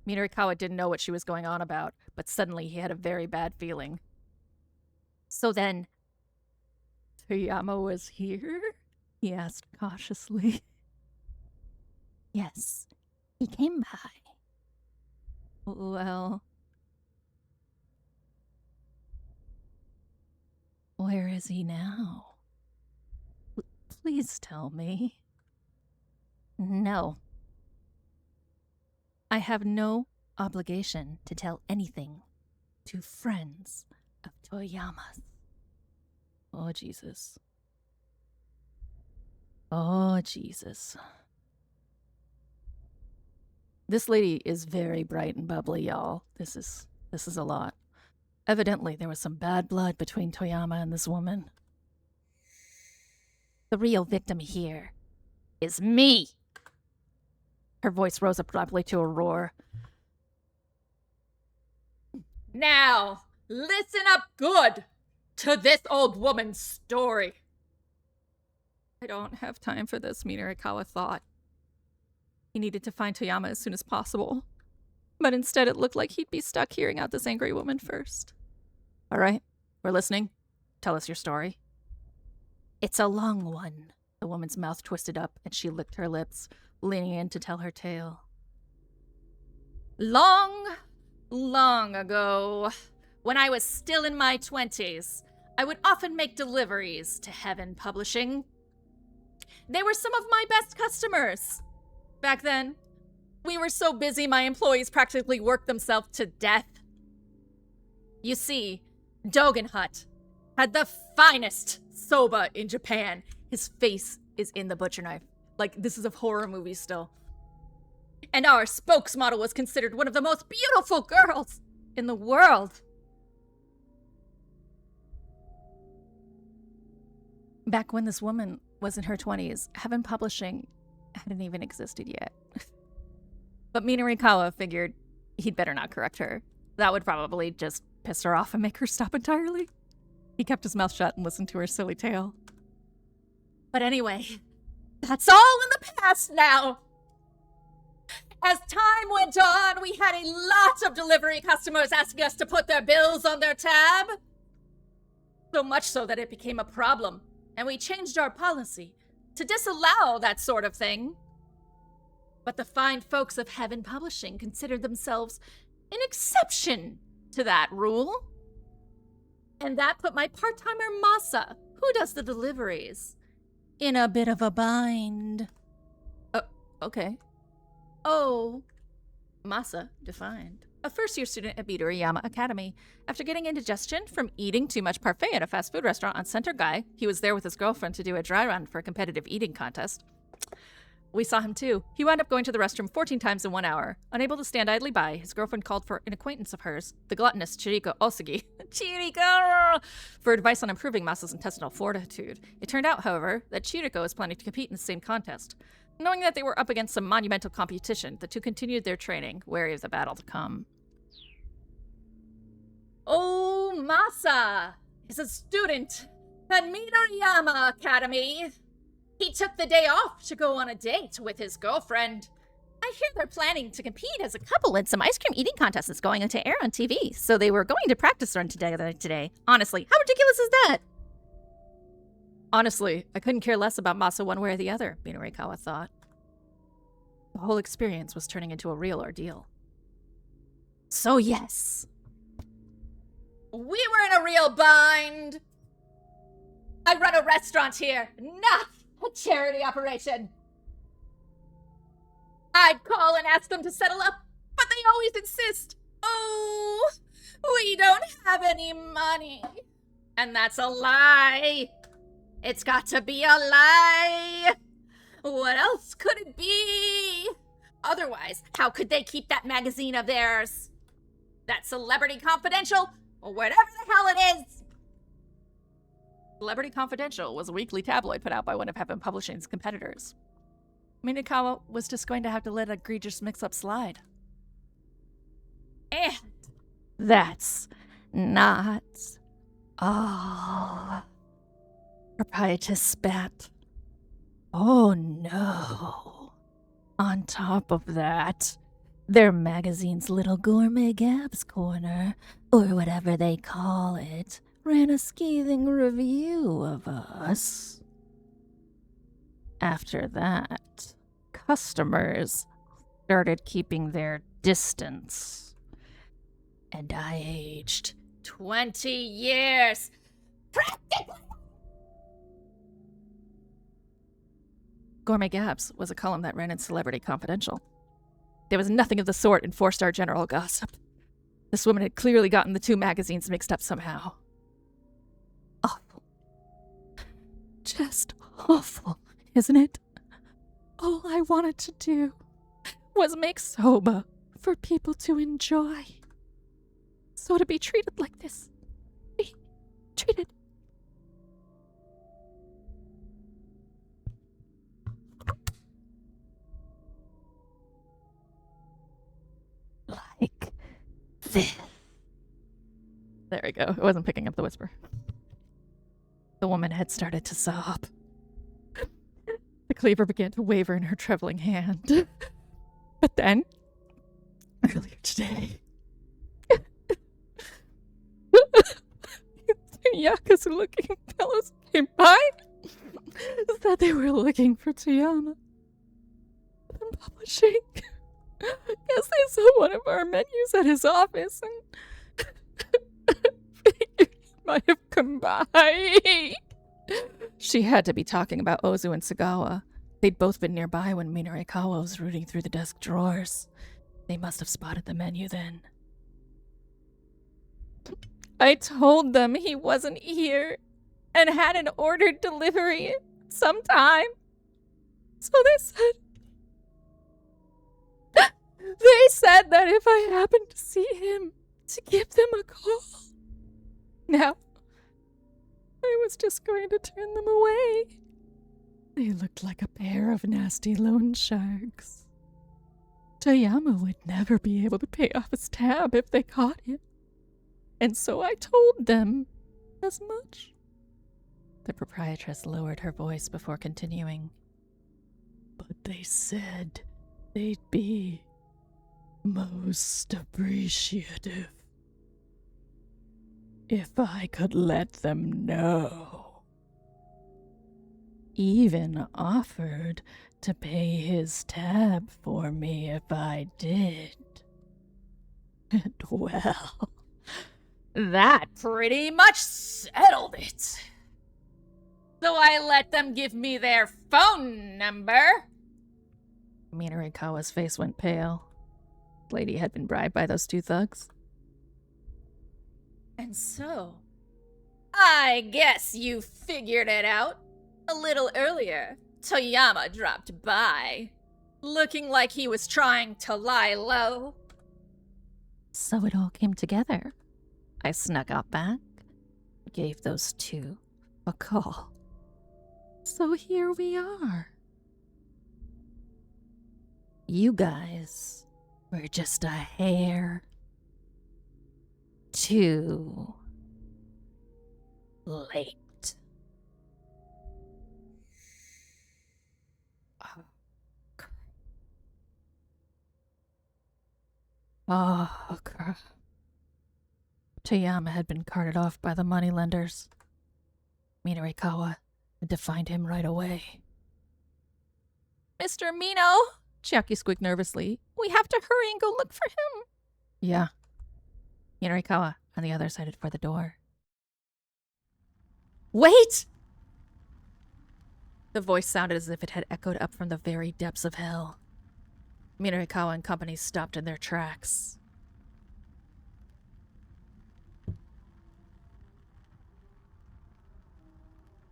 Minarikawa didn't know what she was going on about, but suddenly he had a very bad feeling. So then, Toyama was here? He asked cautiously. Yes, he came by. Well, where is he now? Please tell me. No. I have no obligation to tell anything to friends of Toyama's. Oh, Jesus. Oh, Jesus. This lady is very bright and bubbly, y'all. This is a lot. Evidently, there was some bad blood between Toyama and this woman. The real victim here is me. Her voice rose abruptly to a roar. Now, listen up good to this old woman's story. I don't have time for this, Minarikawa thought. He needed to find Toyama as soon as possible. But instead it looked like he'd be stuck hearing out this angry woman first. All right, we're listening. Tell us your story. It's a long one. The woman's mouth twisted up and she licked her lips, leaning in to tell her tale. Long, long ago, when I was still in my 20s, I would often make deliveries to Heaven Publishing. They were some of my best customers. Back then, we were so busy my employees practically worked themselves to death. You see, Dogen Hut had the finest soba in Japan. His face is in the butcher knife. Like, this is a horror movie still. And our spokesmodel was considered one of the most beautiful girls in the world. Back when this woman was in her 20s, Heaven Publishing hadn't even existed yet. But Minarikawa figured he'd better not correct her. That would probably just piss her off and make her stop entirely. He kept his mouth shut and listened to her silly tale. But anyway, that's all in the past now. As time went on, we had a lot of delivery customers asking us to put their bills on their tab. So much so that it became a problem, and we changed our policy to disallow that sort of thing. But the fine folks of Heaven Publishing considered themselves an exception to that rule. And that put my part-timer Masa, who does the deliveries, in a bit of a bind. Okay. Oh, Masa, defined. A first-year student at Midoriyama Academy. After getting indigestion from eating too much parfait at a fast food restaurant on Center Guy, he was there with his girlfriend to do a dry run for a competitive eating contest. We saw him too. He wound up going to the restroom 14 times in 1 hour. Unable to stand idly by, his girlfriend called for an acquaintance of hers, the gluttonous Chiriko Osugi, Chiriko, for advice on improving Masa's intestinal fortitude. It turned out, however, that Chiriko was planning to compete in the same contest. Knowing that they were up against some monumental competition, the two continued their training, wary of the battle to come. Oh, Masa is a student at Midoriyama Academy. He took the day off to go on a date with his girlfriend. I hear they're planning to compete as a couple in some ice cream eating contest that's going to air on TV, so they were going to practice run together today. Honestly, how ridiculous is that? Honestly, I couldn't care less about Masa one way or the other, Minarikawa thought. The whole experience was turning into a real ordeal. So yes, we were in a real bind. I run a restaurant here, not a charity operation. I'd call and ask them to settle up, but they always insist, oh, we don't have any money. And that's a lie. It's got to be a lie. What else could it be? Otherwise, how could they keep that magazine of theirs? That Celebrity Confidential, or whatever the hell it is. Celebrity Confidential was a weekly tabloid put out by one of Heaven Publishing's competitors. Minakawa was just going to have to let an egregious mix-up slide. And that's not all. Proprietress spat. Oh no. On top of that, their magazine's little gourmet Gabs corner, or whatever they call it, ran a scathing review of us. After that, customers started keeping their distance. And I aged 20 years. Practically! Gourmet Gabs was a column that ran in Celebrity Confidential. There was nothing of the sort in 4-Star General Gossip. This woman had clearly gotten the two magazines mixed up somehow. Awful. Just awful, isn't it? All I wanted to do was make soba for people to enjoy. So to be treated like this, be treated like this. There we go. It wasn't picking up the whisper. The woman had started to sob. The cleaver began to waver in her trembling hand. But then, earlier today, Yakuza-looking fellows came by. Said they were looking for Toyama. And publishing. Guess they saw one of our menus at his office and figured he might have come by. She had to be talking about Ozu and Sagawa. They'd both been nearby when Minarikawa was rooting through the desk drawers. They must have spotted the menu then. I told them he wasn't here and hadn't ordered delivery sometime. So they said that if I happened to see him, to give them a call. Now, I was just going to turn them away. They looked like a pair of nasty loan sharks. Toyama would never be able to pay off his tab if they caught him. And so I told them as much. The proprietress lowered her voice before continuing. But they said they'd be most appreciative if I could let them know. Even offered to pay his tab for me if I did. And well, that pretty much settled it. So I let them give me their phone number. Minarikawa's face went pale. Lady had been bribed by those two thugs. And so, I guess you figured it out. A little earlier, Toyama dropped by, looking like he was trying to lie low. So it all came together. I snuck out back, gave those two a call. So here we are. You guys were just a hair too late. Oh, crap. Toyama had been carted off by the moneylenders. Minarikawa had to find him right away. Mr. Mino, Chiaki squeaked nervously. We have to hurry and go look for him. Yeah. Minarikawa on the other side headed for the door. Wait! The voice sounded as if it had echoed up from the very depths of hell. Minarikawa and company stopped in their tracks.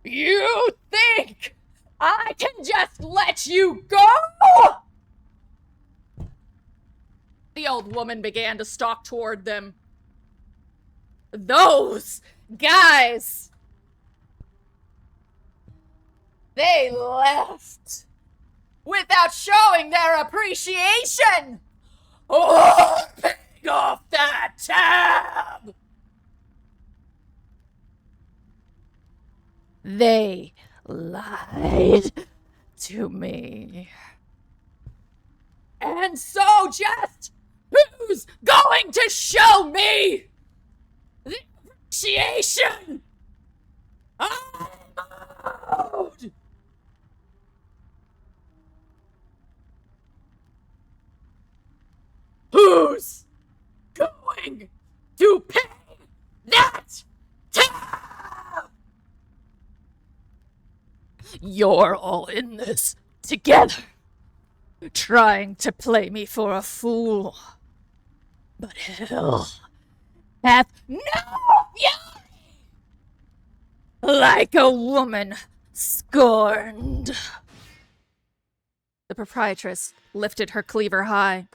You think I can just let you go? The old woman began to stalk toward them. Those guys! They left without showing their appreciation or paying off that tab. They lied to me. And so just who's going to show me the appreciation I'm owed? Who's going to pay that tab? You're all in this together, trying to play me for a fool. But hell hath no fury like a woman scorned. The proprietress lifted her cleaver high.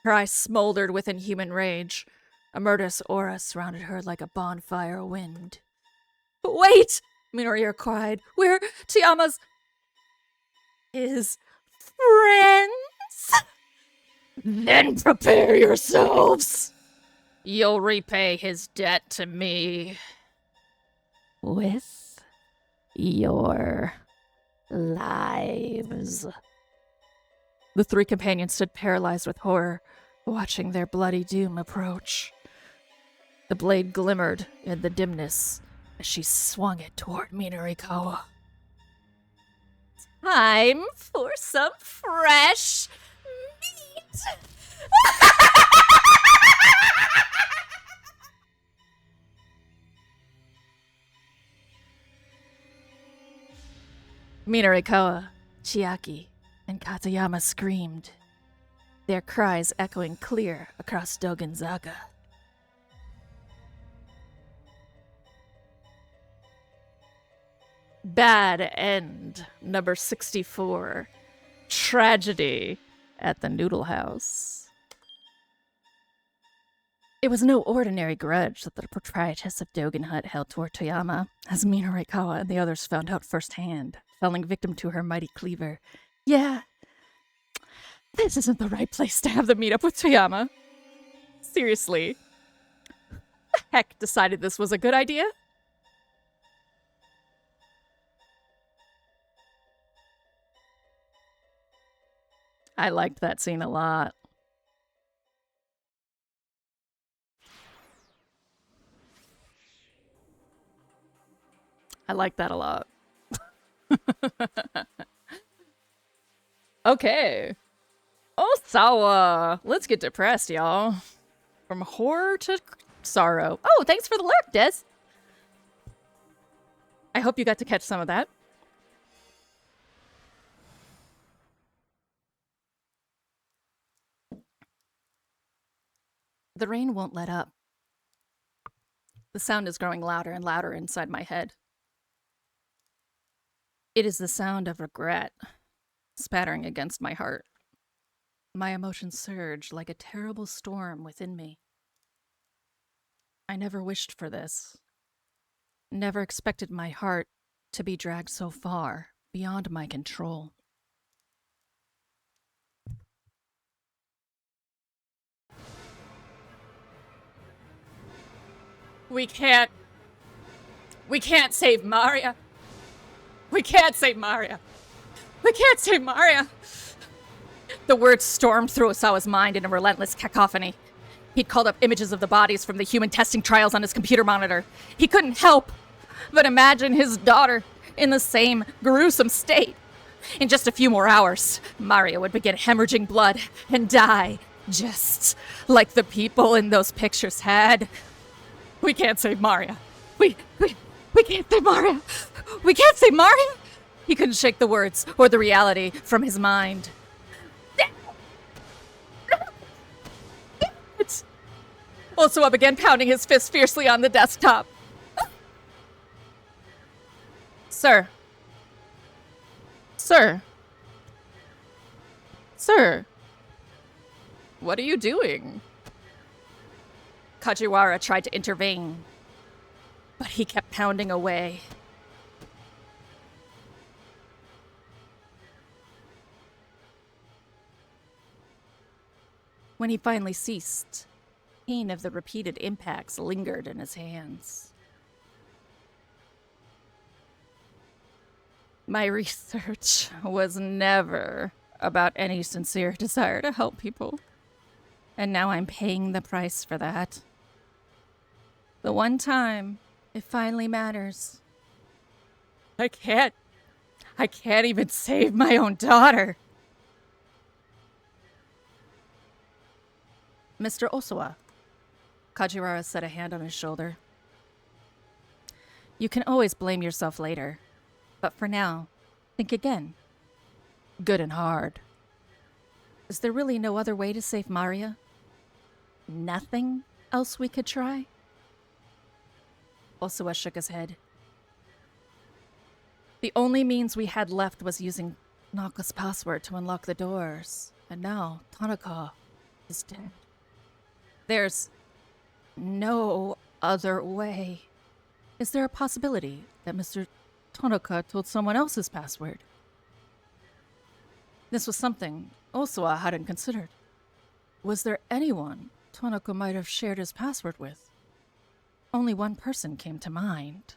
Her eyes smoldered with inhuman rage. A murderous aura surrounded her like a bonfire wind. Wait! Minoria cried. We're Toyama's... his friends? Then prepare yourselves. You'll repay his debt to me. With your lives. The three companions stood paralyzed with horror, watching their bloody doom approach. The blade glimmered in the dimness as she swung it toward Minarikawa. Time for some fresh meat! Minarikawa, Chiaki, and Katayama screamed, their cries echoing clear across Dogenzaga. Bad end, number 64. Tragedy at the Noodle House. It was no ordinary grudge that the proprietress of Dogen Hut held toward Toyama, as Minarikawa and the others found out firsthand, falling victim to her mighty cleaver. Yeah, this isn't the right place to have the meetup with Toyama. Seriously. Who the heck decided this was a good idea? I liked that scene a lot. I like that a lot. Okay. Osawa! Let's get depressed, y'all. From horror to sorrow. Oh, thanks for the lurk, Des. I hope you got to catch some of that. The rain won't let up. The sound is growing louder and louder inside my head. It is the sound of regret, spattering against my heart. My emotions surge like a terrible storm within me. I never wished for this. Never expected my heart to be dragged so far, beyond my control. We can't save Maria. We can't save Maria. We can't save Maria. The words stormed through Osawa's mind in a relentless cacophony. He'd called up images of the bodies from the human testing trials on his computer monitor. He couldn't help but imagine his daughter in the same gruesome state. In just a few more hours, Maria would begin hemorrhaging blood and die, just like the people in those pictures had. We can't save Maria. We can't save Maria. We can't save Maria. He couldn't shake the words or the reality from his mind. Osawa began pounding his fist fiercely on the desktop. Sir. Sir. Sir. What are you doing? Kajiwara tried to intervene, but he kept pounding away. When he finally ceased, pain of the repeated impacts lingered in his hands. My research was never about any sincere desire to help people, and now I'm paying the price for that. The one time it finally matters. I can't even save my own daughter. Mr. Osawa. Kajiwara set a hand on his shoulder. You can always blame yourself later, but for now, think again. Good and hard. Is there really no other way to save Maria? Nothing else we could try? Osawa shook his head. The only means we had left was using Naka's password to unlock the doors, and now Tanaka is dead. There's no other way. Is there a possibility that Mr. Tanaka told someone else's password? This was something Osawa hadn't considered. Was there anyone Tonoko might have shared his password with. Only one person came to mind.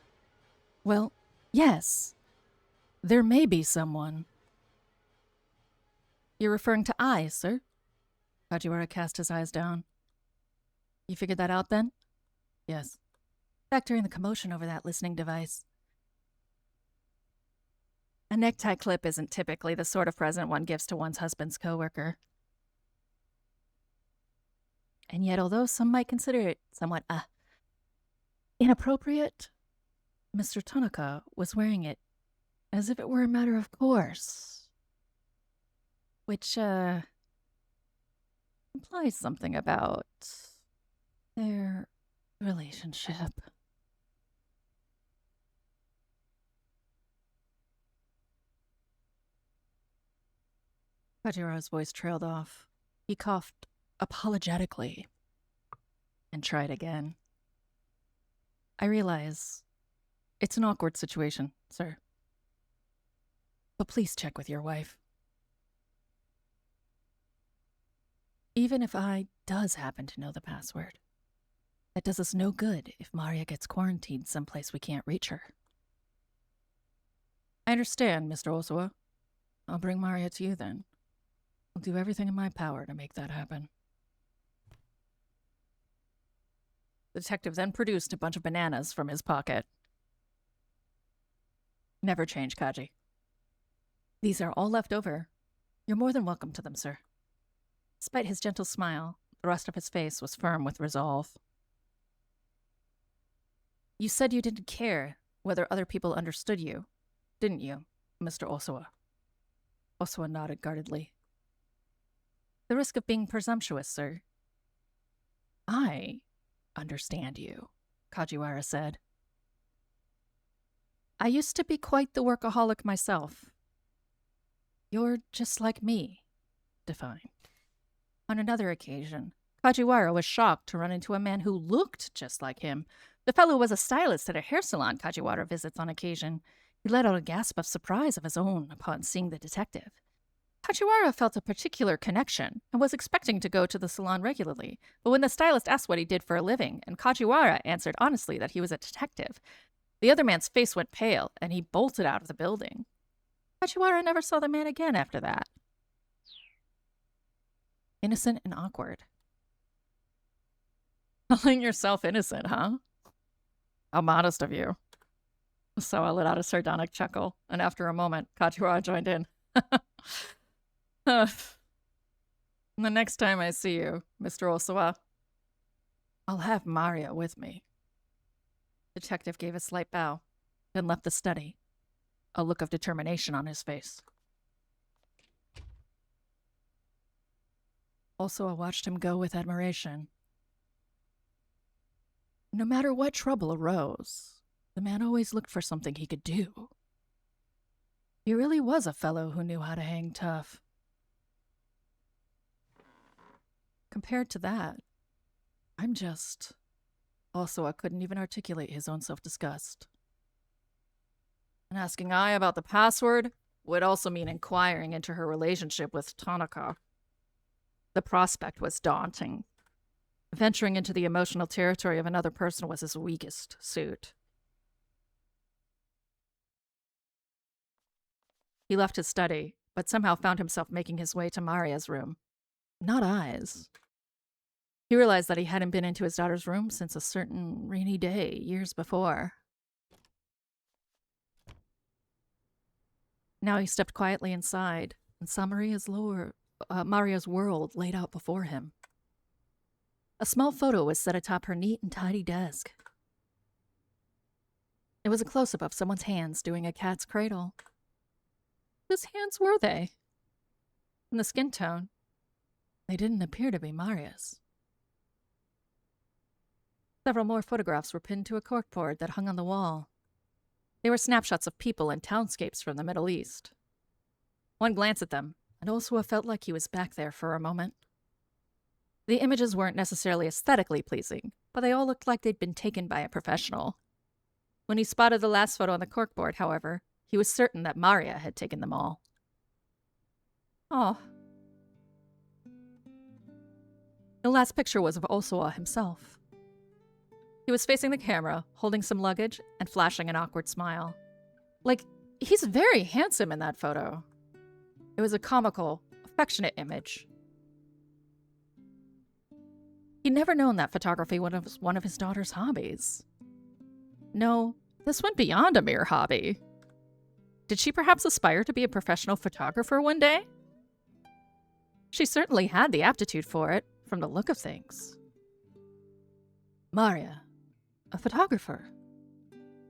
Well, yes. There may be someone. You're referring to I, sir? Kajiwara cast his eyes down. You figured that out then? Yes. Back during the commotion over that listening device. A necktie clip isn't typically the sort of present one gives to one's husband's coworker. And yet, although some might consider it somewhat, inappropriate, Mr. Tanaka was wearing it as if it were a matter of course. Which, implies something about their relationship. Kajiwara's voice trailed off. He coughed apologetically and tried again. I realize it's an awkward situation, sir. But please check with your wife. Even if I does happen to know the password, that does us no good if Maria gets quarantined someplace we can't reach her. I understand, Mr. Osawa. I'll bring Maria to you then. I'll do everything in my power to make that happen. The detective then produced a bunch of bananas from his pocket. Never change, Kaji. These are all left over. You're more than welcome to them, sir. Despite his gentle smile, the rest of his face was firm with resolve. You said you didn't care whether other people understood you, didn't you, Mr. Osawa? Osawa nodded guardedly. The risk of being presumptuous, sir. I understand you, Kajiwara said. I used to be quite the workaholic myself. You're just like me. Define. On another occasion, Kajiwara was shocked to run into a man who looked just like him. The fellow was a stylist at a hair salon Kajiwara visits on occasion. He let out a gasp of surprise of his own upon seeing the detective. Kajiwara felt a particular connection and was expecting to go to the salon regularly, but when the stylist asked what he did for a living, and Kajiwara answered honestly that he was a detective, the other man's face went pale and he bolted out of the building. Kajiwara never saw the man again after that. Innocent and awkward. Calling yourself innocent, huh? How modest of you. So I let out a sardonic chuckle, and after a moment, Kajiwara joined in. The next time I see you, Mr. Osawa, I'll have Maria with me. The detective gave a slight bow, then left the study, a look of determination on his face. Osawa watched him go with admiration. No matter what trouble arose, the man always looked for something he could do. He really was a fellow who knew how to hang tough. Compared to that, I'm just... Osawa couldn't even articulate his own self-disgust. And asking Ai about the password would also mean inquiring into her relationship with Tanaka. The prospect was daunting. Venturing into the emotional territory of another person was his weakest suit. He left his study, but somehow found himself making his way to Maria's room. Not Ai's. He realized that he hadn't been into his daughter's room since a certain rainy day years before. Now he stepped quietly inside and saw Maria's world laid out before him. A small photo was set atop her neat and tidy desk. It was a close-up of someone's hands doing a cat's cradle. Whose hands were they? From the skin tone, they didn't appear to be Maria's. Several more photographs were pinned to a corkboard that hung on the wall. They were snapshots of people and townscapes from the Middle East. One glance at them, and Osawa felt like he was back there for a moment. The images weren't necessarily aesthetically pleasing, but they all looked like they'd been taken by a professional. When he spotted the last photo on the corkboard, however, he was certain that Maria had taken them all. Oh. The last picture was of Osawa himself. He was facing the camera, holding some luggage and flashing an awkward smile. Like, he's very handsome in that photo. It was a comical, affectionate image. He'd never known that photography was one of his daughter's hobbies. No, this went beyond a mere hobby. Did she perhaps aspire to be a professional photographer one day? She certainly had the aptitude for it, from the look of things. Maria, a photographer.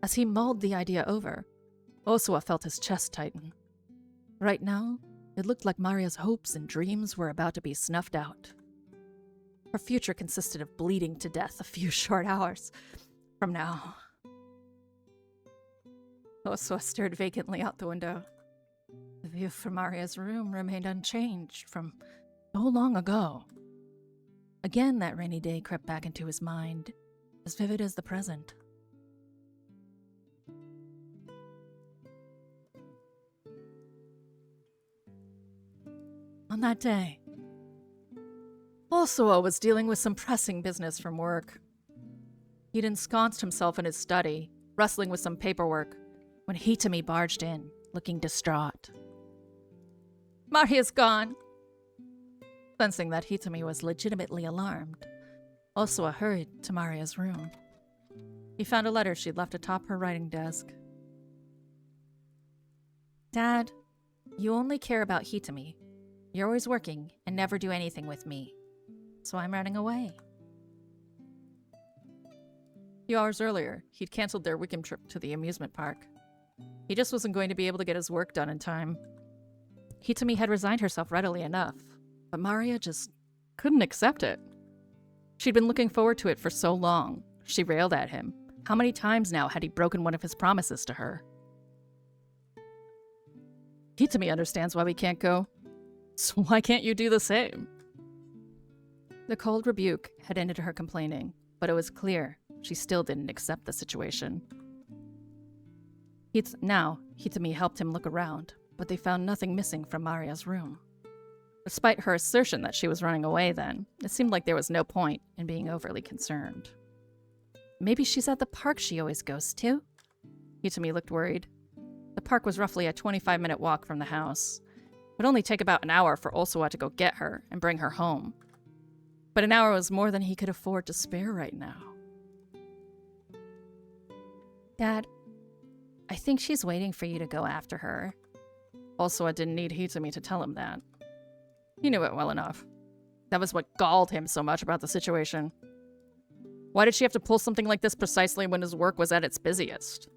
As he mulled the idea over, Osawa felt his chest tighten. Right now, it looked like Maria's hopes and dreams were about to be snuffed out. Her future consisted of bleeding to death a few short hours from now. Osawa stared vacantly out the window. The view from Maria's room remained unchanged from so long ago. Again, that rainy day crept back into his mind, as vivid as the present. On that day, Osawa was dealing with some pressing business from work. He'd ensconced himself in his study, wrestling with some paperwork, when Hitami barged in, looking distraught. Maria's gone. Sensing that Hitami was legitimately alarmed, Osawa hurried to Maria's room. He found a letter she'd left atop her writing desk. Dad, you only care about Hitami. You're always working and never do anything with me. So I'm running away. A few hours earlier, he'd canceled their weekend trip to the amusement park. He just wasn't going to be able to get his work done in time. Hitami had resigned herself readily enough, but Maria just couldn't accept it. She'd been looking forward to it for so long. She railed at him. How many times now had he broken one of his promises to her? Hitami understands why we can't go. So why can't you do the same? The cold rebuke had ended her complaining, but it was clear she still didn't accept the situation. Now, Hitami helped him look around, but they found nothing missing from Maria's room. Despite her assertion that she was running away then, it seemed like there was no point in being overly concerned. Maybe she's at the park she always goes to? Hitami looked worried. The park was roughly a 25-minute walk from the house. It would only take about an hour for Osawa to go get her and bring her home. But an hour was more than he could afford to spare right now. Dad, I think she's waiting for you to go after her. Osawa didn't need Hitami to tell him that. He knew it well enough. That was what galled him so much about the situation. Why did she have to pull something like this precisely when his work was at its busiest?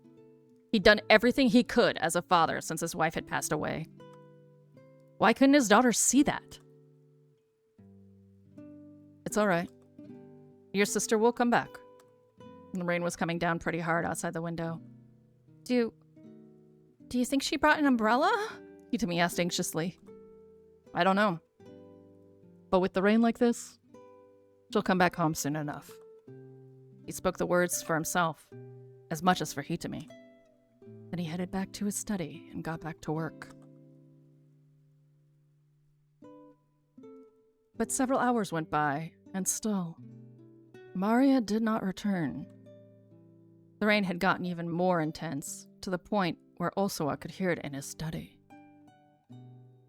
He'd done everything he could as a father since his wife had passed away. Why couldn't his daughter see that? It's all right. Your sister will come back. The rain was coming down pretty hard outside the window. Do you think she brought an umbrella? Hitami asked anxiously. I don't know. But with the rain like this, she'll come back home soon enough. He spoke the words for himself, as much as for Hitami. Then he headed back to his study and got back to work. But several hours went by, and still, Maria did not return. The rain had gotten even more intense, to the point where Osawa could hear it in his study.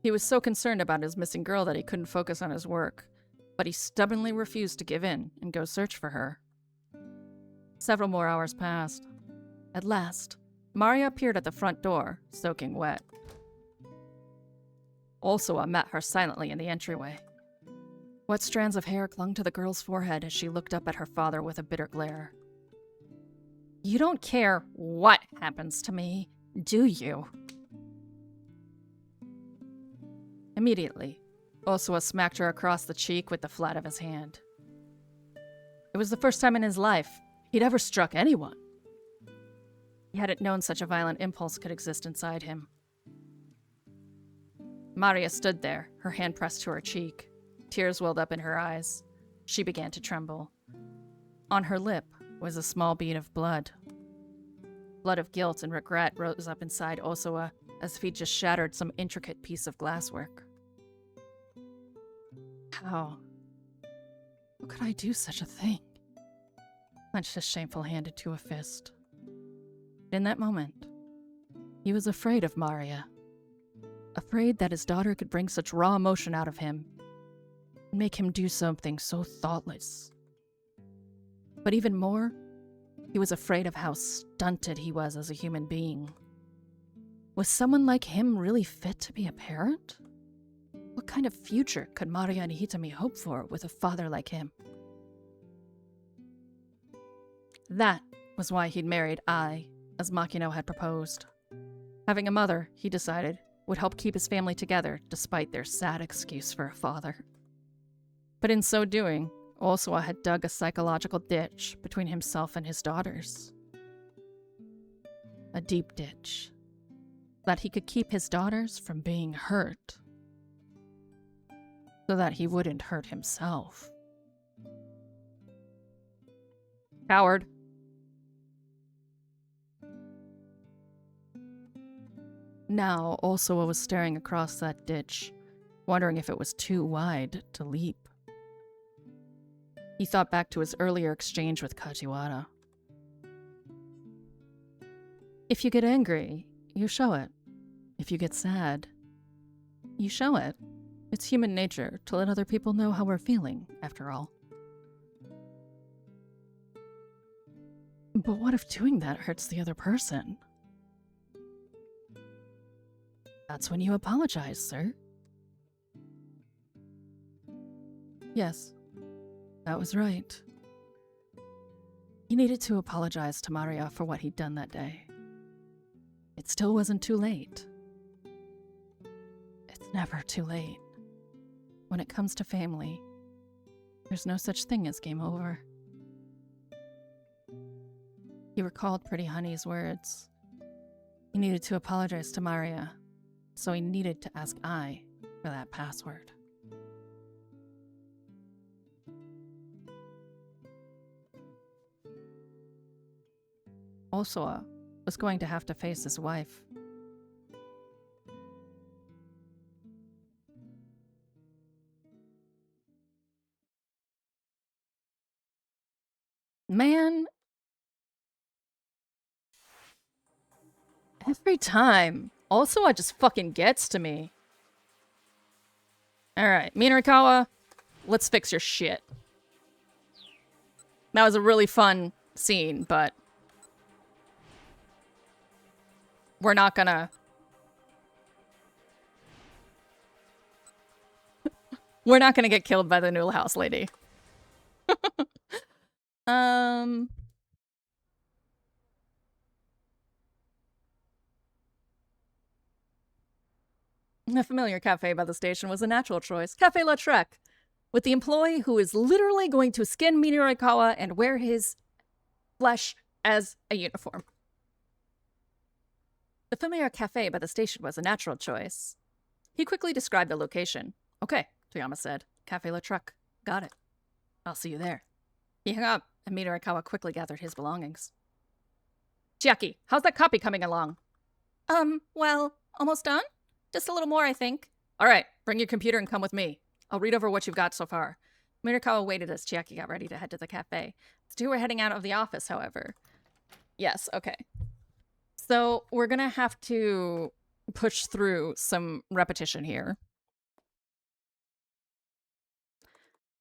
He was so concerned about his missing girl that he couldn't focus on his work, but he stubbornly refused to give in and go search for her. Several more hours passed. At last, Maria appeared at the front door, soaking wet. Osawa met her silently in the entryway. Wet strands of hair clung to the girl's forehead as she looked up at her father with a bitter glare. You don't care what happens to me, do you? Immediately, Osawa smacked her across the cheek with the flat of his hand. It was the first time in his life he'd ever struck anyone. He hadn't known such a violent impulse could exist inside him. Maria stood there, her hand pressed to her cheek. Tears welled up in her eyes. She began to tremble. On her lip was a small bead of blood. Blood of guilt and regret rose up inside Osawa, as if he'd just shattered some intricate piece of glasswork. How could I do such a thing? Clenched his shameful hand into a fist. In that moment, he was afraid of Maria. Afraid that his daughter could bring such raw emotion out of him and make him do something so thoughtless. But even more, he was afraid of how stunted he was as a human being. Was someone like him really fit to be a parent? What kind of future could Maria and Hitami hope for with a father like him? That was why he'd married Ai, as Makino had proposed. Having a mother, he decided, would help keep his family together despite their sad excuse for a father. But in so doing, Osawa had dug a psychological ditch between himself and his daughters. A deep ditch, that he could keep his daughters from being hurt, so that he wouldn't hurt himself. Coward. Now, Osawa was staring across that ditch, wondering if it was too wide to leap. He thought back to his earlier exchange with Kajiwara. If you get angry, you show it. If you get sad, you show it. It's human nature to let other people know how we're feeling, after all. But what if doing that hurts the other person? That's when you apologize, sir. Yes, that was right. He needed to apologize to Maria for what he'd done that day. It still wasn't too late. It's never too late. When it comes to family, there's no such thing as game over. He recalled Pretty Honey's words. He needed to apologize to Maria, so he needed to ask Ai for that password. Osawa was going to have to face his wife. Man, every time, Osawa just fucking gets to me. Alright, Minarikawa, let's fix your shit. That was a really fun scene, but we're not gonna... we're not gonna get killed by the Newell House lady. A familiar cafe by the station was a natural choice. Café La Trek, with the employee who is literally going to skin Minarikawa and wear his flesh as a uniform. The familiar cafe by the station was a natural choice. He quickly described the location. Okay, Toyama said. Café La Trek. Got it. I'll see you there. He hung up, and Minarikawa quickly gathered his belongings. Chiaki, how's that copy coming along? Well, almost done? Just a little more, I think. All right, bring your computer and come with me. I'll read over what you've got so far. Minarikawa waited as Chiaki got ready to head to the cafe. The two were heading out of the office, however. Yes, okay. So we're gonna have to push through some repetition here.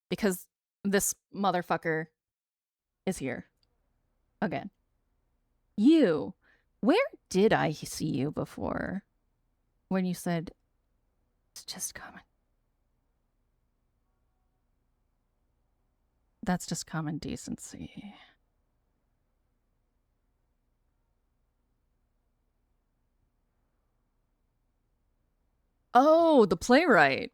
Because this motherfucker is here. Again. You. Where did I see you before? When you said, it's just common. That's just common decency. Oh, the playwright.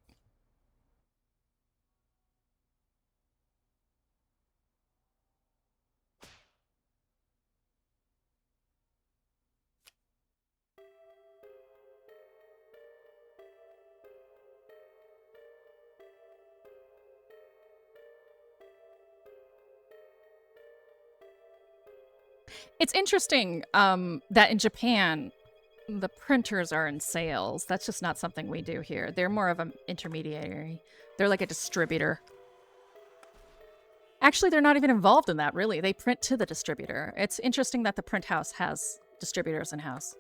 It's interesting that in Japan, the printers are in sales. That's just not something we do here. They're more of an intermediary. They're like a distributor. Actually, they're not even involved in that, really. They print to the distributor. It's interesting that the print house has distributors in-house.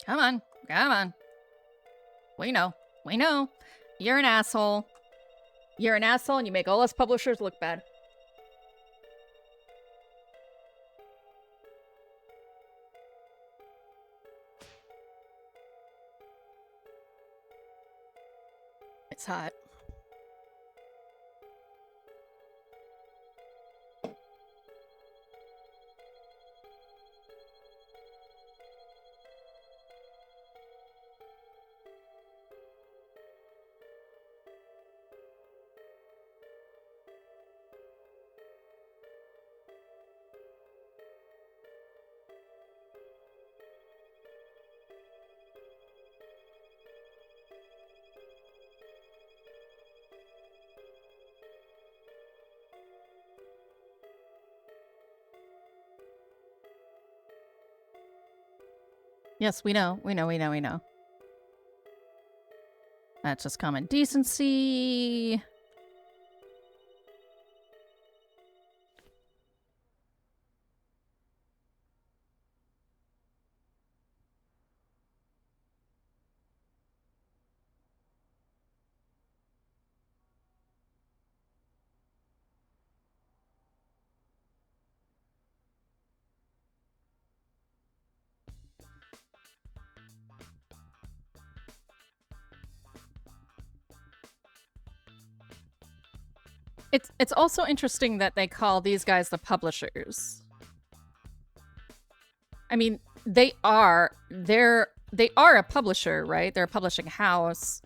Come on. Come on. We know. We know. You're an asshole. You're an asshole and you make all us publishers look bad. It's hot. Yes, we know. We know, we know, we know. That's just common decency. It's also interesting that they call these guys the publishers. I mean, they are a publisher, right? They're a publishing house.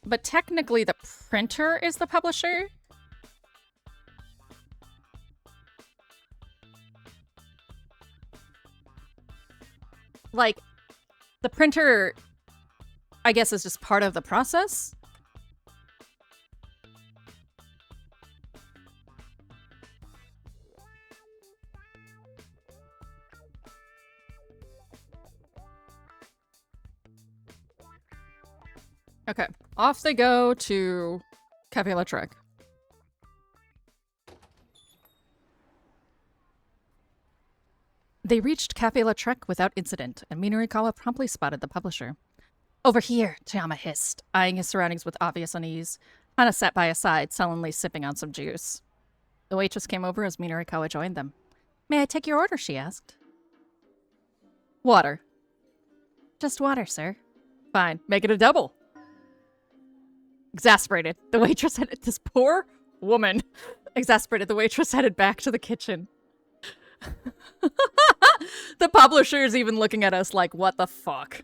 But technically the printer is the publisher. Like, the printer, I guess, is just part of the process. Okay, off they go to Cafe Lautrec. They reached Cafe Lautrec without incident, and Minurikawa promptly spotted the publisher. Over here, Toyama hissed, eyeing his surroundings with obvious unease. Hana sat by his side, sullenly sipping on some juice. The waitress came over as Minurikawa joined them. May I take your order, she asked. Water. Just water, sir. Fine, make it a double. Exasperated, the waitress headed— this poor woman. Exasperated, the waitress headed back to the kitchen. The publisher is even looking at us like, what the fuck?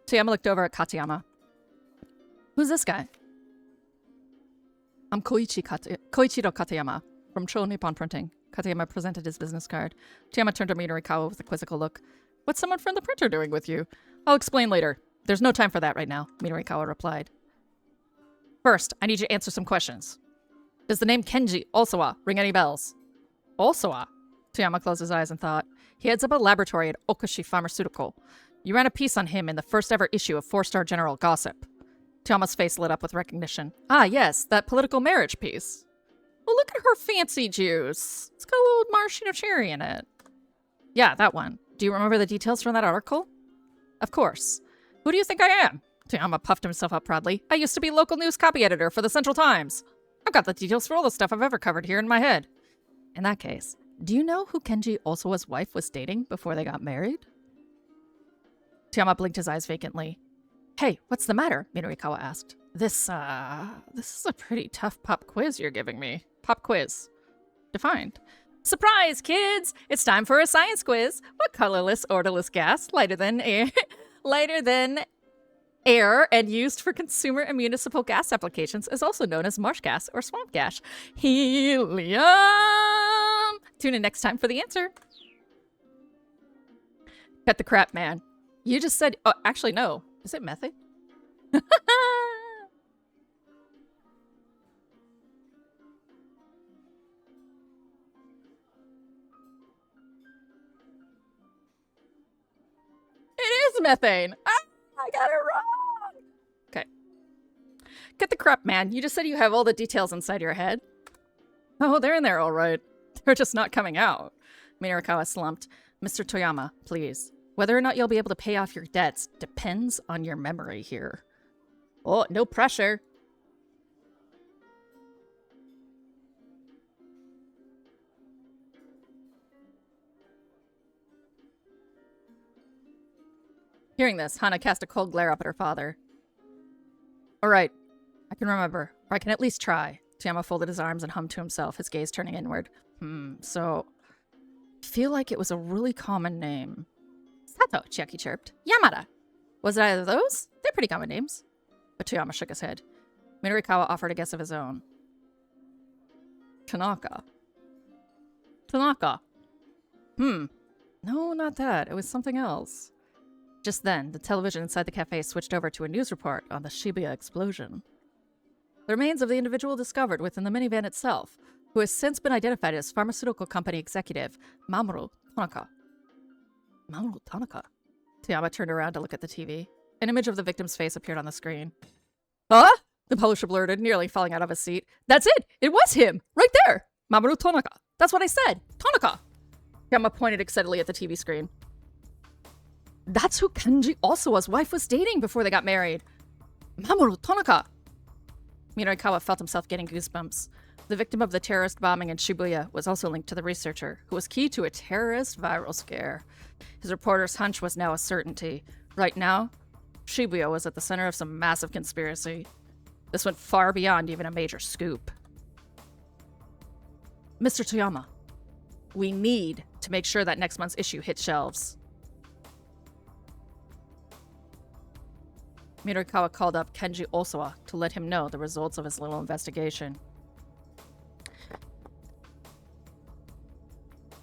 Toyama looked over at Katayama. Who's this guy? I'm Koichiro Katayama from Cho Nippon Printing. Katayama presented his business card. Toyama turned to Minurikawa with a quizzical look. What's someone from the printer doing with you? I'll explain later. There's no time for that right now, Minurikawa replied. First, I need you to answer some questions. Does the name Kenji Osawa ring any bells? Osawa? Toyama closed his eyes and thought. He heads up a laboratory at Okushi Pharmaceutical. You ran a piece on him in the first ever issue of 4-Star General Gossip. Toyama's face lit up with recognition. Ah, yes, that political marriage piece. Oh, look at her fancy juice. It's got a little maraschino cherry in it. Yeah, that one. Do you remember the details from that article? Of course. Who do you think I am? Toyama puffed himself up proudly. I used to be local news copy editor for the Central Times. I've got the details for all the stuff I've ever covered here in my head. In that case, do you know who Kenji Osawa's wife was dating before they got married? Toyama blinked his eyes vacantly. Hey, what's the matter? Minurikawa asked. This is a pretty tough pop quiz you're giving me. Pop quiz. Defined. Surprise, kids! It's time for a science quiz. What colorless, odorless gas, lighter than air and used for consumer and municipal gas applications is also known as marsh gas or swamp gas? Helium! Tune in next time for the answer. Cut the crap, man. You just said... Oh, actually, no. Is it methane? It is methane! Ah, I got it wrong! Okay. Cut the crap, man. You just said you have all the details inside your head. Oh, they're in there all right. They're just not coming out. Minarikawa slumped. Mr. Toyama, please. Whether or not you'll be able to pay off your debts depends on your memory here. Oh, no pressure. Hearing this, Hana cast a cold glare up at her father. All right, I can remember, or I can at least try. Toyama folded his arms and hummed to himself, his gaze turning inward. So... I feel like it was a really common name. Sato, Chiaki chirped. Yamada. Was it either of those? They're pretty common names. But Toyama shook his head. Minarikawa offered a guess of his own. Tanaka. Tanaka. No, not that. It was something else. Just then, the television inside the cafe switched over to a news report on the Shibuya explosion. The remains of the individual discovered within the minivan itself, who has since been identified as pharmaceutical company executive Mamoru Tanaka. Mamoru Tanaka? Toyama turned around to look at the TV. An image of the victim's face appeared on the screen. Huh? The publisher blurted, nearly falling out of his seat. That's it! It was him! Right there! Mamoru Tanaka. That's what I said! Tanaka! Toyama pointed excitedly at the TV screen. That's who Kenji Osawa's wife was dating before they got married. Mamoru Tanaka! Minarikawa felt himself getting goosebumps. The victim of the terrorist bombing in Shibuya was also linked to the researcher, who was key to a terrorist viral scare. His reporter's hunch was now a certainty. Right now, Shibuya was at the center of some massive conspiracy. This went far beyond even a major scoop. Mr. Toyama, we need to make sure that next month's issue hits shelves. Minarikawa called up Kenji Osawa to let him know the results of his little investigation.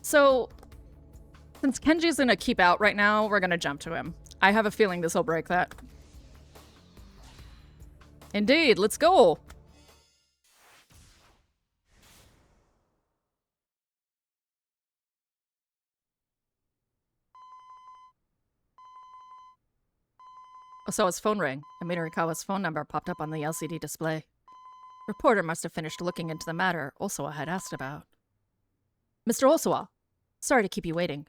So, since Kenji's gonna keep out right now, we're gonna jump to him. I have a feeling this will break that. Indeed, let's go! Osawa's phone rang, and Minarikawa's phone number popped up on the LCD display. The reporter must have finished looking into the matter Osawa had asked about. Mr. Osawa, sorry to keep you waiting.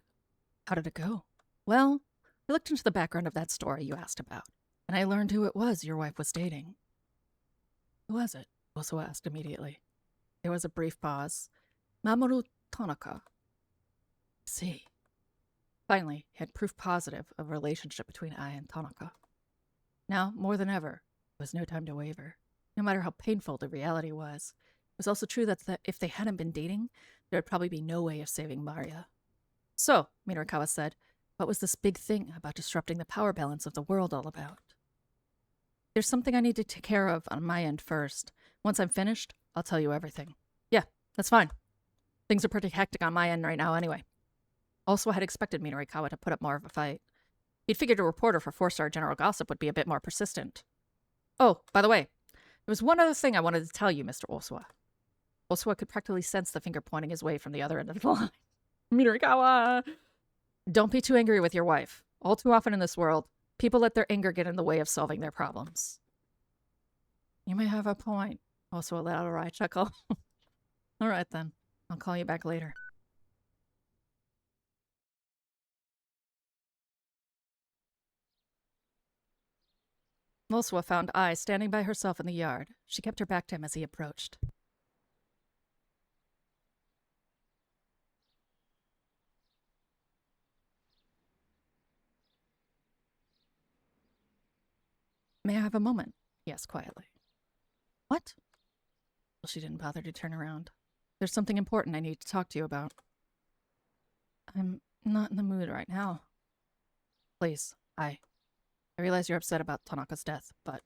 How did it go? Well, I looked into the background of that story you asked about, and I learned who it was your wife was dating. Who was it? Osawa asked immediately. There was a brief pause. Mamoru Tanaka. See. Finally, he had proof positive of a relationship between I and Tanaka. Now, more than ever, there was no time to waver. No matter how painful the reality was, it was also true that if they hadn't been dating, there would probably be no way of saving Maria. So, Minarikawa said, what was this big thing about disrupting the power balance of the world all about? There's something I need to take care of on my end first. Once I'm finished, I'll tell you everything. Yeah, that's fine. Things are pretty hectic on my end right now anyway. Also, I had expected Minarikawa to put up more of a fight. He'd figured a reporter for 4-star General Gossip would be a bit more persistent. Oh, by the way, there was one other thing I wanted to tell you, Mr. Osawa. Osawa could practically sense the finger pointing his way from the other end of the line. Minarikawa! Don't be too angry with your wife. All too often in this world, people let their anger get in the way of solving their problems. You may have a point. Osawa let out a wry chuckle. All right then. I'll call you back later. Osawa found Ai standing by herself in the yard. She kept her back to him as he approached. May I have a moment? He asked quietly. What? Well, she didn't bother to turn around. There's something important I need to talk to you about. I'm not in the mood right now. Please, I realize you're upset about Tanaka's death, but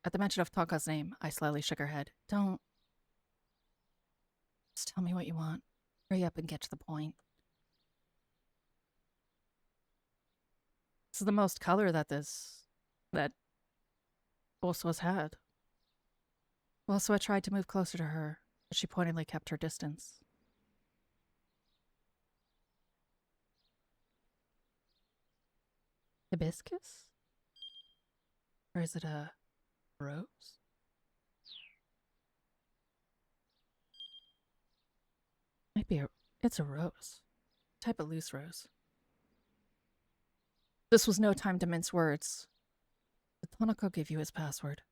at the mention of Tanaka's name, I slightly shook her head. Don't. Just tell me what you want. Hurry up and get to the point. It's the most color that Oswa's had. Well, so I tried to move closer to her, but she pointedly kept her distance. Hibiscus? Or is it a rose? It's a rose. Type of loose rose. This was no time to mince words. Did Tanaka give you his password?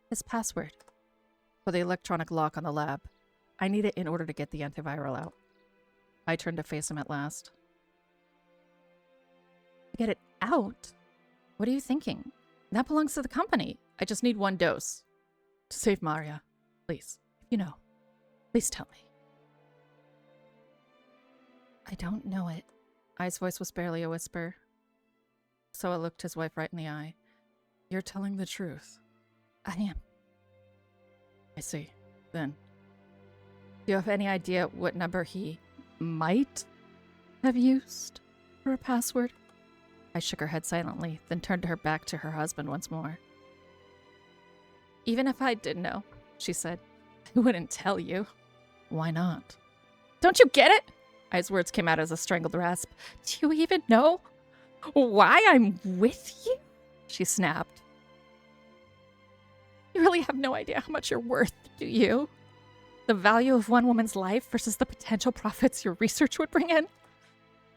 His password. For the electronic lock on the lab. I need it in order to get the antiviral out. I turned to face him at last. Get it out? What are you thinking? That belongs to the company. I just need 1 dose. To save Maria. Please. If you know. Please tell me. I don't know it. Ai's voice was barely a whisper. So I looked his wife right in the eye. You're telling the truth. I am. I see. Then. Do you have any idea what number he might have used for a password? I shook her head silently, then turned her back to her husband once more. Even if I did know, she said, I wouldn't tell you. Why not? Don't you get it? Ai's words came out as a strangled rasp. Do you even know why I'm with you? She snapped. You really have no idea how much you're worth, do you? The value of one woman's life versus the potential profits your research would bring in?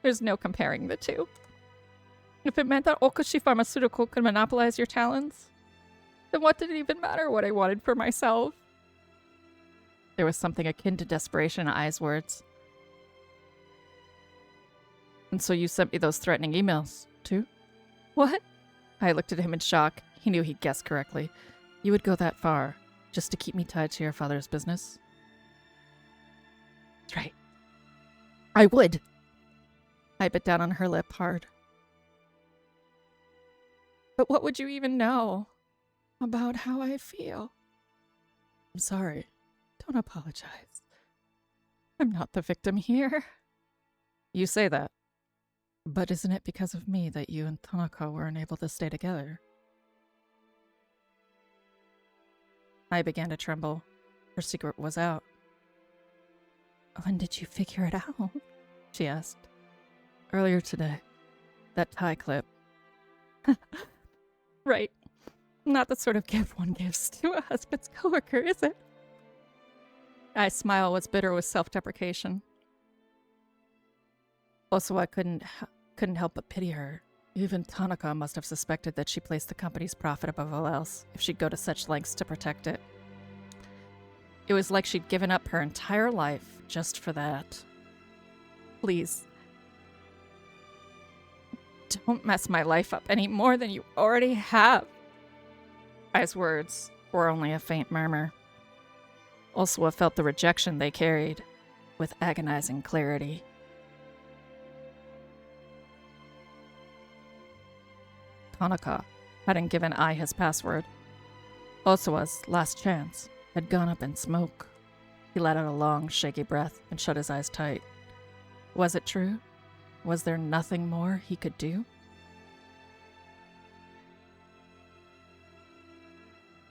There's no comparing the two. If it meant that Okushi Pharmaceutical could monopolize your talents, then what did it even matter what I wanted for myself? There was something akin to desperation in Ai's words. And so you sent me those threatening emails, too? What? I looked at him in shock. He knew he'd guessed correctly. You would go that far, just to keep me tied to your father's business? That's right. I would. I bit down on her lip hard. But what would you even know about how I feel? I'm sorry. Don't apologize. I'm not the victim here. You say that. But isn't it because of me that you and Tanaka were unable to stay together? I began to tremble. Her secret was out. When did you figure it out? She asked. Earlier today. That tie clip. Right. Not the sort of gift one gives to a husband's coworker, is it? Ai's smile was bitter with self-deprecation. Also, I couldn't help but pity her. Even Tanaka must have suspected that she placed the company's profit above all else if she'd go to such lengths to protect it. It was like she'd given up her entire life just for that. Please. Don't mess my life up any more than you already have. Ai's words were only a faint murmur. Also, I felt the rejection they carried with agonizing clarity. Tanaka hadn't given Ai his password. Osawa's last chance had gone up in smoke. He let out a long, shaky breath and shut his eyes tight. Was it true? Was there nothing more he could do?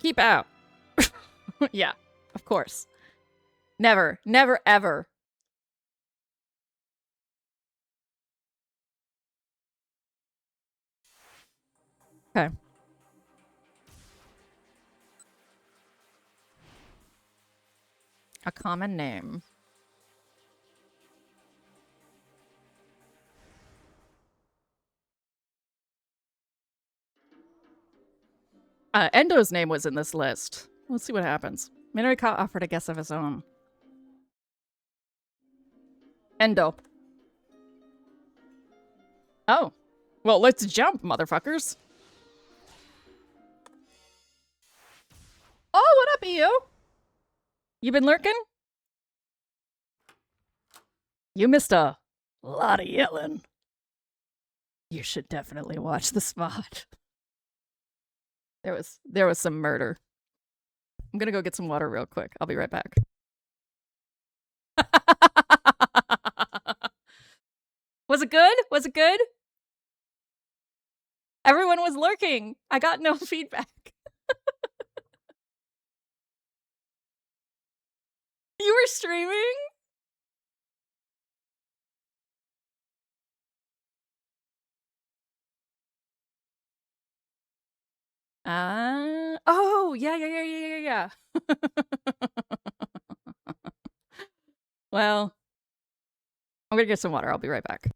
Keep out. Yeah, of course. Never, never, ever. Okay. A common name. Endo's name was in this list. Let's see what happens. Minorika offered a guess of his own. Endo. Oh. Well, let's jump, motherfuckers. Oh, what up, EO? You been lurking? You missed a lot of yelling. You should definitely watch the spot. There was some murder. I'm gonna go get some water real quick. I'll be right back. Was it good? Was it good? Everyone was lurking. I got no feedback. You were streaming? Oh, yeah. Well, I'm gonna get some water. I'll be right back.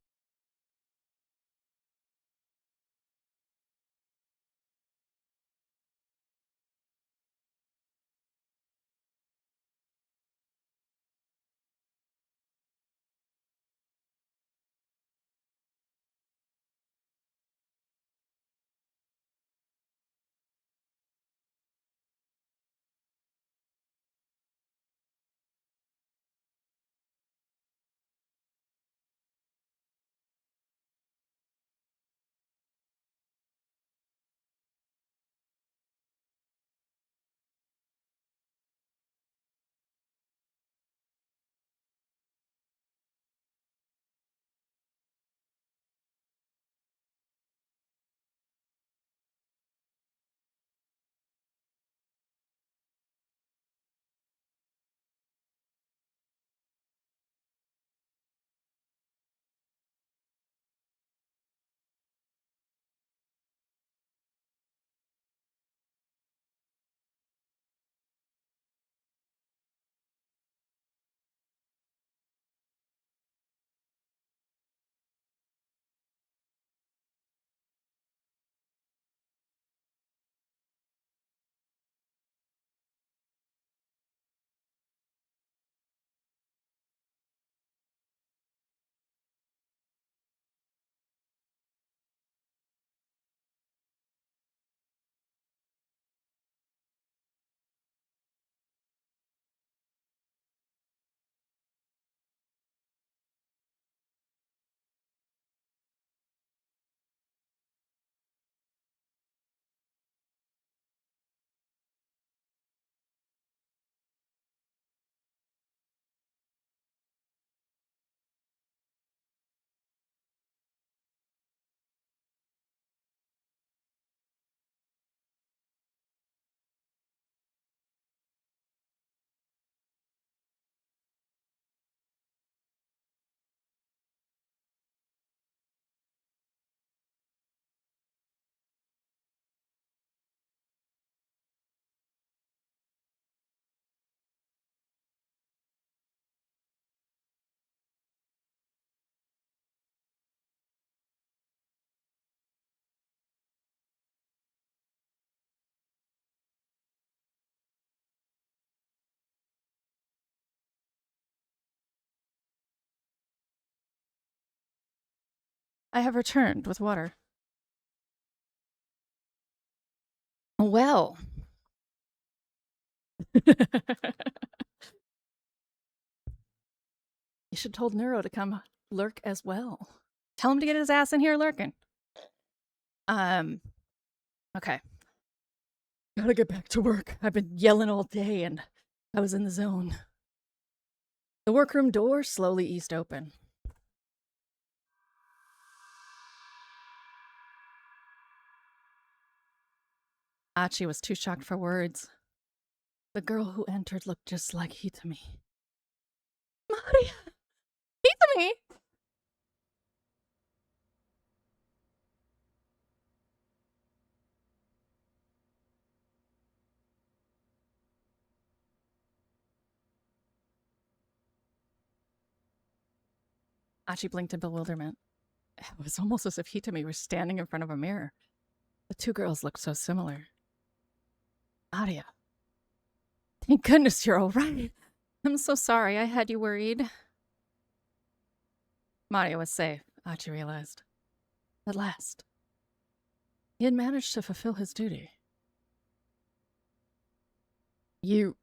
I have returned with water. Well. You should told Neuro to come lurk as well. Tell him to get his ass in here lurking. Okay. Gotta get back to work. I've been yelling all day and I was in the zone. The workroom door slowly eased open. Achi was too shocked for words. The girl who entered looked just like Hitami. Maria! Hitami! Achi blinked in bewilderment. It was almost as if Hitami was standing in front of a mirror. The two girls looked so similar. Maria. Thank goodness you're all right. I'm so sorry I had you worried. Maria was safe, Achi realized. At last. He had managed to fulfill his duty. How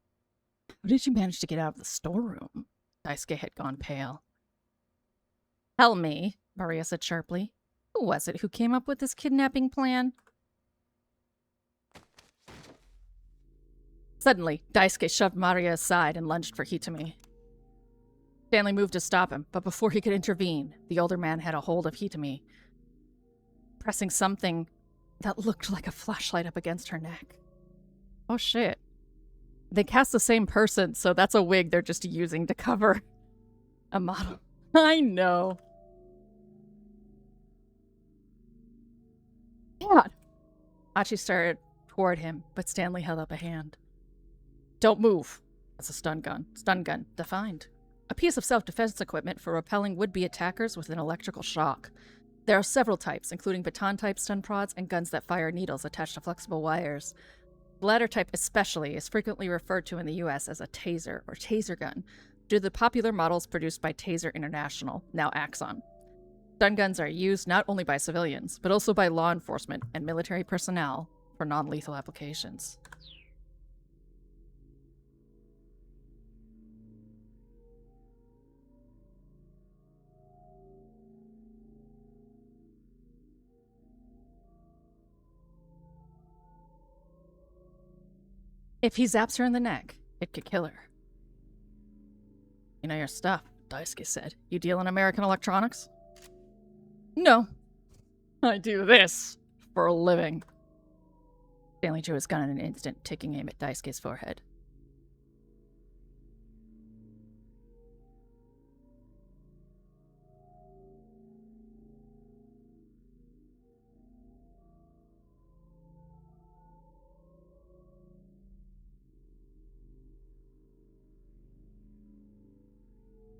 did you manage to get out of the storeroom? Daisuke had gone pale. Tell me, Maria said sharply. Who was it who came up with this kidnapping plan? Suddenly, Daisuke shoved Maria aside and lunged for Hitami. Stanley moved to stop him, but before he could intervene, the older man had a hold of Hitami, pressing something that looked like a flashlight up against her neck. Oh shit. They cast the same person, so that's a wig they're just using to cover a model. I know. God. Achi started toward him, but Stanley held up a hand. Don't move. That's a stun gun. Stun gun, defined. A piece of self-defense equipment for repelling would-be attackers with an electrical shock. There are several types, including baton-type stun prods and guns that fire needles attached to flexible wires. The latter type especially is frequently referred to in the US as a taser or taser gun, due to the popular models produced by Taser International, now Axon. Stun guns are used not only by civilians, but also by law enforcement and military personnel for non-lethal applications. If he zaps her in the neck, it could kill her. You know your stuff, Daisuke said. You deal in American electronics? No. I do this for a living. Stanley drew his gun in an instant, taking aim at Daisuke's forehead.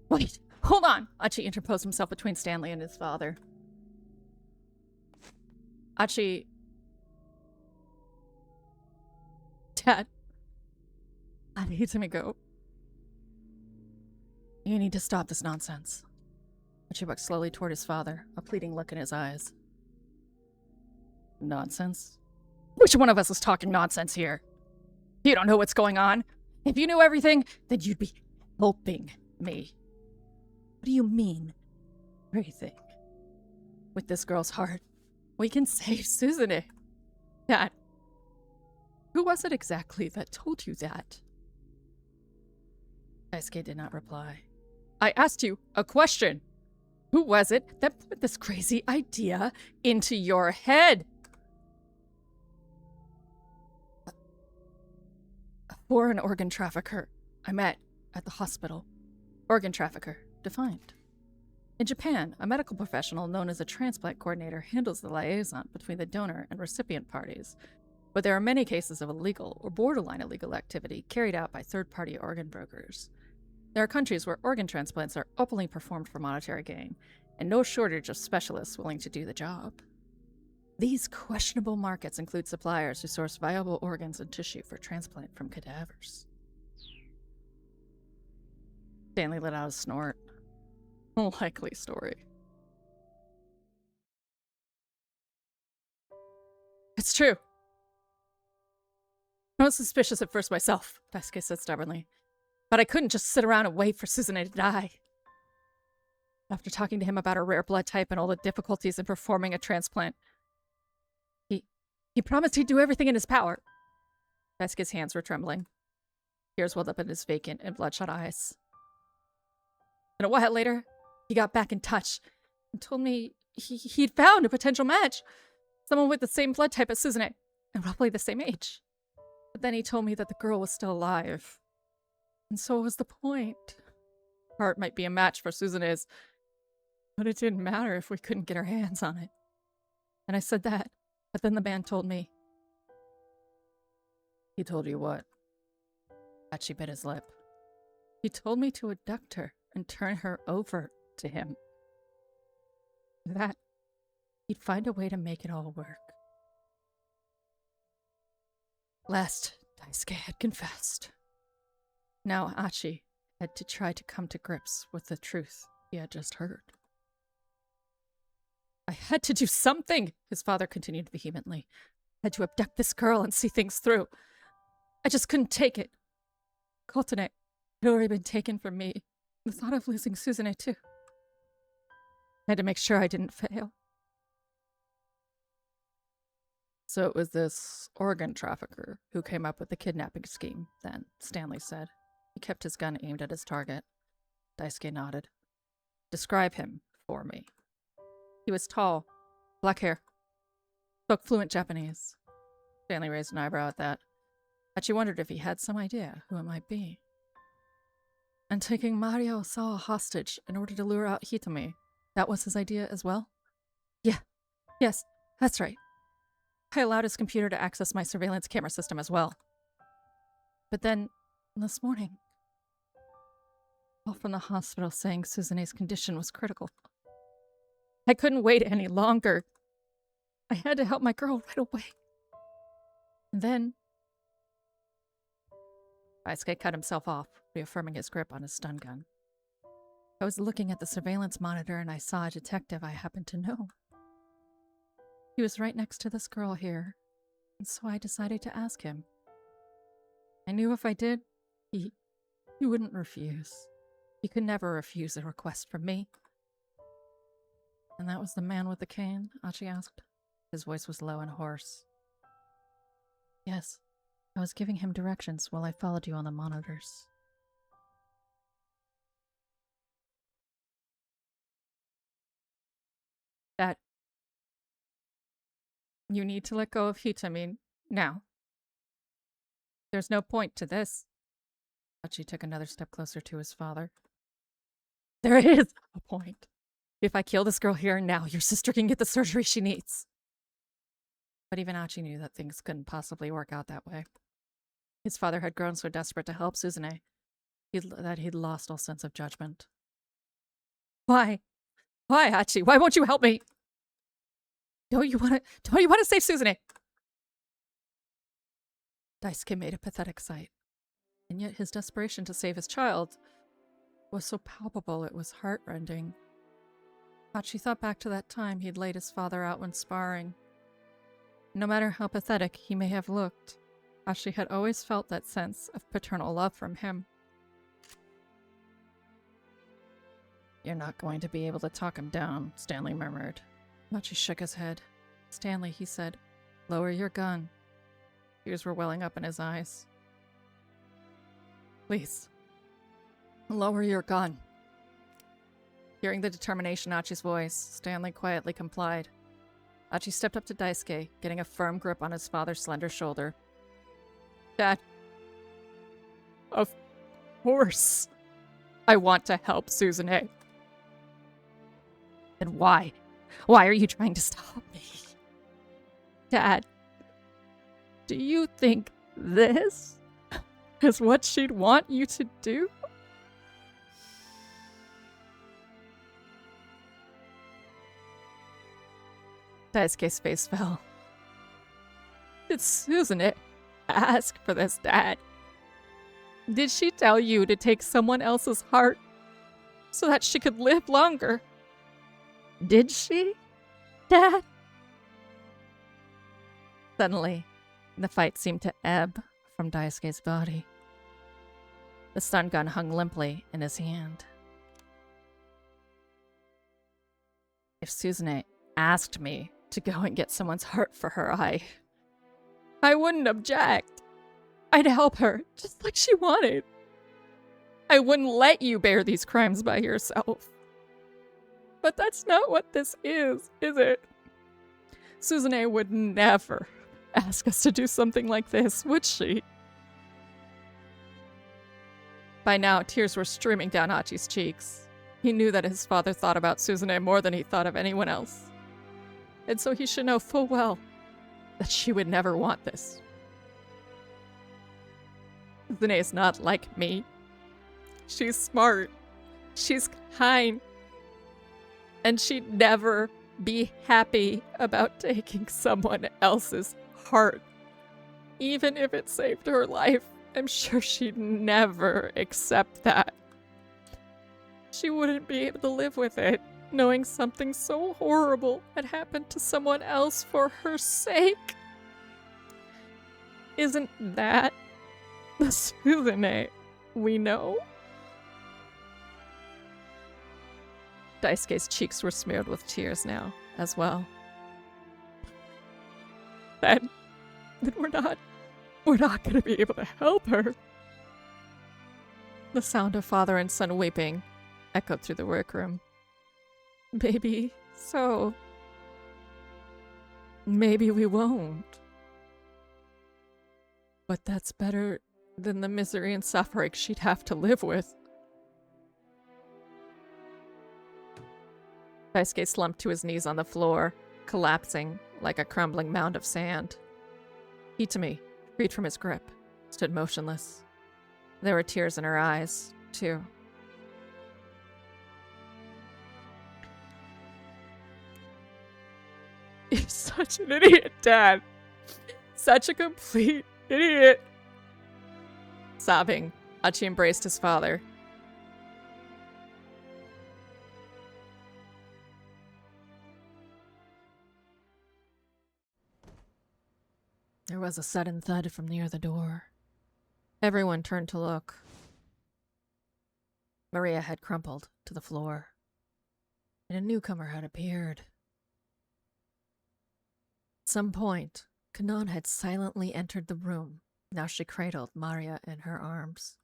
Wait, hold on! Achi interposed himself between Stanley and his father. Achi... Dad. I need to go. You need to stop this nonsense. Achi walked slowly toward his father, a pleading look in his eyes. Nonsense? Which one of us is talking nonsense here? You don't know what's going on. If you knew everything, then you'd be helping me. What do you mean, everything? With this girl's heart, we can save Suzune. Dad, who was it exactly that told you that? Daisuke did not reply. I asked you a question. Who was it that put this crazy idea into your head? A foreign organ trafficker I met at the hospital. Organ trafficker. Defined. In Japan, a medical professional known as a transplant coordinator handles the liaison between the donor and recipient parties, but there are many cases of illegal or borderline illegal activity carried out by third-party organ brokers. There are countries where organ transplants are openly performed for monetary gain, and no shortage of specialists willing to do the job. These questionable markets include suppliers who source viable organs and tissue for transplant from cadavers. Stanley let out a snort. Likely story. It's true. I was suspicious at first myself, Daisuke said stubbornly. But I couldn't just sit around and wait for Suzune to die. After talking to him about her rare blood type and all the difficulties in performing a transplant, he promised he'd do everything in his power. Daisuke's hands were trembling. Tears welled up in his vacant and bloodshot eyes. And a while later, he got back in touch and told me he'd found a potential match. Someone with the same blood type as Suzune, and roughly the same age. But then he told me that the girl was still alive. And so what was the point? Heart might be a match for Suzune's, but it didn't matter if we couldn't get our hands on it. And I said that, but then the man told me. He told you what? Achi bit his lip. He told me to abduct her and turn her over to him. That he'd find a way to make it all work. Last, Daisuke had confessed. Now Achi had to try to come to grips with the truth he had just heard. I had to do something, his father continued vehemently. I had to abduct this girl and see things through. I just couldn't take it. Kotane had already been taken from me. The thought of losing Suzune, too. I had to make sure I didn't fail. So it was this organ trafficker who came up with the kidnapping scheme, then, Stanley said. He kept his gun aimed at his target. Daisuke nodded. Describe him for me. He was tall, black hair, spoke fluent Japanese. Stanley raised an eyebrow at that. Hachi wondered if he had some idea who it might be. And taking Maria Osawa hostage in order to lure out Hitomi, that was his idea as well? Yes, that's right. I allowed his computer to access my surveillance camera system as well. But then, this morning, call from the hospital saying Suzune's condition was critical. I couldn't wait any longer. I had to help my girl right away. And then Daisuke cut himself off, reaffirming his grip on his stun gun. I was looking at the surveillance monitor and I saw a detective I happened to know. He was right next to this girl here, and so I decided to ask him. I knew if I did, he wouldn't refuse. He could never refuse a request from me. And that was the man with the cane? Hachi asked. His voice was low and hoarse. Yes, I was giving him directions while I followed you on the monitors. That you need to let go of Hitomi now. There's no point to this. Hachi took another step closer to his father. There is a point. If I kill this girl here and now, your sister can get the surgery she needs. But even Hachi knew that things couldn't possibly work out that way. His father had grown so desperate to help Suzune that he'd lost all sense of judgment. Why? Why, Hachi? Why won't you help me? Don't you want to save Suzune? Daisuke made a pathetic sight, and yet his desperation to save his child was so palpable it was heartrending. Hachi thought back to that time he'd laid his father out when sparring. No matter how pathetic he may have looked, Hachi had always felt that sense of paternal love from him. You're not going to be able to talk him down, Stanley murmured. Hachi shook his head. Stanley, he said, lower your gun. Tears were welling up in his eyes. Please, lower your gun. Hearing the determination in Hachi's voice, Stanley quietly complied. Hachi stepped up to Daisuke, getting a firm grip on his father's slender shoulder. Dad, of course, I want to help Suzune. Then why? Why are you trying to stop me? Dad, do you think this is what she'd want you to do? Daisuke's face fell. Did Suzune ask for this, Dad? Did she tell you to take someone else's heart so that she could live longer? Did she, Dad? Suddenly, the fight seemed to ebb from Daisuke's body. The stun gun hung limply in his hand. If Suzune asked me to go and get someone's heart for her, I wouldn't object. I'd help her, just like she wanted. I wouldn't let you bear these crimes by yourself. But that's not what this is it? Suzune would never ask us to do something like this, would she? By now, tears were streaming down Hachi's cheeks. He knew that his father thought about Suzune more than he thought of anyone else. And so he should know full well that she would never want this. Suzune is not like me. She's smart. She's kind. And she'd never be happy about taking someone else's heart. Even if it saved her life, I'm sure she'd never accept that. She wouldn't be able to live with it, knowing something so horrible had happened to someone else for her sake. Isn't that the Suzune we know? Daisuke's cheeks were smeared with tears now, as well. Then we're not gonna be able to help her. The sound of father and son weeping echoed through the workroom. Maybe so. Maybe we won't. But that's better than the misery and suffering she'd have to live with. Daisuke slumped to his knees on the floor, collapsing like a crumbling mound of sand. Hitami, freed from his grip, stood motionless. There were tears in her eyes, too. You're such an idiot, Dad. Such a complete idiot. Sobbing, Achi embraced his father. There was a sudden thud from near the door. Everyone turned to look. Maria had crumpled to the floor, and a newcomer had appeared. At some point, Kano had silently entered the room. Now she cradled Maria in her arms.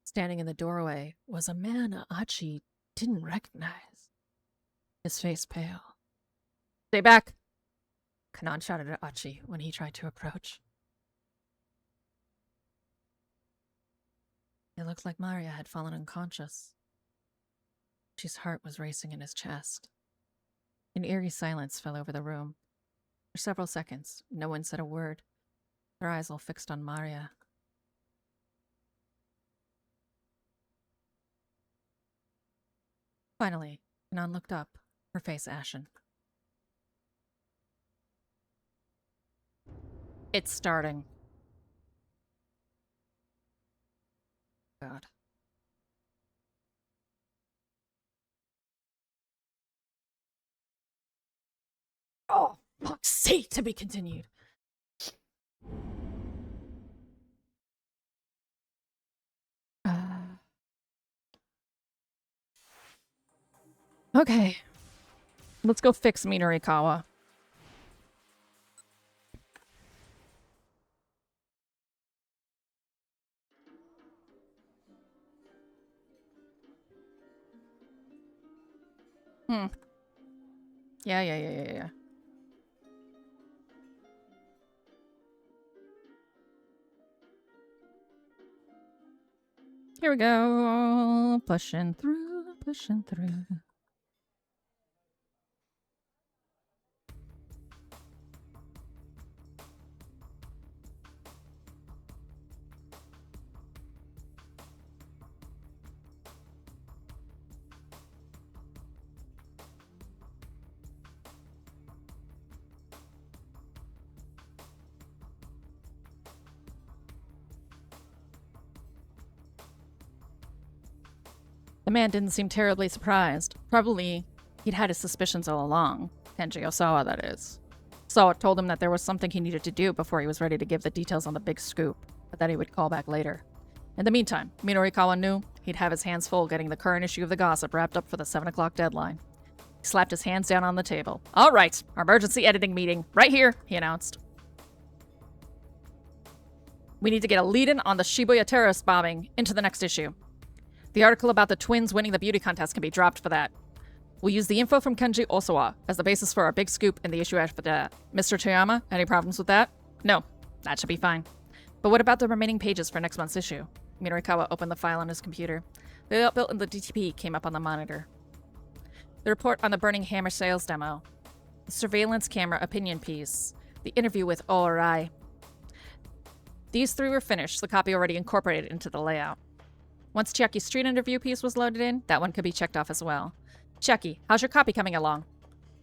Standing in the doorway was a man Achi didn't recognize, his face pale. "Stay back!" Kano shouted at Achi when he tried to approach. It looked like Maria had fallen unconscious. Achi's heart was racing in his chest. An eerie silence fell over the room. For several seconds, no one said a word, their eyes all fixed on Maria. Finally, Kano looked up, her face ashen. It's starting. God. Oh, fuck's sake, to be continued. Okay. Let's go fix Minorikawa. Yeah. Here we go. Pushing through. The man didn't seem terribly surprised. Probably he'd had his suspicions all along. Kenji Osawa, that is. Osawa told him that there was something he needed to do before he was ready to give the details on the big scoop, but that he would call back later. In the meantime, Minorikawa knew he'd have his hands full getting the current issue of the gossip wrapped up for the 7 o'clock deadline. He slapped his hands down on the table. "All right, our emergency editing meeting. Right here," he announced. "We need to get a lead-in on the Shibuya terrorist bombing into the next issue. The article about the twins winning the beauty contest can be dropped for that. We'll use the info from Kenji Osawa as the basis for our big scoop in the issue after that. Mr. Toyama, any problems with that?" "No, that should be fine." "But what about the remaining pages for next month's issue?" Minorikawa opened the file on his computer. The layout built in the DTP came up on the monitor. The report on the Burning Hammer sales demo. The surveillance camera opinion piece. The interview with Orai. These 3 were finished, the copy already incorporated into the layout. Once Chiaki's street interview piece was loaded in, that one could be checked off as well. "Chiaki, how's your copy coming along?"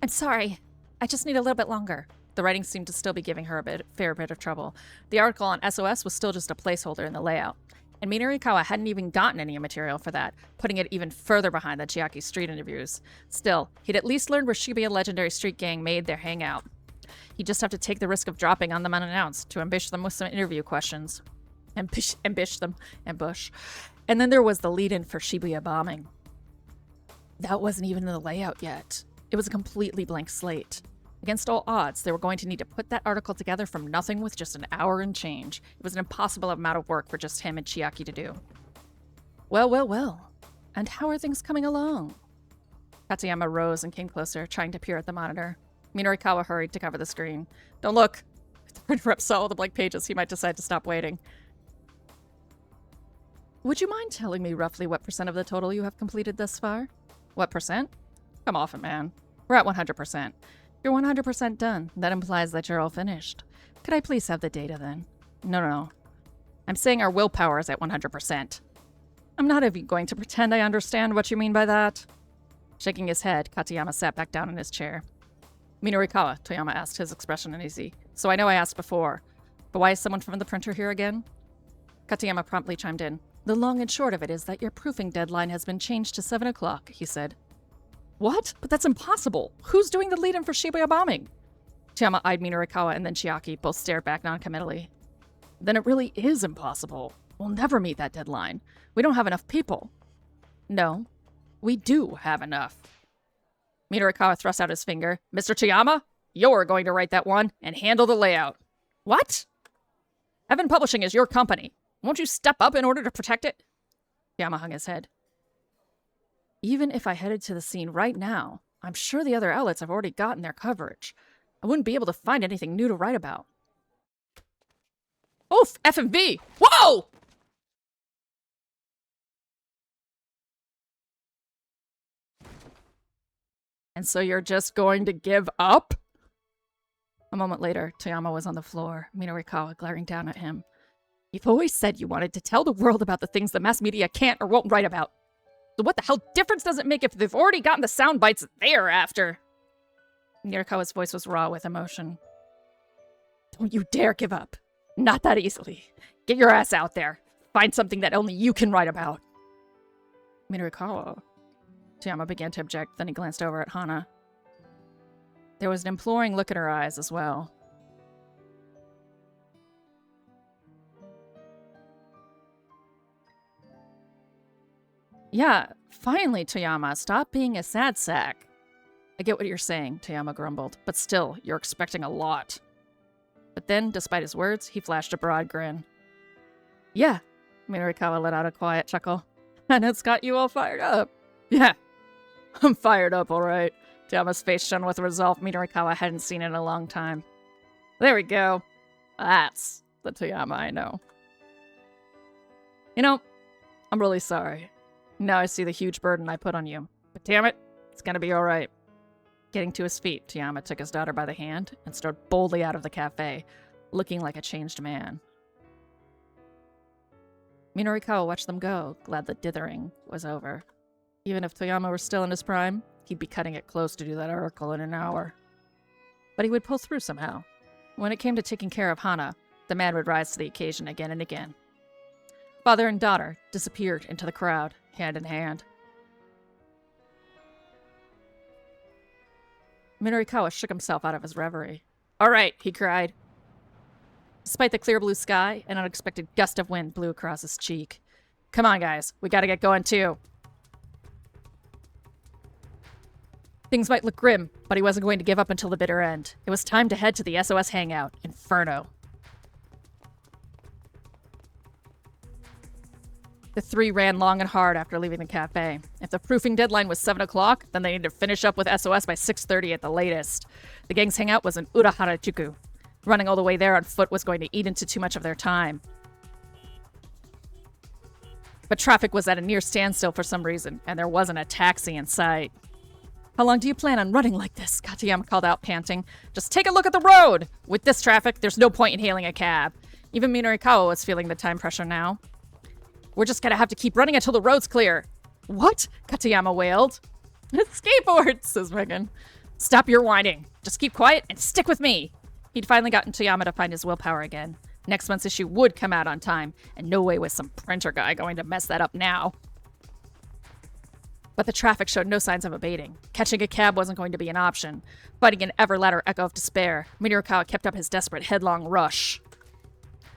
"I'm sorry. I just need a little bit longer." The writing seemed to still be giving her a fair bit of trouble. The article on SOS was still just a placeholder in the layout. And Minorikawa hadn't even gotten any material for that, putting it even further behind the Chiaki street interviews. Still, he'd at least learned where Shibuya Legendary Street Gang made their hangout. He'd just have to take the risk of dropping on them unannounced to ambush them with some interview questions. Ambush. And then there was the lead-in for Shibuya bombing. That wasn't even in the layout yet. It was a completely blank slate. Against all odds, they were going to need to put that article together from nothing with just an hour and change. It was an impossible amount of work for just him and Chiaki to do. Well, well, well. And how are things coming along? Katayama rose and came closer, trying to peer at the monitor. Minorikawa hurried to cover the screen. Don't look! If the printer rep saw all the blank pages, he might decide to stop waiting. Would you mind telling me roughly what % of the total you have completed thus far? What %? Come off it, man. We're at 100%. You're 100% done. That implies that you're all finished. Could I please have the data then? No. I'm saying our willpower is at 100%. I'm not even going to pretend I understand what you mean by that. Shaking his head, Katayama sat back down in his chair. Minorikawa, Toyama asked, his expression uneasy. So I know I asked before, but why is someone from the printer here again? Katayama promptly chimed in. The long and short of it is that your proofing deadline has been changed to 7 o'clock, he said. What? But that's impossible. Who's doing the lead-in for Shibuya bombing? Toyama eyed Minorikawa and then Chiaki, both stared back noncommittally. Then it really is impossible. We'll never meet that deadline. We don't have enough people. No, we do have enough. Minorikawa thrust out his finger. Mr. Toyama, you're going to write that one and handle the layout. What? Evan Publishing is your company. Won't you step up in order to protect it? Toyama hung his head. Even if I headed to the scene right now, I'm sure the other outlets have already gotten their coverage. I wouldn't be able to find anything new to write about. Oof! F&V! Whoa! And so you're just going to give up? A moment later, Toyama was on the floor, Minorikawa glaring down at him. You've always said you wanted to tell the world about the things the mass media can't or won't write about. So what the hell difference does it make if they've already gotten the sound bites they're after? Minorikawa's voice was raw with emotion. Don't you dare give up. Not that easily. Get your ass out there. Find something that only you can write about. Minorikawa. Toyama began to object, then he glanced over at Hana. There was an imploring look in her eyes as well. Yeah, finally, Toyama, stop being a sad sack. I get what you're saying, Toyama grumbled, but still, you're expecting a lot. But then, despite his words, he flashed a broad grin. Yeah, Minorikawa let out a quiet chuckle. And it's got you all fired up. Yeah, I'm fired up, all right. Toyama's face shone with resolve Minorikawa hadn't seen in a long time. There we go. That's the Toyama I know. You know, I'm really sorry. Now I see the huge burden I put on you. But damn it, it's gonna be all right. Getting to his feet, Toyama took his daughter by the hand and strode boldly out of the cafe, looking like a changed man. Minorikawa watched them go, glad the dithering was over. Even if Toyama were still in his prime, he'd be cutting it close to do that article in an hour. But he would pull through somehow. When it came to taking care of Hana, the man would rise to the occasion again and again. Father and daughter disappeared into the crowd, hand in hand. Minorikawa shook himself out of his reverie. All right, he cried. Despite the clear blue sky, an unexpected gust of wind blew across his cheek. Come on, guys. We gotta get going, too. Things might look grim, but he wasn't going to give up until the bitter end. It was time to head to the SOS hangout, Inferno. The three ran long and hard after leaving the cafe. If the proofing deadline was 7 o'clock, then they needed to finish up with SOS by 6:30 at the latest. The gang's hangout was in Uraharajuku. Running all the way there on foot was going to eat into too much of their time. But traffic was at a near standstill for some reason, and there wasn't a taxi in sight. How long do you plan on running like this? Katayama called out, panting. Just take a look at the road! With this traffic, there's no point in hailing a cab. Even Minorikawa was feeling the time pressure now. We're just gonna have to keep running until the road's clear. What? Katayama wailed. Skateboards, says Megan. Stop your whining. Just keep quiet and stick with me. He'd finally gotten Toyama to find his willpower again. Next month's issue would come out on time, and no way was some printer guy going to mess that up now. But the traffic showed no signs of abating. Catching a cab wasn't going to be an option. Fighting an ever-louder echo of despair, Minorikawa kept up his desperate headlong rush.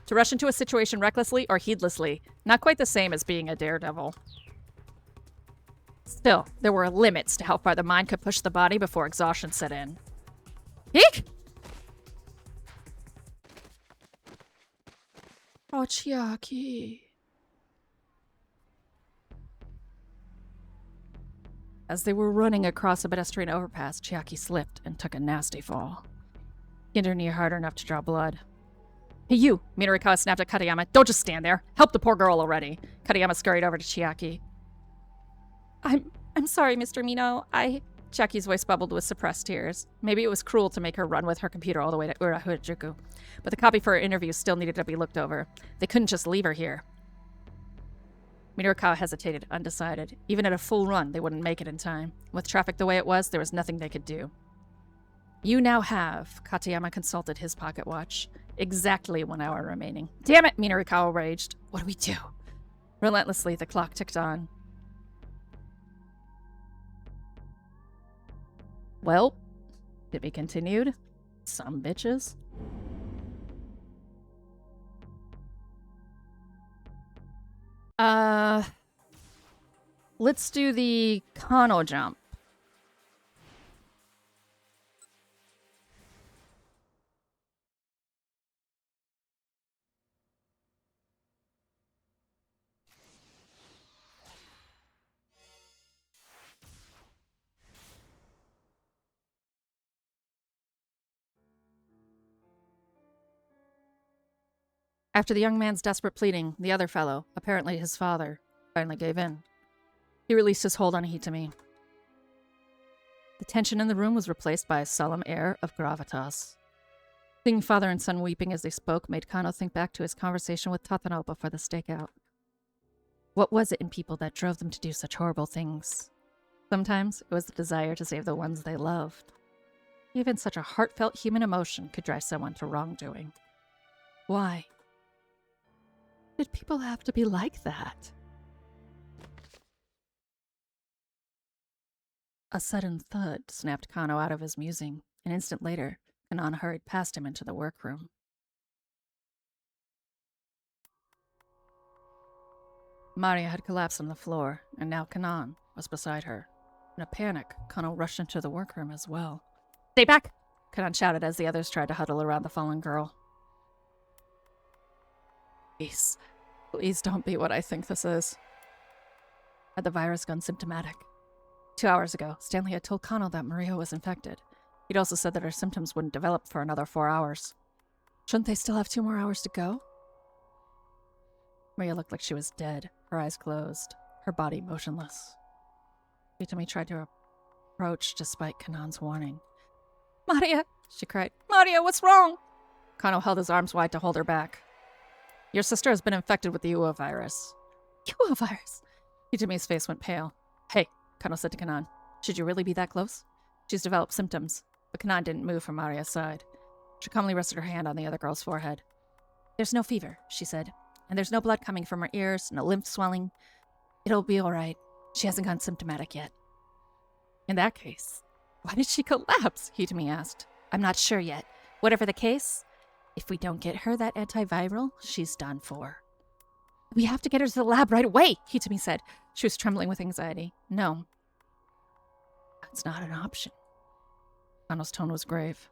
To rush into a situation recklessly or heedlessly, not quite the same as being a daredevil. Still, there were limits to how far the mind could push the body before exhaustion set in. Eek! Oh, Chiaki. As they were running across a pedestrian overpass, Chiaki slipped and took a nasty fall. He hit her knee hard enough to draw blood. Hey, you! Minarikawa snapped at Katayama. Don't just stand there. Help the poor girl already. Katayama scurried over to Chiaki. I'm sorry, Mr. Mino. Chiaki's voice bubbled with suppressed tears. Maybe it was cruel to make her run with her computer all the way to Urahujuku, but the copy for her interview still needed to be looked over. They couldn't just leave her here. Minarikawa hesitated, undecided. Even at a full run, they wouldn't make it in time. With traffic the way it was, there was nothing they could do. You now have, Katayama consulted his pocket watch, exactly 1 hour remaining. Damn it, Minarikawa raged. What do we do? Relentlessly, the clock ticked on. Well, to be continued. Some bitches. Let's do the Kano jump. After the young man's desperate pleading, the other fellow, apparently his father, finally gave in. He released his hold on Hitami. The tension in the room was replaced by a solemn air of gravitas. Seeing father and son weeping as they spoke made Kano think back to his conversation with Tatano before the stakeout. What was it in people that drove them to do such horrible things? Sometimes it was the desire to save the ones they loved. Even such a heartfelt human emotion could drive someone to wrongdoing. Why? Did people have to be like that? A sudden thud snapped Kano out of his musing. An instant later, Kanan hurried past him into the workroom. Maria had collapsed on the floor, and now Kanan was beside her. In a panic, Kano rushed into the workroom as well. Stay back! Kanan shouted as the others tried to huddle around the fallen girl. Please don't be what I think this is. Had the virus gone symptomatic? 2 hours ago, Stanley had told Kano that Maria was infected. He'd also said that her symptoms wouldn't develop for another 4 hours. Shouldn't they still have 2 more hours to go? Maria looked like she was dead, her eyes closed, her body motionless. Hitami tried to approach despite Kanan's warning. Maria, she cried. Maria, what's wrong? Kano held his arms wide to hold her back. Your sister has been infected with the Ua virus. Ua virus? Hitami's face went pale. Hey, Kano said to Kanan. Should you really be that close? She's developed symptoms, but Kanan didn't move from Maria's side. She calmly rested her hand on the other girl's forehead. There's no fever, she said, and there's no blood coming from her ears, no lymph swelling. It'll be all right. She hasn't gone symptomatic yet. In that case, why did she collapse? Hitami asked. I'm not sure yet. Whatever the case, if we don't get her that antiviral, she's done for. We have to get her to the lab right away, Hitami said. She was trembling with anxiety. No. That's not an option. Kano's tone was grave.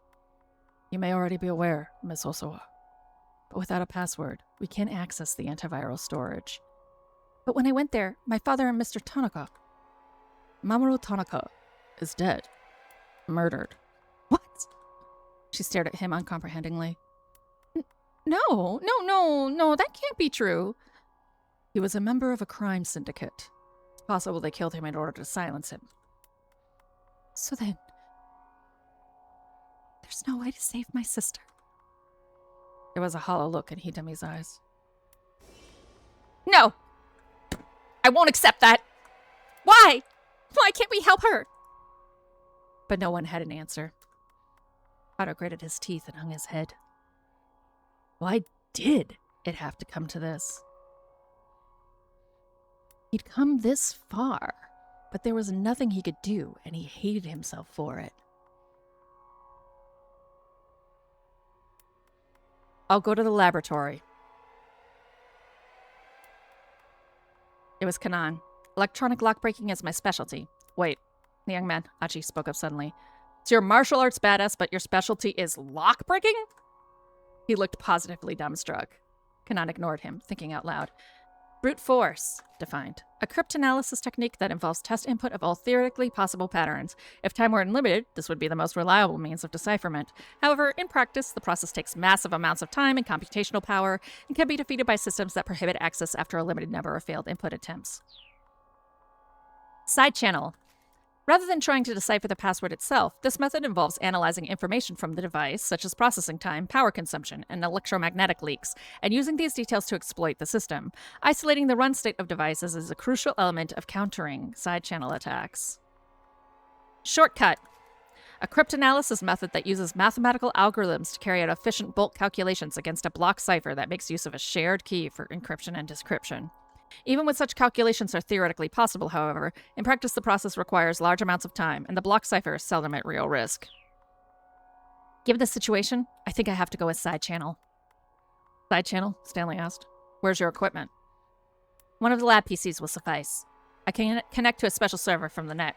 You may already be aware, Miss Osawa, but without a password, we can't access the antiviral storage. But when I went there, my father and Mr. Tanaka... Mamoru Tanaka is dead. Murdered. What? She stared at him uncomprehendingly. No, that can't be true. He was a member of a crime syndicate. It's possible they killed him in order to silence him. So then, there's no way to save my sister. There was a hollow look in Hitami's eyes. No! I won't accept that! Why? Why can't we help her? But no one had an answer. Otto gritted his teeth and hung his head. Why did it have to come to this? He'd come this far, but there was nothing he could do, and he hated himself for it. I'll go to the laboratory. It was Kanan. Electronic lockbreaking is my specialty. Wait, the young man, Achi, spoke up suddenly. So you're martial arts badass, but your specialty is lockbreaking? He looked positively dumbstruck. Kanan ignored him, thinking out loud. Brute force, defined. A cryptanalysis technique that involves test input of all theoretically possible patterns. If time were unlimited, this would be the most reliable means of decipherment. However, in practice, the process takes massive amounts of time and computational power and can be defeated by systems that prohibit access after a limited number of failed input attempts. Side channel. Rather than trying to decipher the password itself, this method involves analyzing information from the device, such as processing time, power consumption, and electromagnetic leaks, and using these details to exploit the system. Isolating the run state of devices is a crucial element of countering side-channel attacks. Shortcut. A cryptanalysis method that uses mathematical algorithms to carry out efficient bulk calculations against a block cipher that makes use of a shared key for encryption and decryption. Even when such calculations are theoretically possible, however, in practice the process requires large amounts of time, and the block cipher is seldom at real risk. Given the situation, I think I have to go with side channel. Side channel? Stanley asked. Where's your equipment? One of the lab PCs will suffice. I can connect to a special server from the net.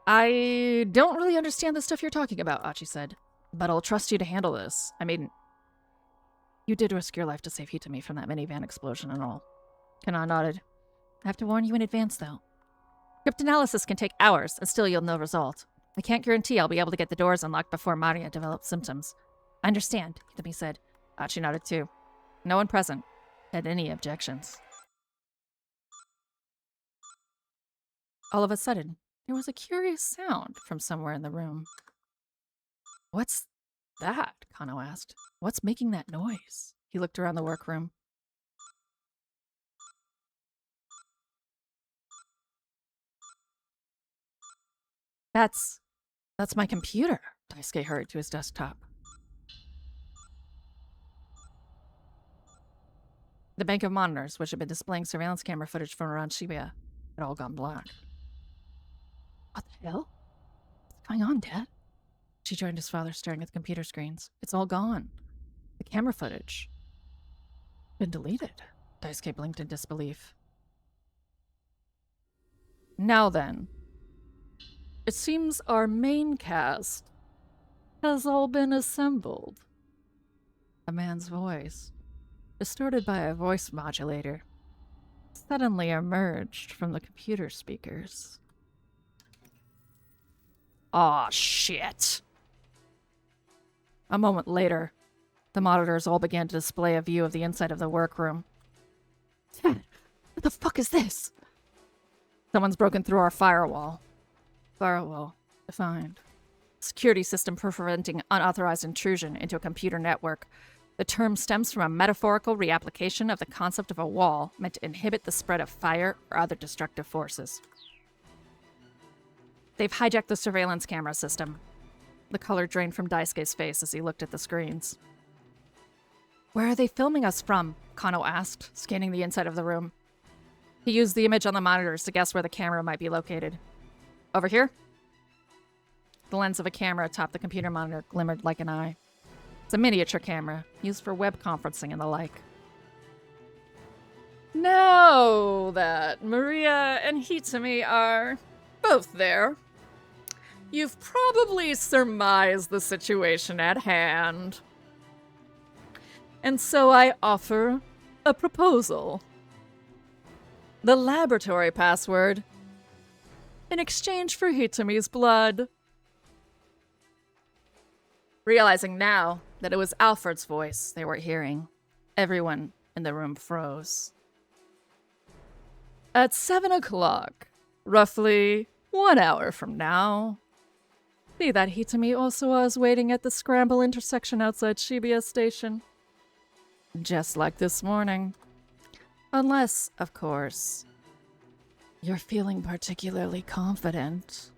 I don't really understand the stuff you're talking about, Achi said, but I'll trust you to handle this. I mean, you did risk your life to save Hitami from that minivan explosion and all. Kano nodded. I have to warn you in advance, though. Cryptanalysis can take hours and still yield no result. I can't guarantee I'll be able to get the doors unlocked before Maria develops symptoms. I understand, Hitami said. Achi nodded too. No one present had any objections. All of a sudden, there was a curious sound from somewhere in the room. What's that? Kano asked. What's making that noise? He looked around the workroom. That's my computer. Daisuke hurried to his desktop. The bank of monitors, which had been displaying surveillance camera footage from around Shibuya, had all gone black. What the hell? What's going on, Dad? She joined his father, staring at the computer screens. It's all gone. The camera footage. Been deleted. Daisuke blinked in disbelief. Now then. It seems our main cast has all been assembled. A man's voice, distorted by a voice modulator, suddenly emerged from the computer speakers. Aw, shit. A moment later, the monitors all began to display a view of the inside of the workroom. Dad, what the fuck is this? Someone's broken through our firewall. Firewall, defined. Security system preventing unauthorized intrusion into a computer network. The term stems from a metaphorical reapplication of the concept of a wall meant to inhibit the spread of fire or other destructive forces. They've hijacked the surveillance camera system. The color drained from Daisuke's face as he looked at the screens. Where are they filming us from? Kano asked, scanning the inside of the room. He used the image on the monitors to guess where the camera might be located. Over here? The lens of a camera atop the computer monitor glimmered like an eye. It's a miniature camera, used for web conferencing and the like. Now that Maria and Hitami are both there, you've probably surmised the situation at hand. And so I offer a proposal. The laboratory password in exchange for Hitami's blood. Realizing now that it was Alfred's voice they were hearing, everyone in the room froze. At 7 o'clock, roughly 1 hour from now, see that Hitami Osawa is waiting at the Scramble intersection outside Shibuya Station. Just like this morning. Unless, of course, you're feeling particularly confident.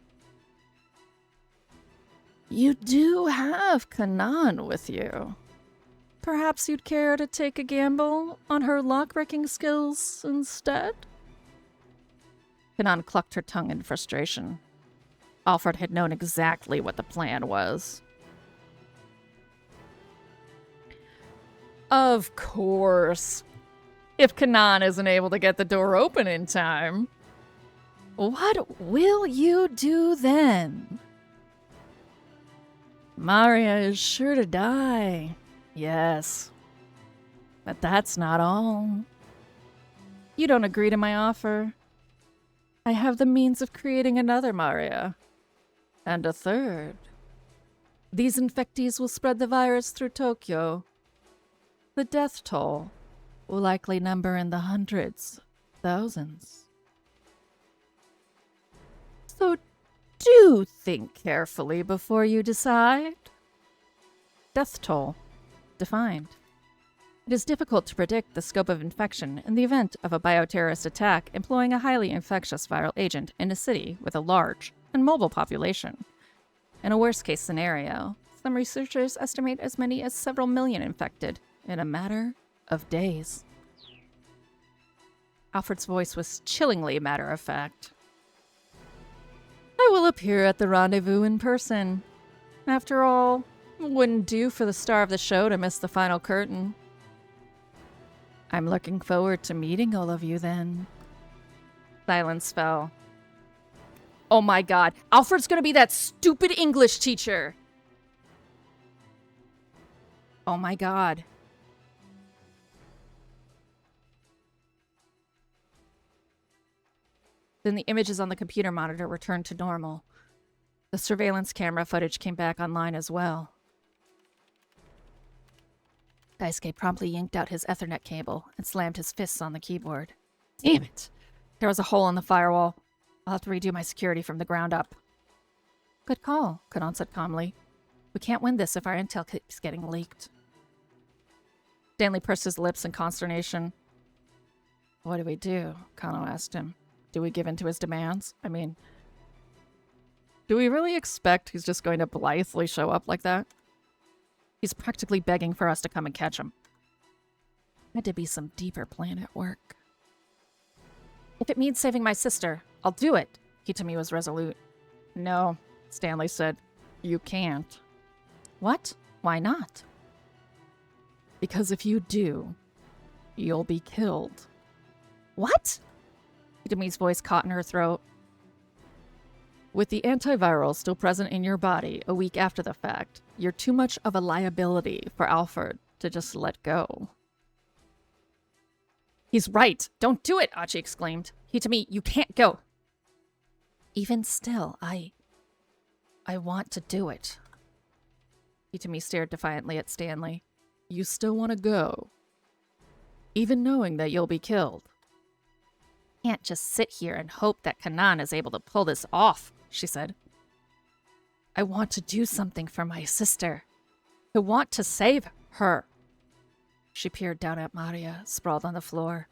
You do have Kanan with you. Perhaps you'd care to take a gamble on her lock-breaking skills instead? Kanan clucked her tongue in frustration. Alfred had known exactly what the plan was. Of course. If Kanan isn't able to get the door open in time, what will you do then? Maria is sure to die. Yes. But that's not all. You don't agree to my offer. I have the means of creating another Maria. And a third. These infectees will spread the virus through Tokyo. The death toll will likely number in the hundreds, thousands. So do think carefully before you decide. Death toll. Defined. It is difficult to predict the scope of infection in the event of a bioterrorist attack employing a highly infectious viral agent in a city with a large and mobile population. In a worst-case scenario, some researchers estimate as many as several million infected in a matter of days. Alfred's voice was chillingly matter-of-fact. I will appear at the rendezvous in person. After all, it wouldn't do for the star of the show to miss the final curtain. I'm looking forward to meeting all of you then. Silence fell. Oh my god, Alfred's gonna be that stupid English teacher! Oh my god. Then the images on the computer monitor returned to normal. The surveillance camera footage came back online as well. Daisuke promptly yanked out his Ethernet cable and slammed his fists on the keyboard. Damn it! There was a hole in the firewall. I'll have to redo my security from the ground up. Good call, Kano said calmly. We can't win this if our intel keeps getting leaked. Stanley pursed his lips in consternation. What do we do? Kano asked him. Do we give in to his demands? I mean, do we really expect he's just going to blithely show up like that? He's practically begging for us to come and catch him. Had to be some deeper plan at work. If it means saving my sister, I'll do it. Hitami was resolute. No, Stanley said. You can't. What? Why not? Because if you do, you'll be killed. What? Hitami's voice caught in her throat. With the antiviral still present in your body a week after the fact, you're too much of a liability for Alfred to just let go. He's right. Don't do it, Achi exclaimed. Hitami, you can't go. Even still, I want to do it. Hitami stared defiantly at Stanley. You still want to go? Even knowing that you'll be killed? Can't just sit here and hope that Kanan is able to pull this off, she said. I want to do something for my sister. I want to save her. She peered down at Maria, sprawled on the floor.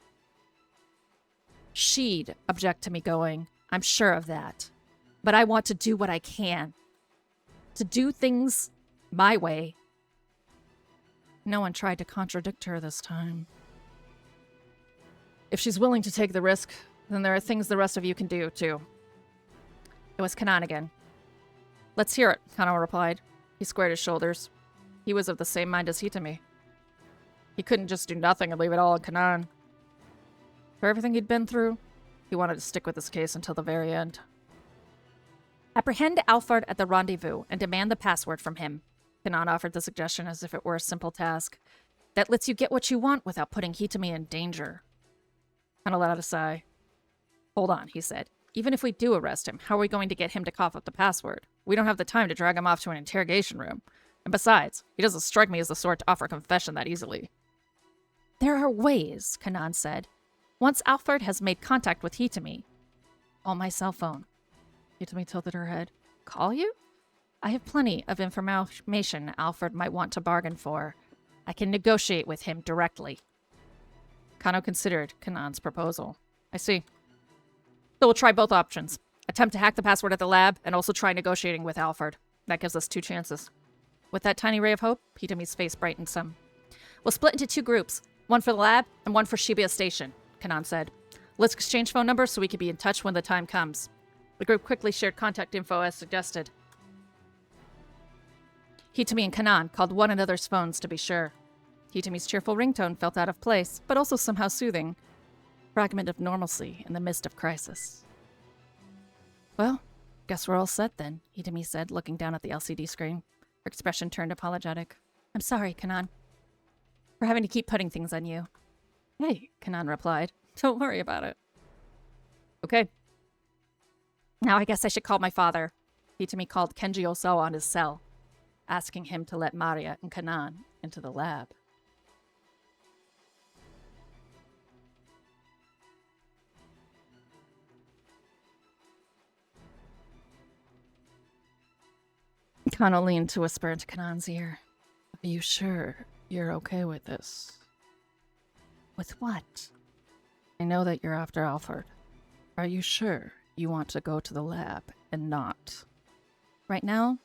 She'd object to me going, I'm sure of that. But I want to do what I can. To do things my way. No one tried to contradict her this time. If she's willing to take the risk, then there are things the rest of you can do, too. It was Kanan again. Let's hear it, Kano replied. He squared his shoulders. He was of the same mind as Hitami. He couldn't just do nothing and leave it all on Kanan. For everything he'd been through, he wanted to stick with this case until the very end. Apprehend Alfred at the rendezvous and demand the password from him. Kanan offered the suggestion as if it were a simple task. That lets you get what you want without putting Hitami in danger. Kano let out a sigh. Hold on, he said. Even if we do arrest him, how are we going to get him to cough up the password? We don't have the time to drag him off to an interrogation room. And besides, he doesn't strike me as the sort to offer confession that easily. There are ways, Kanan said. Once Alfred has made contact with Hitami. Call my cell phone. Hitami tilted her head. Call you? I have plenty of information Alfred might want to bargain for. I can negotiate with him directly. Kano considered Kanan's proposal. I see. So we'll try both options. Attempt to hack the password at the lab, and also try negotiating with Alfred. That gives us 2 chances. With that tiny ray of hope, Hitami's face brightened some. We'll split into 2 groups. One for the lab, and one for Shibuya Station, Kanan said. Let's exchange phone numbers so we can be in touch when the time comes. The group quickly shared contact info as suggested. Hitami and Kanan called one another's phones to be sure. Hitami's cheerful ringtone felt out of place, but also somehow soothing. Fragment of normalcy in the midst of crisis. Well, guess we're all set then, Hitami said, looking down at the LCD screen. Her expression turned apologetic. I'm sorry, Kanan. for having to keep putting things on you. Hey, Kanan replied. Don't worry about it. Okay. Now I guess I should call my father. Hitami called Kenji Osawa on his cell, asking him to let Maria and Kanan into the lab. Kano leaned to whisper into Kanan's ear. Are you sure you're okay with this? With what? I know that you're after Alfred. Are you sure you want to go to the lab and not? Right now,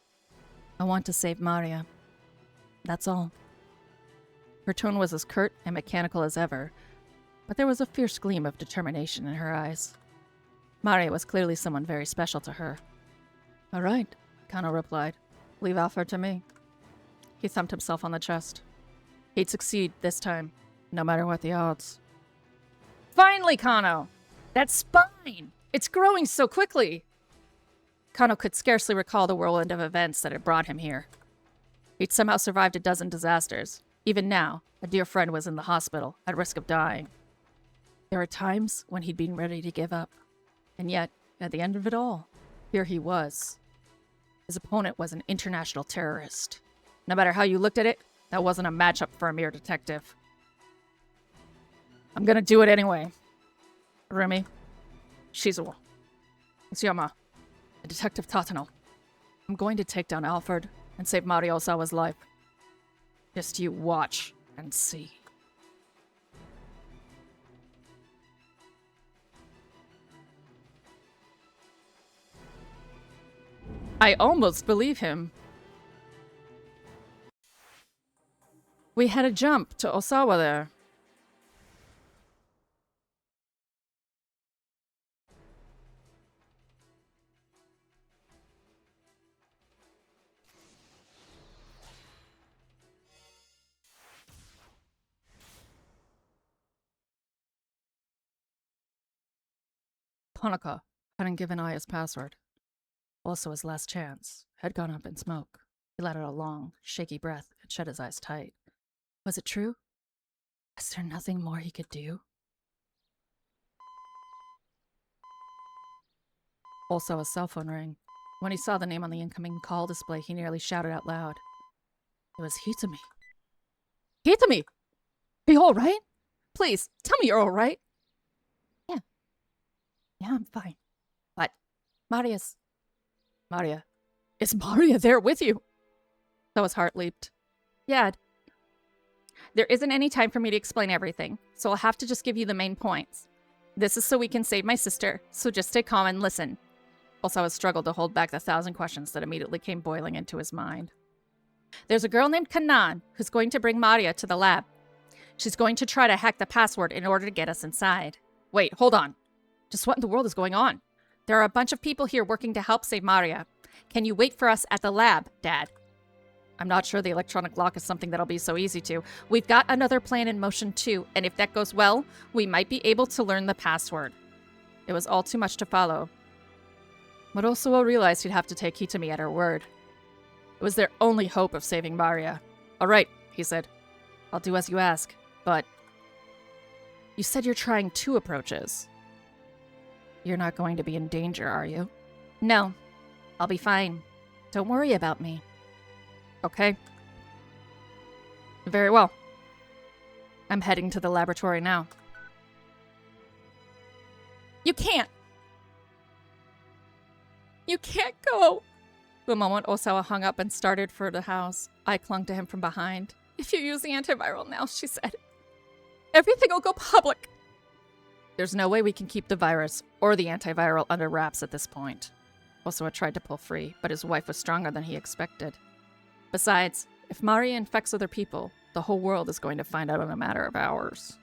I want to save Maria. That's all. Her tone was as curt and mechanical as ever, but there was a fierce gleam of determination in her eyes. Maria was clearly someone very special to her. All right, Kano replied. Leave Alfred to me. He thumped himself on the chest. He'd succeed this time, no matter what the odds. Finally, Kano! That spine! It's growing so quickly! Kano could scarcely recall the whirlwind of events that had brought him here. He'd somehow survived a dozen disasters. Even now, a dear friend was in the hospital, at risk of dying. There were times when he'd been ready to give up. And yet, at the end of it all, here he was. His opponent was an international terrorist. No matter how you looked at it, that wasn't a matchup for a mere detective. I'm gonna do it anyway. Rumi, Shizuo, Tsuyama, and Detective Tatano. I'm going to take down Alfred and save Maria Osawa's life. Just you watch and see. I almost believe him. We had a jump to Osawa there. Hanukkah hadn't given I his password. Also his last chance had gone up in smoke. He let out a long, shaky breath and shut his eyes tight. Was it true? Was there nothing more he could do? Also, his cell phone rang. When he saw the name on the incoming call display, he nearly shouted out loud. It was Hitami. Hitami! Are you alright? Please, tell me you're alright. Yeah. Yeah, I'm fine. But Maria, is Maria there with you? So his heart leaped. Yeah. There isn't any time for me to explain everything, so I'll have to just give you the main points. This is so we can save my sister, so just stay calm and listen. Also, struggled to hold back the 1,000 questions that immediately came boiling into his mind. There's a girl named Kanan who's going to bring Maria to the lab. She's going to try to hack the password in order to get us inside. Wait, hold on. Just what in the world is going on? There are a bunch of people here working to help save Maria. Can you wait for us at the lab, Dad? I'm not sure the electronic lock is something that'll be so easy to. We've got another plan in motion too, and if that goes well, we might be able to learn the password. It was all too much to follow. But Osawa realized he'd have to take Hitami at her word. It was their only hope of saving Maria. All right, he said. I'll do as you ask, but... You said you're trying 2 approaches. You're not going to be in danger, are you? No. I'll be fine. Don't worry about me. Okay. Very well. I'm heading to the laboratory now. You can't! You can't go! The moment Osawa hung up and started for the house, I clung to him from behind. If you use the antiviral now, she said, everything will go public. There's no way we can keep the virus or the antiviral under wraps at this point. Osawa tried to pull free, but his wife was stronger than he expected. Besides, if Maria infects other people, the whole world is going to find out in a matter of hours.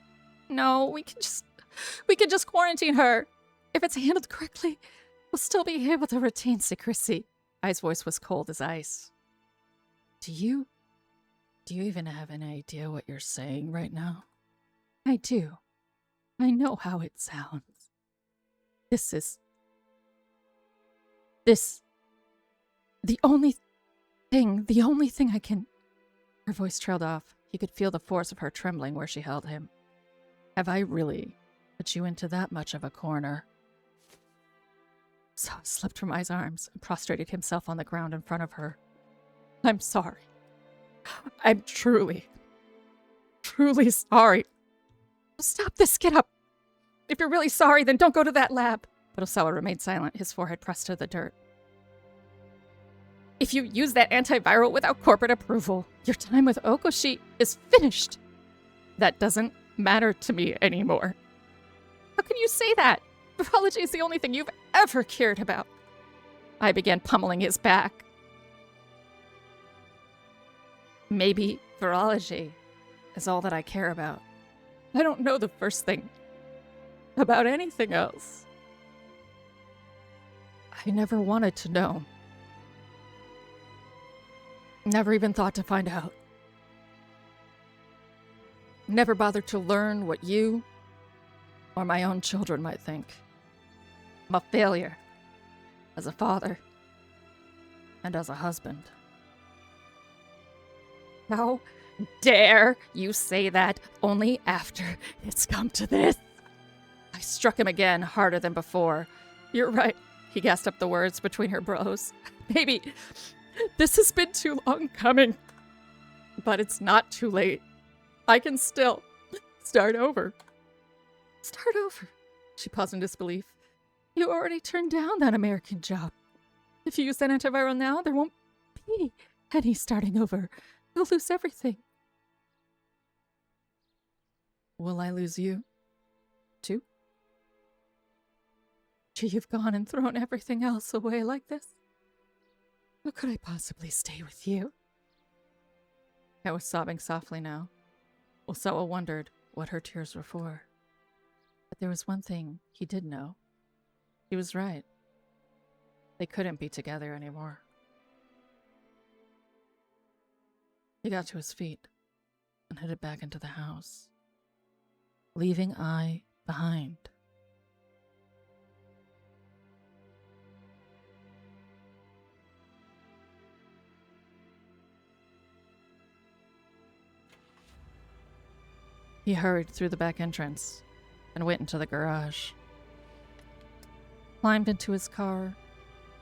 No, we can just quarantine her. If it's handled correctly, we'll still be able to retain secrecy. Ai's voice was cold as ice. Do you even have an idea what you're saying right now? I do. I know how it sounds. The only thing I can... Her voice trailed off. He could feel the force of her trembling where she held him. Have I really put you into that much of a corner? Sawa slipped from Ai's arms and prostrated himself on the ground in front of her. I'm sorry. I'm truly sorry. Stop this, get up. If you're really sorry, then don't go to that lab. But Osawa remained silent, his forehead pressed to the dirt. If you use that antiviral without corporate approval, your time with Okoshi is finished. That doesn't matter to me anymore. How can you say that? Virology is the only thing you've ever cared about. I began pummeling his back. Maybe virology is all that I care about. I don't know the first thing about anything else. I never wanted to know. Never even thought to find out. Never bothered to learn what you or my own children might think. I'm a failure as a father and as a husband. How dare you say that only after it's come to this? I struck him again, harder than before. You're right, he gasped up the words between her brows. Maybe this has been too long coming, but it's not too late. I can still start over. Start over? She paused in disbelief. You already turned down that American job. If you use that antiviral now, there won't be any starting over. You'll lose everything. Will I lose you, too? You've gone and thrown everything else away like this? How could I possibly stay with you? I was sobbing softly now. Osawa wondered what her tears were for. But there was one thing he did know. He was right. They couldn't be together anymore. He got to his feet and headed back into the house, leaving Ai behind. He hurried through the back entrance and went into the garage. Climbed into his car,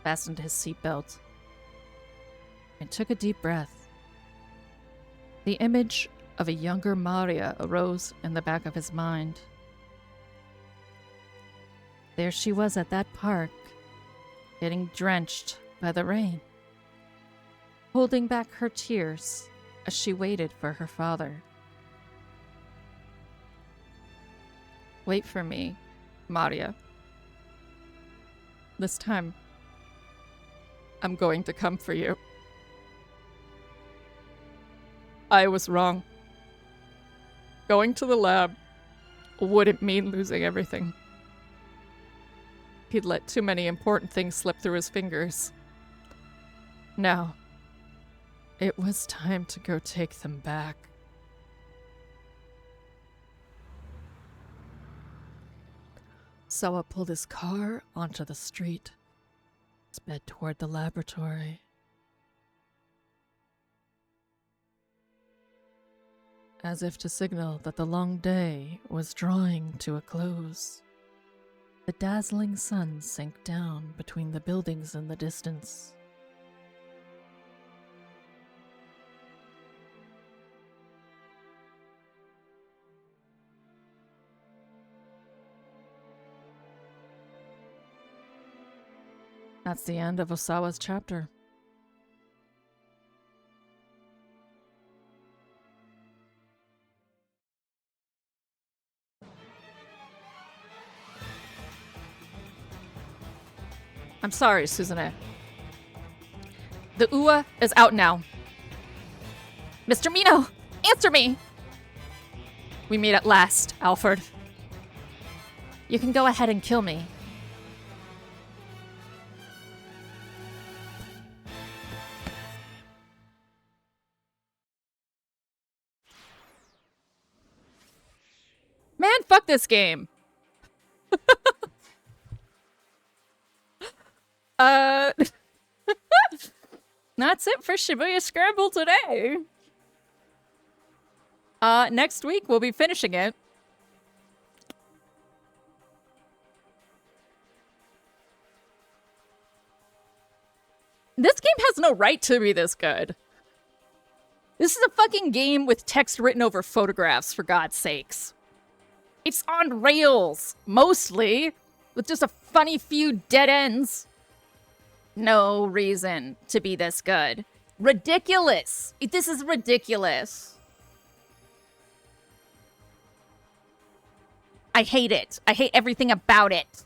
fastened his seatbelt, and took a deep breath. The image of a younger Maria arose in the back of his mind. There she was at that park, getting drenched by the rain, holding back her tears as she waited for her father. Wait for me, Maria. This time, I'm going to come for you. I was wrong. Going to the lab wouldn't mean losing everything. He'd let too many important things slip through his fingers. Now, it was time to go take them back. Sawa pulled his car onto the street, sped toward the laboratory. As if to signal that the long day was drawing to a close, the dazzling sun sank down between the buildings in the distance. That's the end of Osawa's chapter. I'm sorry, Suzune. The UA is out now. Mr. Mino, answer me! We meet at last, Alfred. You can go ahead and kill me. Man, fuck this game. That's it for Shibuya Scramble today. Next week, we'll be finishing it. This game has no right to be this good. This is a fucking game with text written over photographs, for God's sakes. It's on rails, mostly, with just a funny few dead ends. No reason to be this good. Ridiculous. This is ridiculous. I hate it. I hate everything about it.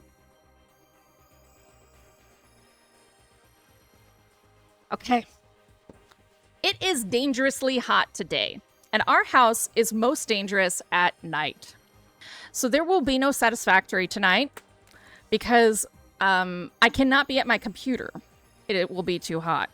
Okay. It is dangerously hot today, and our house is most dangerous at night. So there will be no Satisfactory tonight because I cannot be at my computer. It will be too hot.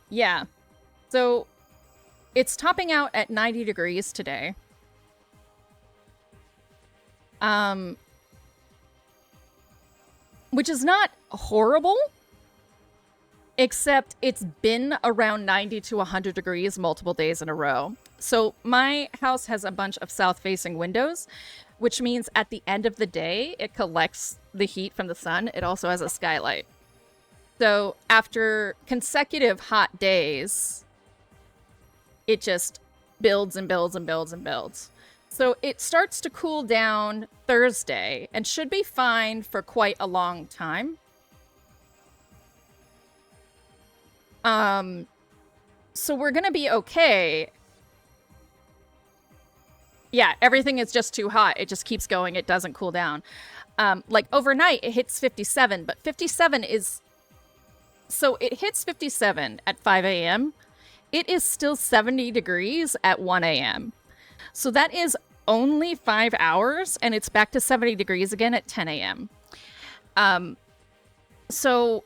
Yeah. So it's topping out at 90 degrees today. Which is not horrible, except it's been around 90 to 100 degrees multiple days in a row. So my house has a bunch of south-facing windows, which means at the end of the day, it collects the heat from the sun. It also has a skylight. So after consecutive hot days, it just builds and builds and builds and builds. So it starts to cool down Thursday and should be fine for quite a long time. So we're gonna be okay. Yeah, everything is just too hot. It just keeps going. It doesn't cool down. Like overnight, it hits 57, but 57 is... So it hits 57 at 5 a.m. It is still 70 degrees at 1 a.m. So that is only 5 hours, and it's back to 70 degrees again at 10 a.m. So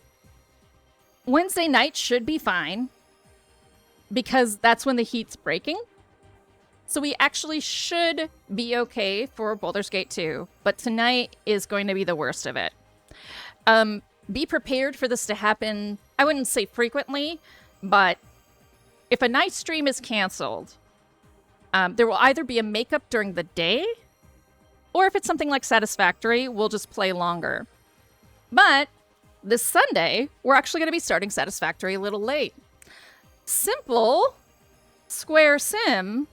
Wednesday night should be fine because that's when the heat's breaking. So we actually should be okay for Baldur's Gate 2, but tonight is going to be the worst of it. Be prepared for this to happen, I wouldn't say frequently, but if a night stream is canceled, there will either be a makeup during the day, or if it's something like Satisfactory, we'll just play longer. But this Sunday, we're actually going to be starting Satisfactory a little late. Simple, Square Sim,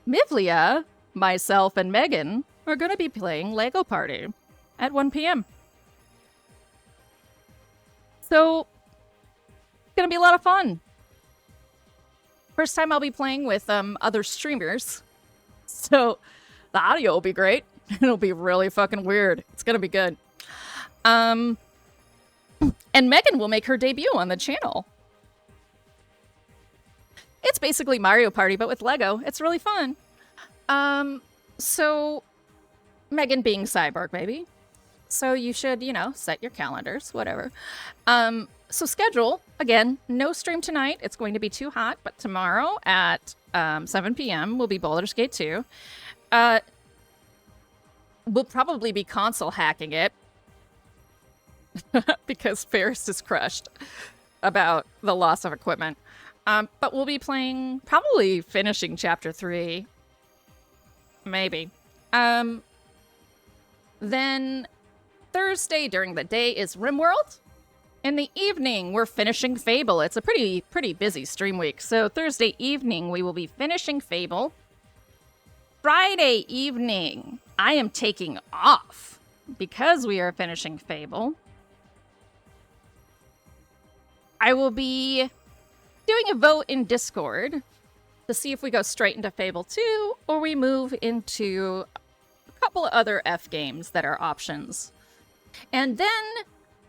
Mivlia, myself, and Megan are going to be playing Lego Party at 1 p.m. So, it's going to be a lot of fun. First time I'll be playing with other streamers. So, the audio will be great. It'll be really fucking weird. It's going to be good. And Megan will make her debut on the channel. It's basically Mario Party, but with Lego. It's really fun. So, Megan being Cyborg, maybe. So you should, you know, set your calendars, whatever. So schedule, again, no stream tonight. It's going to be too hot, but tomorrow at 7 p.m. will be Baldur's Gate 2. We'll probably be console hacking it because Ferris is crushed about the loss of equipment. But we'll be playing, probably finishing Chapter 3. Maybe. Then Thursday during the day is RimWorld. In the evening, we're finishing Fable. It's a pretty busy stream week. So Thursday evening, we will be finishing Fable. Friday evening, I am taking off because we are finishing Fable. I will be doing a vote in Discord to see if we go straight into Fable 2 or we move into a couple of other F games that are options. And then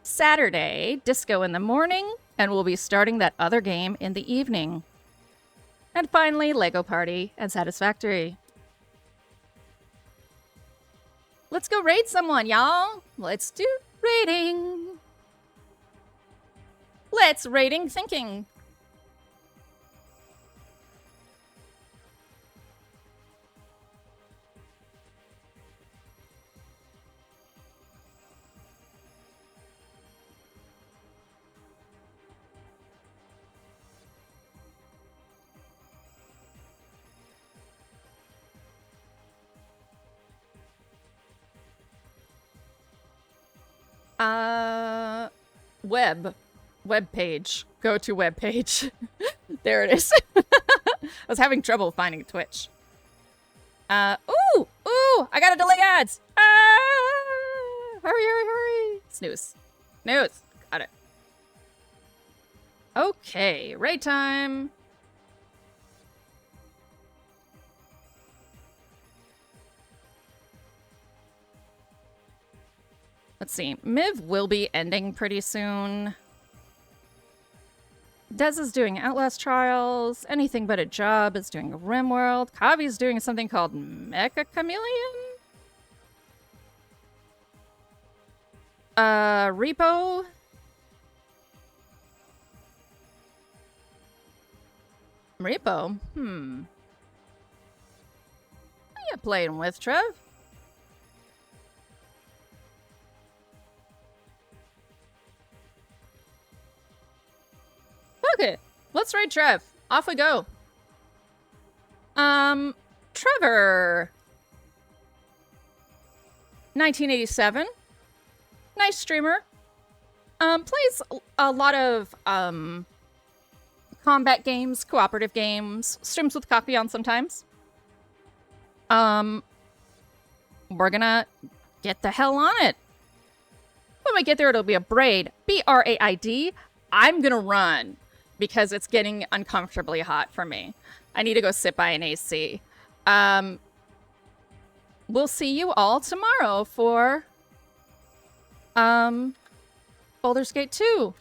Saturday, Disco in the morning, and we'll be starting that other game in the evening. And finally, Lego Party and Satisfactory. Let's go raid someone, y'all. Let's do raiding. Let's raiding thinking. Web page. Go to web page. There it is. I was having trouble finding Twitch. Ooh! I gotta delay ads! Hurry! Snooze. Got it. Okay, raid time. Let's see. Miv will be ending pretty soon. Dez is doing Outlast Trials. Anything But a Job is doing RimWorld. Kavi's doing something called Mecha Chameleon. Repo. Repo? What are you playing with, Trev? Okay, let's raid Trev. Off we go. Trevor. 1987. Nice streamer. Plays a lot of, combat games, cooperative games, streams with Kakuyan sometimes. We're gonna get the hell on it. When we get there, it'll be a braid. B-R-A-I-D. I'm gonna run because it's getting uncomfortably hot for me. I need to go sit by an AC. We'll see you all tomorrow for, Baldur's Gate 2.